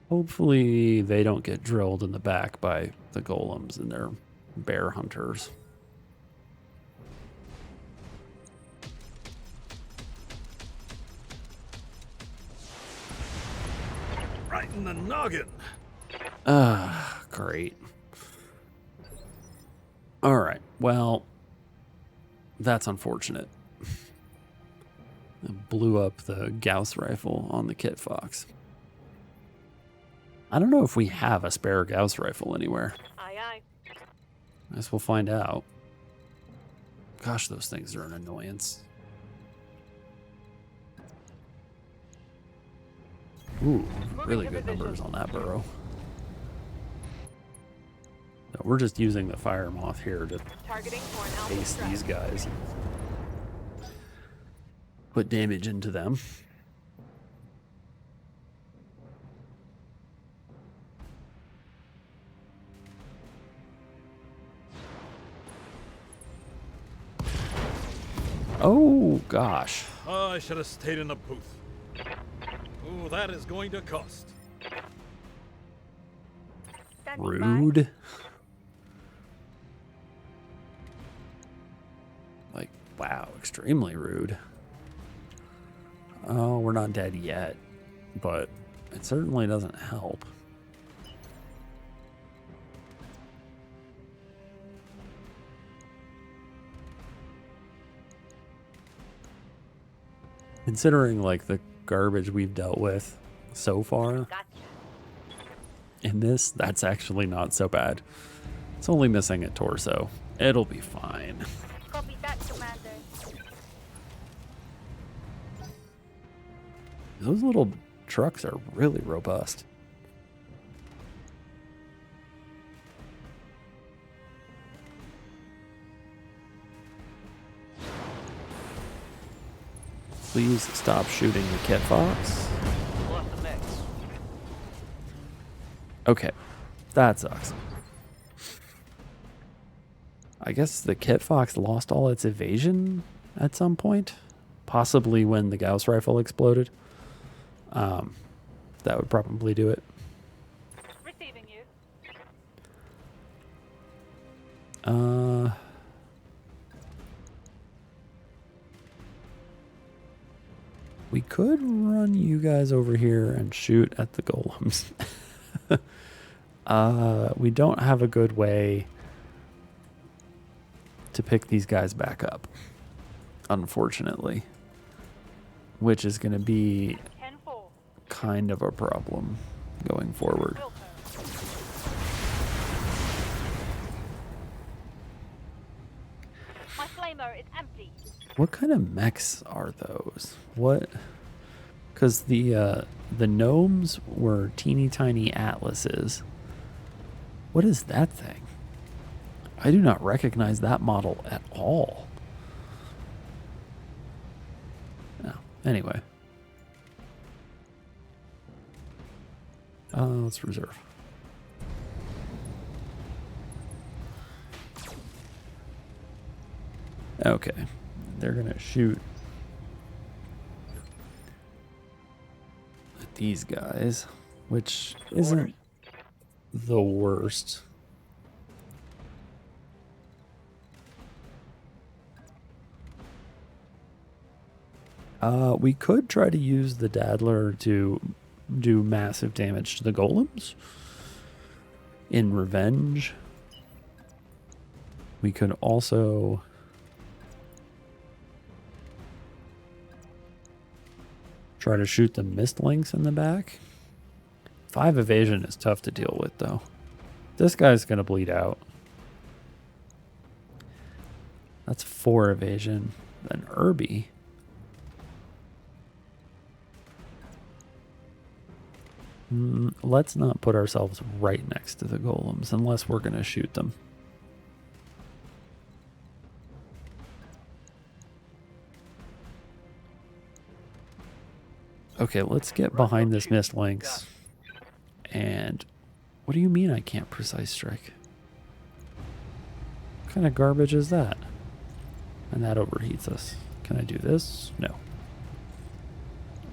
Hopefully they don't get drilled in the back by the golems and their bear hunters. Right in the noggin. Ah, great. All right, well, that's unfortunate. It blew up the Gauss rifle on the Kit Fox. I don't know if we have a spare Gauss rifle anywhere. Aye, aye. I guess we'll find out. Gosh, those things are an annoyance. Ooh, really good numbers on that burrow. No, we're just using the fire moth here to Targeting for an alpha face strike. these guys. Put damage into them. Oh, gosh. I should have stayed in the booth. Oh, that is going to cost. Standing by. Rude. Like, wow, extremely rude. Oh, we're not dead yet, but it certainly doesn't help. Considering, like, the garbage we've dealt with so far Gotcha. in this, that's actually not so bad. It's only missing a torso. It'll be fine. Copy that, Commander. Those little trucks are really robust. Please stop shooting the Kit Fox. Lost the mech. Okay, that sucks. I guess the Kit Fox lost all its evasion at some point, possibly when the Gauss rifle exploded. That would probably do it. Receiving you. We could run you guys over here and shoot at the golems. We don't have a good way to pick these guys back up, unfortunately, which is going to be 10-4. kind of a problem going forward. Filter. My flamer is empty. What kind of mechs are those? What? Because the gnomes were teeny tiny atlases. What is that thing? I do not recognize that model at all. Oh, anyway. Let's reserve. Okay. They're going to shoot at these guys, which isn't the worst. We could try to use the Daddler to do massive damage to the golems in revenge. We could also try to shoot the mistlings in the back. 5 evasion is tough to deal with, though. This guy's going to bleed out. That's 4 evasion. Then Irby. Let's not put ourselves right next to the golems unless we're going to shoot them. Okay, let's get behind this mist lynx. And what do you mean I can't precise strike? What kind of garbage is that? And that overheats us. Can I do this? No.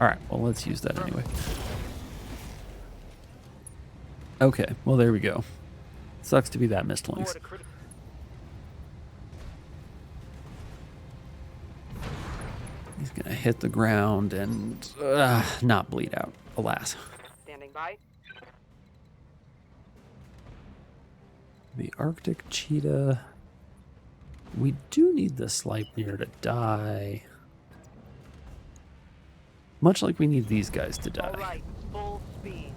Alright, well, let's use that anyway. Okay, well, there we go. Sucks to be that mist lynx. He's gonna hit the ground and not bleed out, alas. Standing by. The Arctic cheetah. We do need the Sleipnir to die. Much like we need these guys to All die. right, full speed.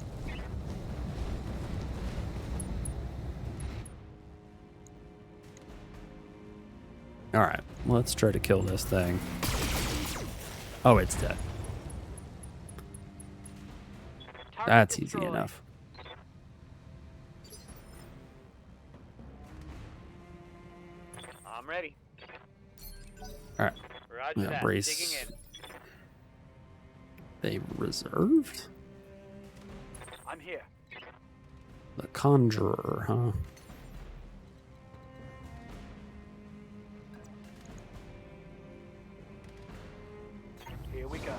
Alright, let's try to kill this thing. Oh, it's dead. Target That's easy destroyed. enough. I'm ready. Alright, Roger yeah, that. brace. Digging in. They reserved? I'm here. The Conjurer, huh? Here we go.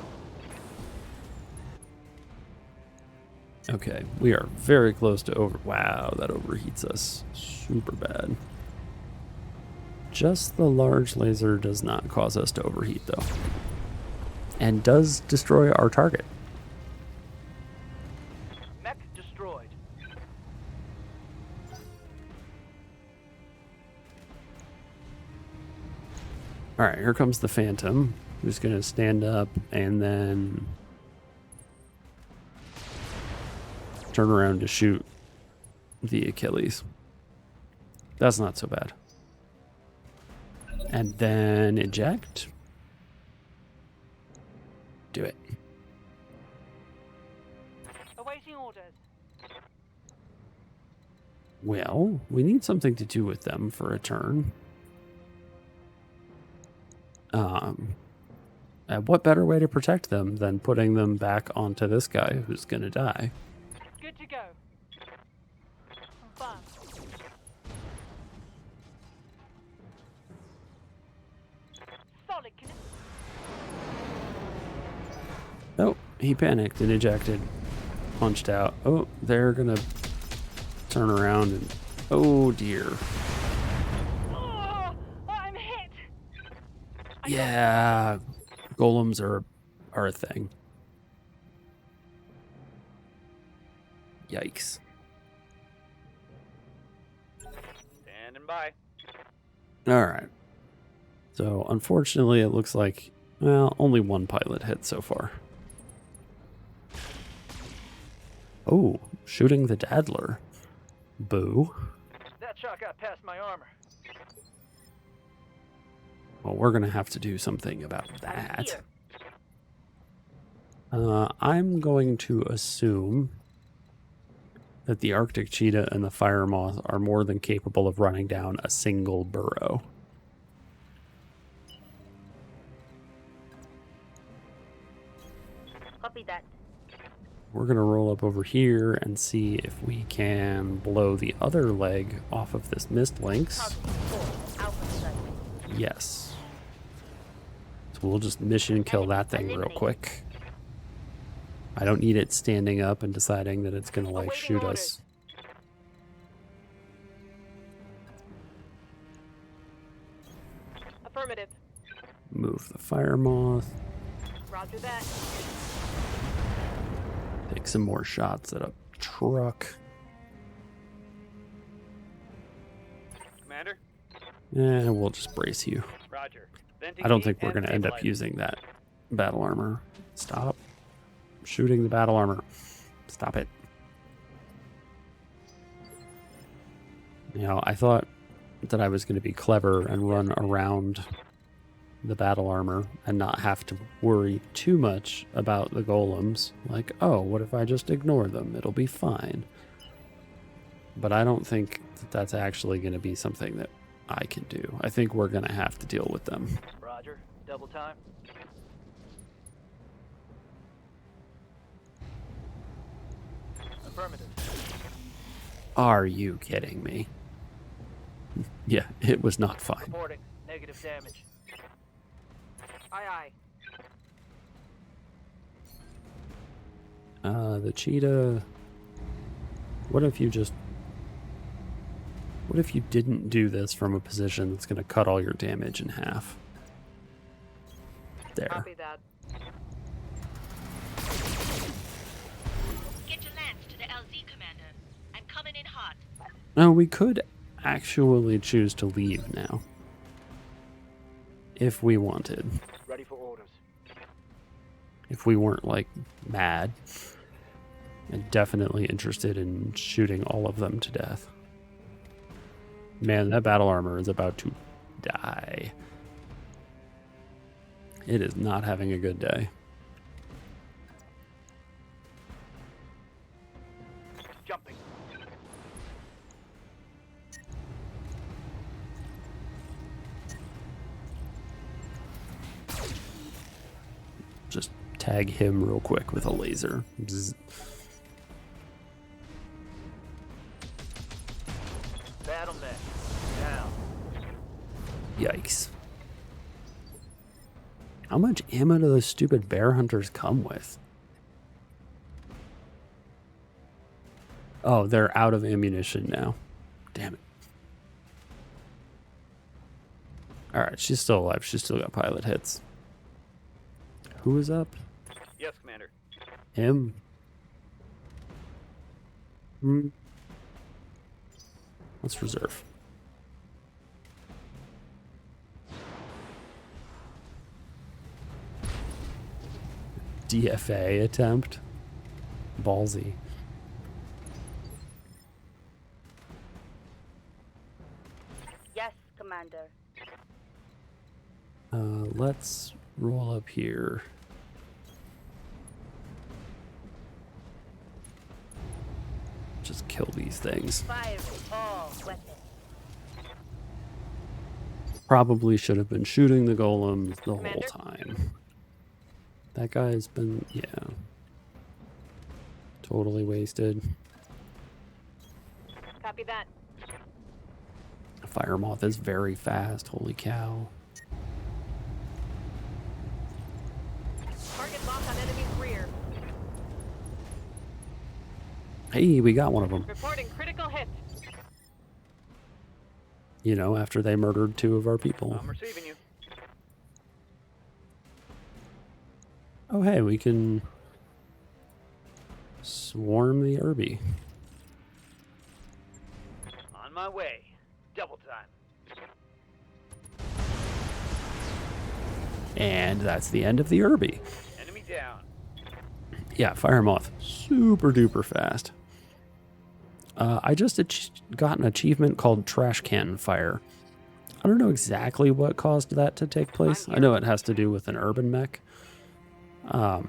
Okay, we are very close to over. Wow, that overheats us super bad. Just the large laser does not cause us to overheat, though. And does destroy our target. Mech destroyed. Alright, here comes the Phantom, who's going to stand up and then turn around to shoot the Achilles. That's not so bad. And then eject. Do it. Awaiting orders. Well, we need something to do with them for a turn. And what better way to protect them than putting them back onto this guy who's going to die? Good to go. Confirmed. Solid. Oh, he panicked and ejected. Punched out. Oh, they're going to turn around and... Oh, dear. Oh, I'm hit. Yeah, golems are a thing. Yikes. Standing by. All right. So, unfortunately, it looks like, well, only one pilot hit so far. Oh, shooting the Daddler. Boo. That shot got past my armor. Well, we're going to have to do something about that. Here. I'm going to assume that the Arctic cheetah and the fire moth are more than capable of running down a single burrow. Copy that. We're going to roll up over here and see if we can blow the other leg off of this mist lynx. Target 4, Alpha Strike. Yes. So we'll just mission kill that thing real quick. I don't need it standing up and deciding that it's going to, like, Awaiting shoot orders. us. Affirmative. Move the fire moth. Roger that. Take some more shots at a truck. Commander? And we'll just brace you. Roger. Venting I don't heat think we're and going to end up stabilizing. using that battle armor. Stop shooting the battle armor. Stop it. You know, I thought that I was going to be clever and run around the battle armor and not have to worry too much about the golems. Like, oh, what if I just ignore them? It'll be fine. But I don't think that that's actually going to be something that I can do. I think we're going to have to deal with them. Roger. Double time. Affirmative. Are you kidding me? Yeah, it was not fine. Reporting. Negative damage. Aye, aye. The cheetah... What if you didn't do this from a position that's going to cut all your damage in half? There. Copy that. Get your lance to the LZ, Commander. I'm coming in hot. Now, we could actually choose to leave now. If we wanted. Ready for orders. If we weren't, like, mad. And definitely interested in shooting all of them to death. Man, that battle armor is about to die. It is not having a good day. Jumping. Just tag him real quick with a laser. Bzz. Battle mech. Down. Yikes. How much ammo do those stupid bear hunters come with? Oh, they're out of ammunition now. Damn it. Alright, she's still alive. She's still got pilot hits. Who is up? Yes, Commander. Him? Let's reserve. DFA attempt. Ballsy. Yes, Commander. Let's roll up here. Just kill these things. Fire all weapons. Probably should have been shooting the golems the whole Commander? time. That guy's been, yeah. Totally wasted. Copy that. Fire moth is very fast, holy cow. Target locked on enemy's rear. Hey, we got one of them. Reporting critical hit. You know, after they murdered 2 of our people. I'm receiving you. Oh, hey, we can swarm the Irby. On my way. Double time. And that's the end of the Irby. Enemy down. Yeah, fire moth, super duper fast. I just got an achievement called Trash Can Fire. I don't know exactly what caused that to take place. I know it has to do with an urban mech. But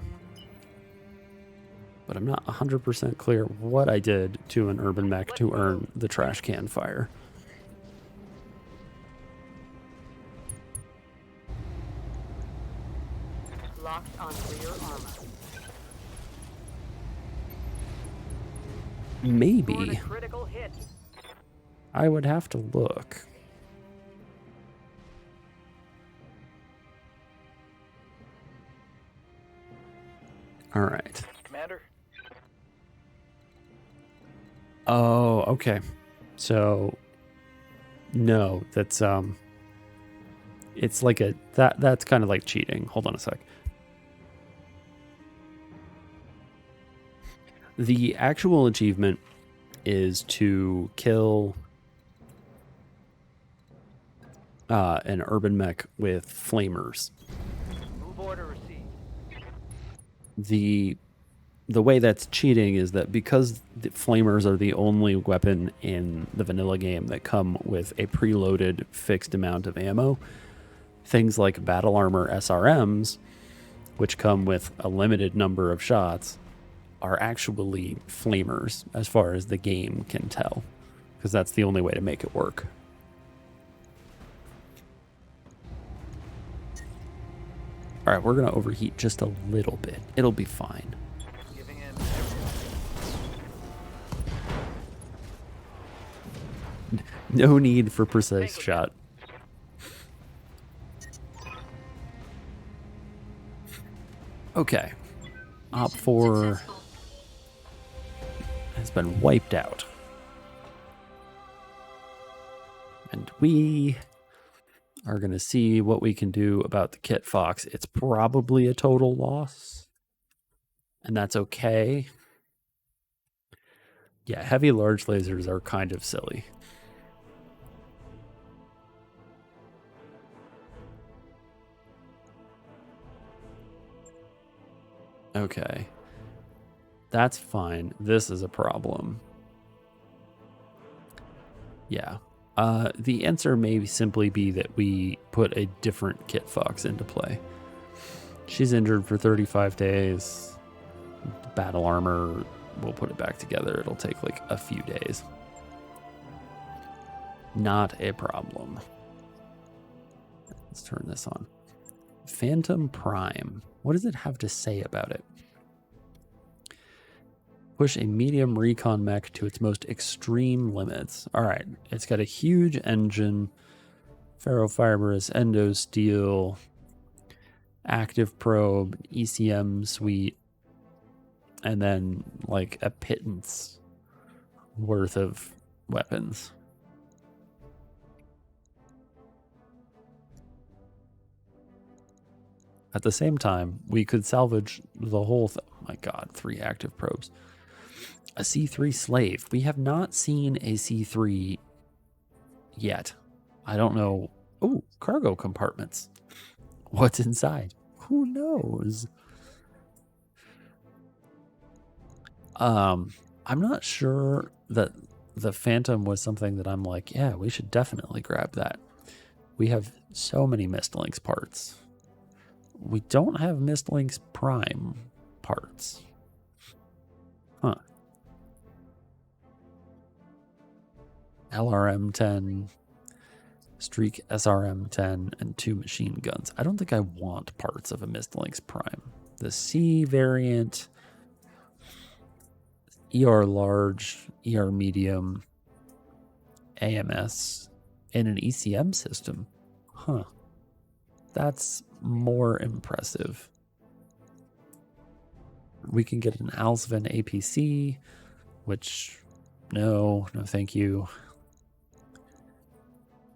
I'm not 100% clear what I did to an urban mech to earn the Trash Can Fire. Locked on rear armor. Maybe. Critical hit. I would have to look. All right. Commander. Oh, okay. So no, that's it's like a that's kind of like cheating. Hold on a sec. The actual achievement is to kill an urban mech with flamers. Move order received. The way that's cheating is that because the flamers are the only weapon in the vanilla game that come with a preloaded fixed amount of ammo, things like battle armor SRMs, which come with a limited number of shots, are actually flamers as far as the game can tell, because that's the only way to make it work. All right, we're going to overheat just a little bit. It'll be fine. Giving in. No need for precise shot. Okay. Op 4 has been wiped out. And we are going to see what we can do about the Kit Fox. It's probably a total loss, and that's okay. Yeah, heavy large lasers are kind of silly. Okay. That's fine. This is a problem. Yeah. The answer may simply be that we put a different Kit Fox into play. She's injured for 35 days. Battle armor, we'll put it back together. It'll take like a few days. Not a problem. Let's turn this on. Phantom Prime. What does it have to say about it? Push a medium recon mech to its most extreme limits. All right. It's got a huge engine, ferrofibrous endo steel, active probe, ECM suite, and then like a pittance worth of weapons. At the same time, we could salvage the whole oh my god, 3 active probes. A C3 slave. We have not seen a C3 yet. I don't know. Oh, cargo compartments. What's inside? Who knows? I'm not sure that the Phantom was something that I'm like, yeah, we should definitely grab that. We have so many Mistlinks parts. We don't have Mistlinks Prime parts. Huh. LRM-10, Streak SRM-10, and 2 machine guns. I don't think I want parts of a Mistlinks Prime. The C variant, ER large, ER medium, AMS, and an ECM system. Huh. That's more impressive. We can get an Alsvin APC, which, no thank you.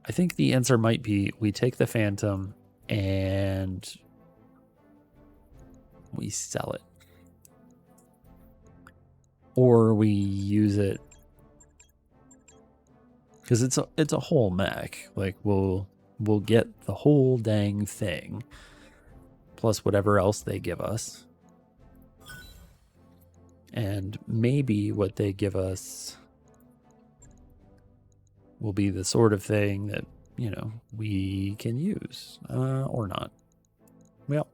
I think the answer might be we take the Phantom and we sell it. Or we use it because it's a whole mech. Like we'll get the whole dang thing plus whatever else they give us. And maybe what they give us will be the sort of thing that, you know, we can use or not. Well,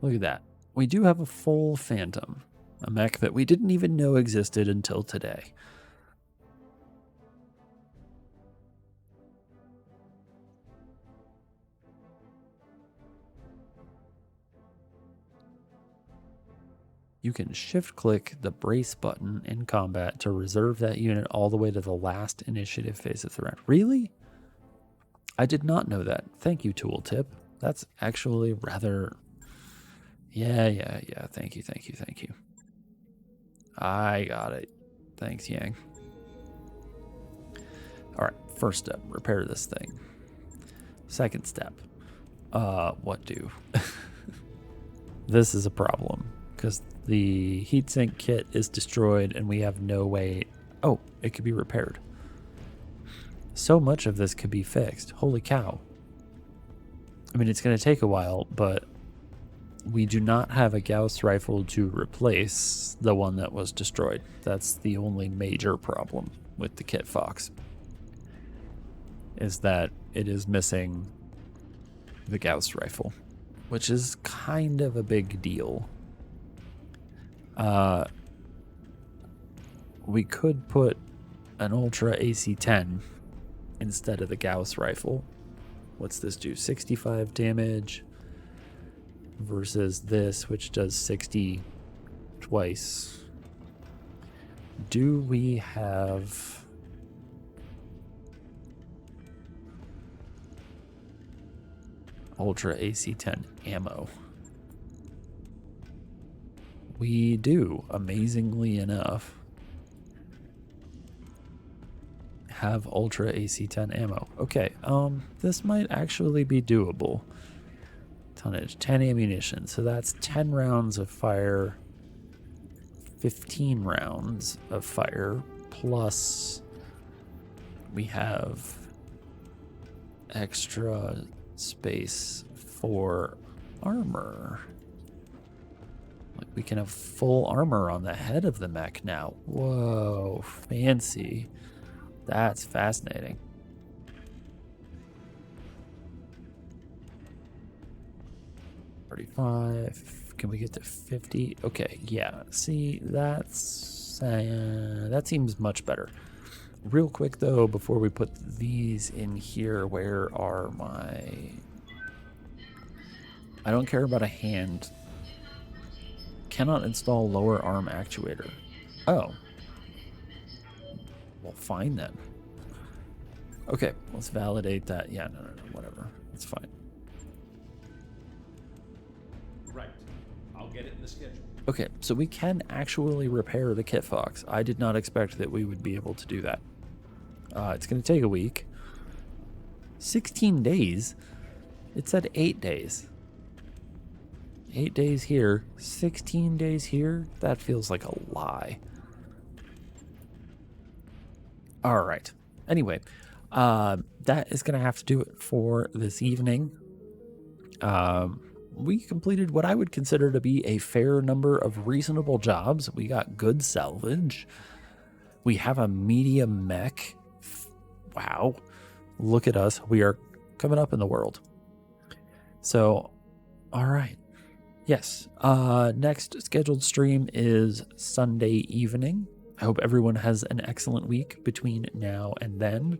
look at that. We do have a full Phantom, a mech that we didn't even know existed until today. You can shift-click the brace button in combat to reserve that unit all the way to the last initiative phase of the round. Really? I did not know that. Thank you, tooltip. That's actually rather... Yeah. Thank you. I got it. Thanks, Yang. All right, first step, repair this thing. Second step, what do? This is a problem because the heatsink kit is destroyed and we have no way. Oh, it could be repaired. So much of this could be fixed. Holy cow. I mean, it's going to take a while, but we do not have a Gauss rifle to replace the one that was destroyed. That's the only major problem with the Kit Fox, is that it is missing the Gauss rifle, which is kind of a big deal. We could put an Ultra AC-10 instead of the Gauss rifle. What's this do? 65 damage versus this, which does 60 twice. Do we have... Ultra AC-10 ammo? We do, amazingly enough, have Ultra AC-10 ammo. Okay, this might actually be doable. Tonnage, 10 ammunition, so that's 10 rounds of fire, 15 rounds of fire, plus we have extra space for armor. Like we can have full armor on the head of the mech now. Whoa, fancy. That's fascinating. 45. Can we get to 50? Okay, yeah. See, that seems much better. Real quick though, before we put these in here, where are my... I don't care about a hand. Cannot install lower arm actuator. Oh. Well, fine then. Okay, let's validate that. Yeah, no, whatever. It's fine. Right. I'll get it in the schedule. Okay, so we can actually repair the Kit Fox. I did not expect that we would be able to do that. It's going to take a week. 16 days? It said 8 days. 8 days here, 16 days here? That feels like a lie. All right. Anyway, that is going to have to do it for this evening. We completed what I would consider to be a fair number of reasonable jobs. We got good salvage. We have a medium mech. Wow. Look at us. We are coming up in the world. So, all right. Yes. Next scheduled stream is Sunday evening. I hope everyone has an excellent week between now and then.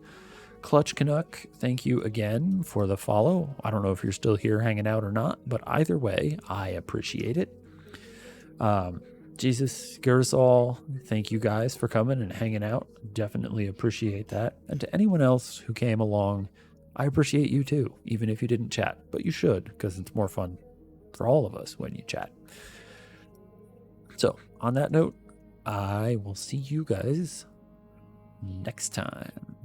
Clutch Canuck, thank you again for the follow. I don't know if you're still here hanging out or not, but either way, I appreciate it. Jesus, Gerasol, thank you guys for coming and hanging out. Definitely appreciate that. And to anyone else who came along, I appreciate you too, even if you didn't chat. But you should, because it's more fun for all of us when you chat. So, on that note, I will see you guys next time.